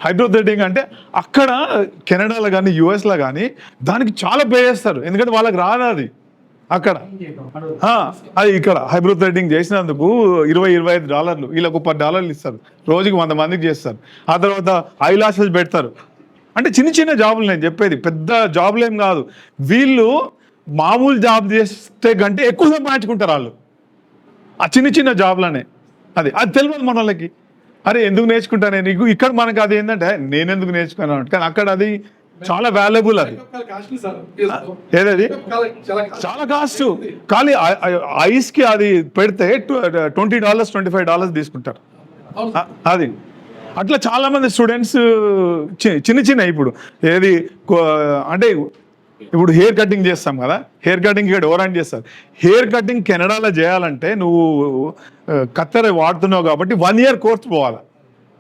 హైబ్రో థ్రెడ్డింగ్ అంటే అక్కడ కెనడాలో కానీ యూఎస్లో కానీ దానికి చాలా పే చేస్తారు, ఎందుకంటే వాళ్ళకి రాదు అది అక్కడ. అది ఇక్కడ హైబ్రో థ్రెడ్డింగ్ చేసినందుకు $20-25 వీళ్ళకు $10 ఇస్తారు, రోజుకి 100 మందికి చేస్తారు. ఆ తర్వాత ఐ లాషెస్ పెడతారు. అంటే చిన్న చిన్న జాబులు, నేను చెప్పేది పెద్ద జాబులు ఏం కాదు. వీళ్ళు మామూలు జాబ్ చేస్తే కంటే ఎక్కువ సంపాదించుకుంటారు వాళ్ళు ఆ చిన్న చిన్న జాబులనే. అది తెలియదు మన వాళ్ళకి. అరే ఎందుకు నేర్చుకుంటా నేను, ఇక్కడ మనకు అది ఏంటంటే నేను ఎందుకు నేర్చుకున్నాను, కానీ అక్కడ అది చాలా వాల్యుబుల్. అది ఏదది చాలా కాస్ట్. కానీ ఐస్కి అది పెడితే $20-25 తీసుకుంటారు. అది అట్లా చాలామంది స్టూడెంట్స్ చిన్న ఇప్పుడు ఏది అంటే ఇప్పుడు హెయిర్ కటింగ్ చేస్తాం కదా, హెయిర్ కటింగ్ ఇక్కడ ఎవరైనా చేస్తారు. హెయిర్ కటింగ్ కెనడాలో చేయాలంటే నువ్వు కత్తెర వాడుతున్నావు కాబట్టి 1 year కోర్స్ పోవాలి.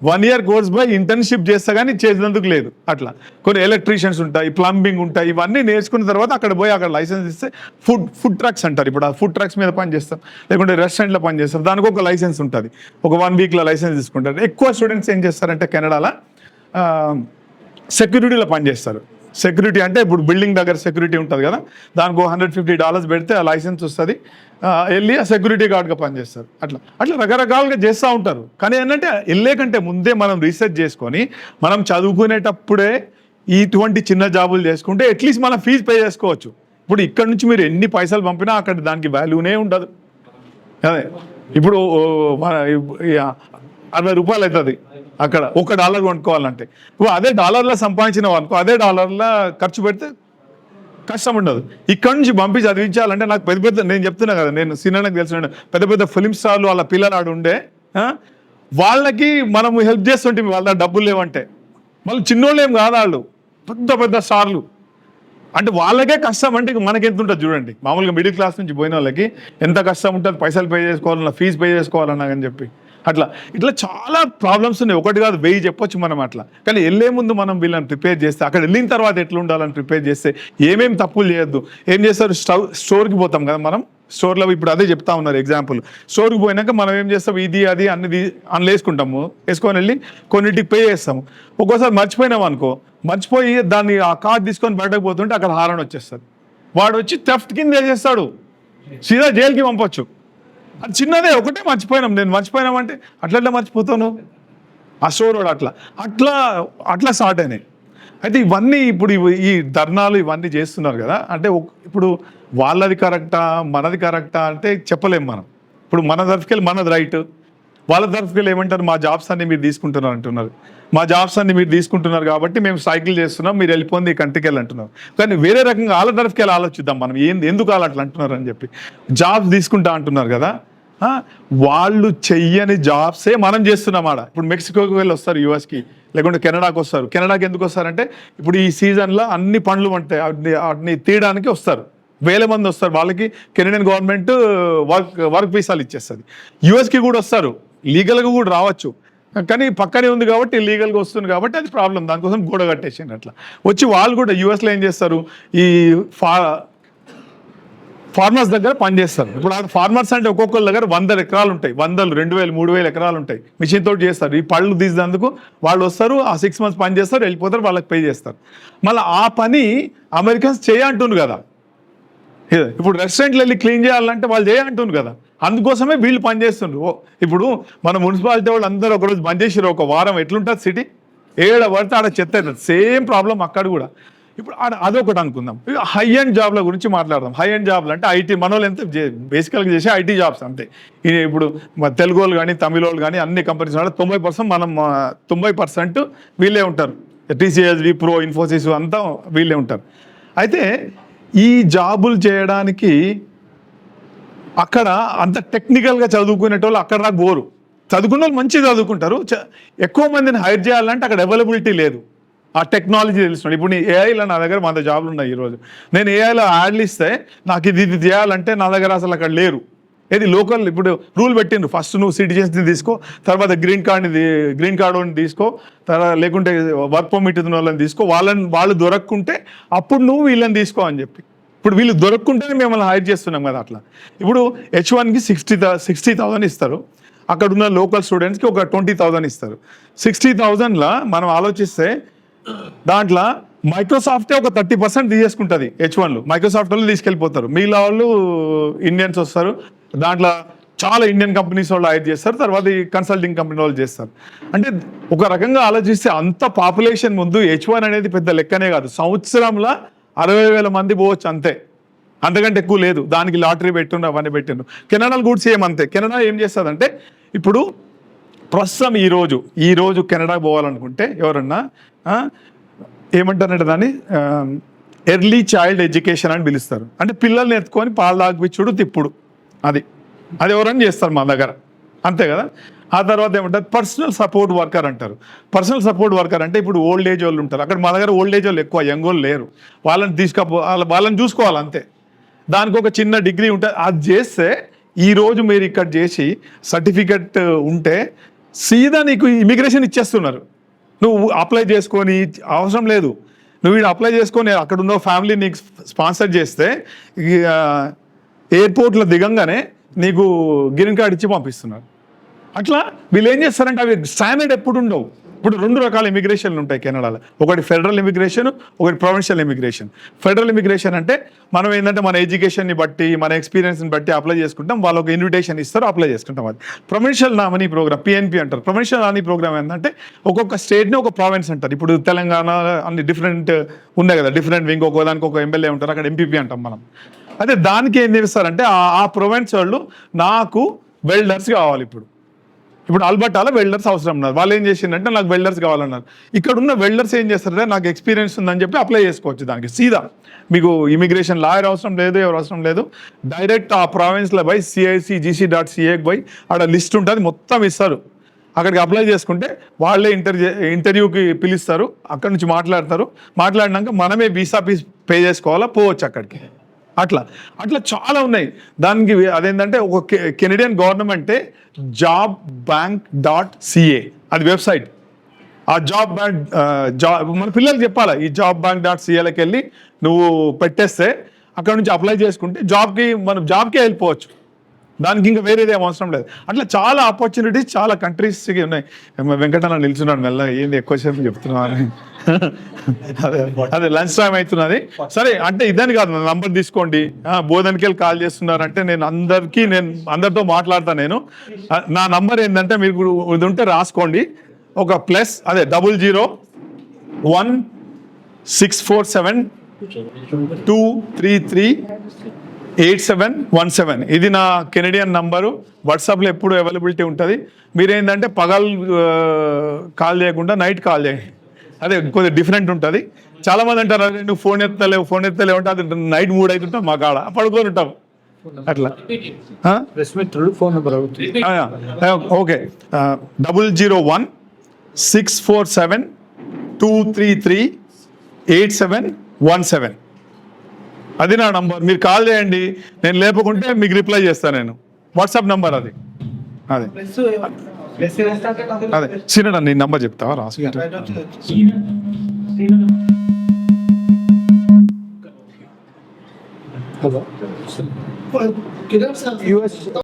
1 year కోర్స్ బై ఇంటర్న్షిప్ చేస్తా కానీ చేసినందుకు లేదు. అట్లా కొన్ని ఎలక్ట్రీషియన్స్ ఉంటాయి, ప్లంబింగ్ ఉంటాయి, ఇవన్నీ నేర్చుకున్న తర్వాత అక్కడ పోయి అక్కడ లైసెన్స్ ఇస్తే ఫుడ్ ట్రక్స్ అంటారు. ఇప్పుడు ఆ ఫుడ్ ట్రక్స్ మీద పని చేస్తాం, లేకుంటే రెస్టారెంట్లో పని చేస్తాం, దానికి ఒక లైసెన్స్ ఉంటుంది. ఒక 1 weekలో లైసెన్స్ తీసుకుంటారు. ఎక్కువ స్టూడెంట్స్ ఏం చేస్తారంటే కెనడాలో సెక్యూరిటీలో పనిచేస్తారు. సెక్యూరిటీ అంటే ఇప్పుడు బిల్డింగ్ దగ్గర సెక్యూరిటీ ఉంటుంది కదా, దానికి $150 పెడితే ఆ లైసెన్స్ వస్తుంది, వెళ్ళి ఆ సెక్యూరిటీ గార్డ్గా పనిచేస్తారు. అట్లా రకరకాలుగా చేస్తూ ఉంటారు. కానీ ఏంటంటే వెళ్ళే కంటే ముందే మనం రీసెర్చ్ చేసుకొని మనం చదువుకునేటప్పుడే ఇటువంటి చిన్న జాబులు చేసుకుంటే అట్లీస్ట్ మనం ఫీజు పే చేసుకోవచ్చు. ఇప్పుడు ఇక్కడ నుంచి మీరు ఎన్ని పైసలు పంపినా అక్కడ దానికి వాల్యూనే ఉండదు. అదే ఇప్పుడు $60 అవుతుంది అక్కడ $1 కొనుక్కోవాలంటే. ఇప్పుడు అదే డాలర్లో సంపాదించినావు అనుకో, అదే డాలర్లో ఖర్చు పెడితే కష్టం ఉండదు. ఇక్కడ నుంచి పంపి చదివించాలంటే నాకు పెద్ద నేను చెప్తున్నా కదా, నేను సినిమాకి తెలిసిన పెద్ద ఫిలిం స్టార్లు వాళ్ళ పిల్లలు ఆడు ఉండే, వాళ్ళకి మనం హెల్ప్ చేస్తుంటే వాళ్ళ డబ్బులు లేవంటే, వాళ్ళు చిన్నోళ్ళు ఏం కాదు, వాళ్ళు పెద్ద స్టార్లు. అంటే వాళ్ళకే కష్టం అంటే మనకి ఎంత ఉంటుంది చూడండి. మామూలుగా మిడిల్ క్లాస్ నుంచి పోయిన వాళ్ళకి ఎంత కష్టం ఉంటుంది, పైసలు పే చేసుకోవాలన్నా, ఫీజు పే చేసుకోవాలన్నా అని చెప్పి. ఇట్లా చాలా ప్రాబ్లమ్స్ ఉన్నాయి. ఒకటి కాదు 1000 చెప్పొచ్చు మనం అట్లా. కానీ వెళ్ళే ముందు మనం వీళ్ళని ప్రిపేర్ చేస్తే, అక్కడ వెళ్ళిన తర్వాత ఎట్లా ఉండాలని ప్రిపేర్ చేస్తే ఏమేమి తప్పులు చేయొద్దు. ఏం చేస్తారు, స్టోర్కి పోతాం కదా మనం, స్టోర్లో ఇప్పుడు అదే చెప్తా ఉన్నారు ఎగ్జాంపుల్. స్టోర్కి పోయినాక మనం ఏం చేస్తాం, ఇది అది అన్ని వేసుకుంటాము, వేసుకొని వెళ్ళి కొన్నిటికి పే చేస్తాము. ఒక్కోసారి మర్చిపోయినాం అనుకో, మర్చిపోయి దాన్ని ఆ కార్డ్ తీసుకొని బయటకు పోతుంటే అక్కడ హారన్ వచ్చేస్తుంది. వాడు వచ్చి థెఫ్ట్ కింద వేసేస్తాడు, సీదా జైలుకి పంపొచ్చు. అది చిన్నదే, ఒకటే మర్చిపోయినాం, నేను మర్చిపోయినామంటే అట్లా మర్చిపోతాను. ఆ స్టోర్ వాడు అట్లా స్టార్ట్ అయినాయి. అయితే ఇవన్నీ ఇప్పుడు ఈ ధర్నాలు ఇవన్నీ చేస్తున్నారు కదా, అంటే ఇప్పుడు వాళ్ళది కరెక్టా మనది కరెక్టా అంటే చెప్పలేం మనం. ఇప్పుడు మన తరఫుకెళ్ళి మనది రైట్, వాళ్ళ తరఫుకెళ్ళి ఏమంటారు, మా జాబ్స్ అన్ని మీరు తీసుకుంటున్నారు అంటున్నారు. మా జాబ్స్ అన్ని మీరు తీసుకుంటున్నారు కాబట్టి మేము సైకిల్ చేస్తున్నాం, మీరు వెళ్ళిపోయింది ఈ కంట్రీకి వెళ్ళి అంటున్నారు. కానీ వేరే రకంగా వాళ్ళ తరఫుకెళ్ళి ఆలోచిద్దాం మనం, ఎందుకు వాళ్ళు అట్లా అంటున్నారు అని చెప్పి. జాబ్స్ తీసుకుంటా అంటున్నారు కదా, వాళ్ళు చెయ్యని జాబ్సే మనం చేస్తున్నాం ఆడ. ఇప్పుడు మెక్సికోకి వెళ్ళి వస్తారు యూఎస్కి, లేకుంటే కెనడాకి వస్తారు. కెనడాకి ఎందుకు వస్తారంటే ఇప్పుడు ఈ సీజన్లో అన్ని పండ్లు ఉంటాయి, వాటిని తీయడానికి వస్తారు, 1000 మంది వస్తారు. వాళ్ళకి కెనడియన్ గవర్నమెంట్ వర్క్ వీసాలు ఇచ్చేస్తుంది. యూఎస్కి కూడా వస్తారు, లీగల్గా కూడా రావచ్చు, కానీ పక్కనే ఉంది కాబట్టి లీగల్గా వస్తుంది కాబట్టి అది ప్రాబ్లం. దానికోసం గోడ కట్టేసింది. అట్లా వచ్చి వాళ్ళు కూడా యూఎస్లో ఏం చేస్తారు, ఈ ఫార్మర్స్ దగ్గర పనిచేస్తారు. ఇప్పుడు ఆ ఫార్మర్స్ అంటే ఒక్కొక్కరి దగ్గర 100 ఎకరాలు ఉంటాయి, 100, 2000, 3000 ఎకరాలు ఉంటాయి. మిషన్ తోటి చేస్తారు. ఈ పళ్ళు తీసినందుకు వాళ్ళు వస్తారు, ఆ 6 months పని చేస్తారు, వెళ్ళిపోతారు, వాళ్ళకి పే చేస్తారు. మళ్ళీ ఆ పని అమెరికన్స్ చేయంటున్నారు కదా. ఇప్పుడు రెస్టారెంట్లు వెళ్ళి క్లీన్ చేయాలంటే వాళ్ళు చేయంటున్నారు కదా. అందుకోసమే వీళ్ళు పని చేస్తుండ్రు. ఇప్పుడు మన మున్సిపాలిటీ వాళ్ళు అందరూ ఒకరోజు బంద్ చేసారు, ఒక వారం. ఎట్లుంటుంది సిటీ? ఏడ పడితే ఆడ చెత్త అవుతుంది. సేమ్ ప్రాబ్లం అక్కడ కూడా. ఇప్పుడు అదొకటి అనుకుందాం. హై అండ్ జాబ్ల గురించి మాట్లాడదాం. హై అండ్ జాబ్లు అంటే ఐటీ, మన వాళ్ళు ఎంత బేసికల్గా చేసే ఐటీ జాబ్స్ అంతే. ఇప్పుడు తెలుగు వాళ్ళు కానీ తమిళ వాళ్ళు కానీ అన్ని కంపెనీస్ 90% మనం 90% వీళ్ళే ఉంటారు. టీసీఎస్, విప్రో, ఇన్ఫోసిస్ అంతా వీళ్ళే ఉంటారు. అయితే ఈ జాబులు చేయడానికి అక్కడ అంత టెక్నికల్గా చదువుకునేటోళ్ళు అక్కడ నాకు బోరు. చదువుకున్న వాళ్ళు మంచిగా చదువుకుంటారు. ఎక్కువ మందిని హైర్ చేయాలంటే అక్కడ అవైలబిలిటీ లేదు. ఆ టెక్నాలజీ తెలుస్తున్నాడు. ఇప్పుడు నేను ఏఐలో నా దగ్గర 100 జాబ్లు ఉన్నాయి ఈరోజు. నేను ఏఐలో యాడ్లు ఇస్తే నాకు ఇది చేయాలంటే నా దగ్గర అసలు అక్కడ లేరు. ఏది లోకల్ ఇప్పుడు రూల్ పెట్టిండ్రు, ఫస్ట్ నువ్వు సిటిజన్స్ని తీసుకో, తర్వాత గ్రీన్ కార్డ్ తీసుకో, తర్వాత లేకుంటే వర్క్ పర్మిట్ ఉన్న వాళ్ళని తీసుకో, వాళ్ళు దొరక్కుంటే అప్పుడు నువ్వు వీళ్ళని తీసుకో అని చెప్పి. ఇప్పుడు వీళ్ళు దొరక్కుంటేనే మిమ్మల్ని హైర్ చేస్తున్నాం కదా. అట్లా ఇప్పుడు H1కి 60,000 ఇస్తారు. అక్కడ ఉన్న లోకల్ స్టూడెంట్స్కి ఒక 20,000 ఇస్తారు. 60,000లో మనం ఆలోచిస్తే దాంట్లో మైక్రోసాఫ్టే ఒక 30% తీసేసుకుంటుంది. H1లో మైక్రోసాఫ్ట్ వాళ్ళు తీసుకెళ్ళిపోతారు, మిగతా వాళ్ళు ఇండియన్స్ వస్తారు. దాంట్లో చాలా ఇండియన్ కంపెనీస్ వాళ్ళు హైర్ చేస్తారు, తర్వాత ఈ కన్సల్టింగ్ కంపెనీ వాళ్ళు చేస్తారు. అంటే ఒక రకంగా ఆలోచిస్తే అంత పాపులేషన్ ముందు H1 అనేది పెద్ద లెక్కనే కాదు. సంవత్సరంలో 60,000 మంది పోవచ్చు అంతే, అంతకంటే ఎక్కువ లేదు. దానికి లాటరీ పెట్టిండ్రు, అవన్నీ పెట్టిండ్రు. కెనడాలో కూడా సేమ్ అంతే. కెనడా ఏం చేస్తుందంటే ఇప్పుడు ప్రస్తుతం ఈరోజు కెనడా పోవాలనుకుంటే ఎవరన్నా ఏమంటారంటే దాన్ని ఎర్లీ చైల్డ్ ఎడ్యుకేషన్ అని పిలుస్తారు. అంటే పిల్లల్ని ఎత్తుకొని పాలు తాగిపిచ్చుడు, తిప్పుడు, అది ఎవరన్నా చేస్తారు మన దగ్గర, అంతే కదా. ఆ తర్వాత ఏమంటారు పర్సనల్ సపోర్ట్ వర్కర్ అంటారు. పర్సనల్ సపోర్ట్ వర్కర్ అంటే ఇప్పుడు ఓల్డ్ ఏజ్ వాళ్ళు ఉంటారు. అక్కడ మా దగ్గర ఓల్డ్ ఏజ్ వాళ్ళు ఎక్కువ, యంగ్ వాళ్ళు లేరు. వాళ్ళని చూసుకోవాలి అంతే. దానికి ఒక చిన్న డిగ్రీ ఉంటుంది. అది చేస్తే ఈరోజు మీరు ఇక్కడ చేసి సర్టిఫికెట్ ఉంటే సీదా నీకు ఇమిగ్రేషన్ ఇచ్చేస్తున్నారు. నువ్వు అప్లై చేసుకొని అవసరం లేదు. నువ్వు వీడు అప్లై చేసుకొని అక్కడ ఉన్న ఫ్యామిలీ నీకు స్పాన్సర్ చేస్తే ఎయిర్పోర్ట్లో దిగంగానే నీకు గ్రీన్ కార్డ్ ఇచ్చి పంపిస్తున్నారు. అట్లా వీళ్ళు ఏం చేస్తారంటే అవి స్టాండర్డ్ ఎప్పుడు ఉండవు. ఇప్పుడు 2 రకాల ఇమిగ్రేషన్లు ఉంటాయి కెనడాలో. ఒకటి ఫెడరల్ ఇమిగ్రేషన్, ఒకటి ప్రొవిన్షియల్ ఇమిగ్రేషన్. ఫెడరల్ ఇమిగ్రేషన్ అంటే మనం ఏంటంటే మన ఎడ్యుకేషన్ని బట్టి, మన ఎక్స్పీరియన్స్ని బట్టి అప్లై చేసుకుంటాం. వాళ్ళు ఒక ఇన్విటేషన్ ఇస్తారు, అప్లై చేసుకుంటాం. అది ప్రొవిన్షియల్ నామినీ ప్రోగ్రామ్, PNP అంటారు. ప్రొవిన్షియల్ నామినీ ప్రోగ్రామ్ ఏంటంటే ఒక్కొక్క స్టేట్ని ఒక ప్రావిన్స్ అంటారు. ఇప్పుడు తెలంగాణ అన్ని డిఫరెంట్ ఉన్నాయి కదా, డిఫరెంట్ వింగ్, ఒక్కోదానికి ఒక ఎమ్మెల్యే ఉంటారు, అక్కడ MPP అంటాం మనం. అదే దానికి ఏం చేస్తారంటే ఆ ప్రొవిన్స్ వాళ్ళు నాకు వెల్డర్స్ కావాలి. ఇప్పుడు అల్బర్టాలో వెల్డర్స్ అవసరం ఉన్నారు. వాళ్ళు ఏం చేసిందంటే నాకు వెల్డర్స్ కావాలన్నారు. ఇక్కడ ఉన్న వెల్డర్స్ ఏం చేస్తారంటే నాకు ఎక్స్పీరియన్స్ ఉందని చెప్పి అప్లై చేసుకోవచ్చు. దానికి సీదా మీకు ఇమిగ్రేషన్ లాయర్ అవసరం లేదు, ఎవరు అవసరం లేదు. డైరెక్ట్ ఆ ప్రావిన్స్లో పోయి CICGC.ca పోయి ఆడ లిస్ట్ ఉంటుంది, మొత్తం ఇస్తారు. అక్కడికి అప్లై చేసుకుంటే వాళ్ళే ఇంటర్వ్యూకి పిలుస్తారు, అక్కడి నుంచి మాట్లాడినాక మనమే వీసా ఫీస్ పే చేసుకోవాలా, పోవచ్చు అక్కడికి. అట్లా చాలా ఉన్నాయి. దానికి అదేంటంటే ఒక కెనడియన్ గవర్నమెంటే jobbank.ca అది వెబ్సైట్. ఆ జాబ్ మన పిల్లలకి చెప్పాలా, ఈ jobbank.ca వెళ్ళి నువ్వు పెట్టేస్తే అక్కడ నుంచి అప్లై చేసుకుంటే మనం జాబ్కే వెళ్ళిపోవచ్చు. దానికి ఇంకా వేరేది ఏం అవసరం లేదు. అట్లా చాలా ఆపర్చునిటీస్ చాలా కంట్రీస్కి ఉన్నాయి. వెంకటన్న నిల్చున్నాడు మెల్ల, ఏంది ఎక్కువసేపు చెప్తున్నా అని. అదే లంచ్ టైం అవుతున్నది. సరే అంటే ఇదని కాదు, నా నంబర్ తీసుకోండి. బోధనకి వెళ్ళి కాల్ చేస్తున్నారంటే నేను అందరితో మాట్లాడతాను. నేను నా నంబర్ ఏంటంటే మీరు ఇది ఉంటే రాసుకోండి. ఒక ప్లస్ అదే 0016472338717. ఇది నా కెనడియన్ నంబరు. వాట్సాప్లో ఎప్పుడు అవైలబిలిటీ ఉంటుంది. మీరేంటంటే పగలు కాల్ చేయకుండా నైట్ కాల్ చేయండి. అదే కొద్దిగా డిఫరెంట్ ఉంటుంది. చాలామంది అంటారు అదే నువ్వు ఫోన్ ఎత్తలేవు అంటే అది నైట్ 3 అవుతుంటాం మా కాడ, పడుకొని ఉంటాం అట్లా. ఓకే, 0016472338717. అది నా నంబర్. మీరు కాల్ చేయండి, నేను లేపకుంటే మీకు రిప్లై చేస్తాను. నేను వాట్సాప్ నంబర్ అది. అదే సీనడా నీ నంబర్ చెప్తావా? రాసుకుంటా. యుఎస్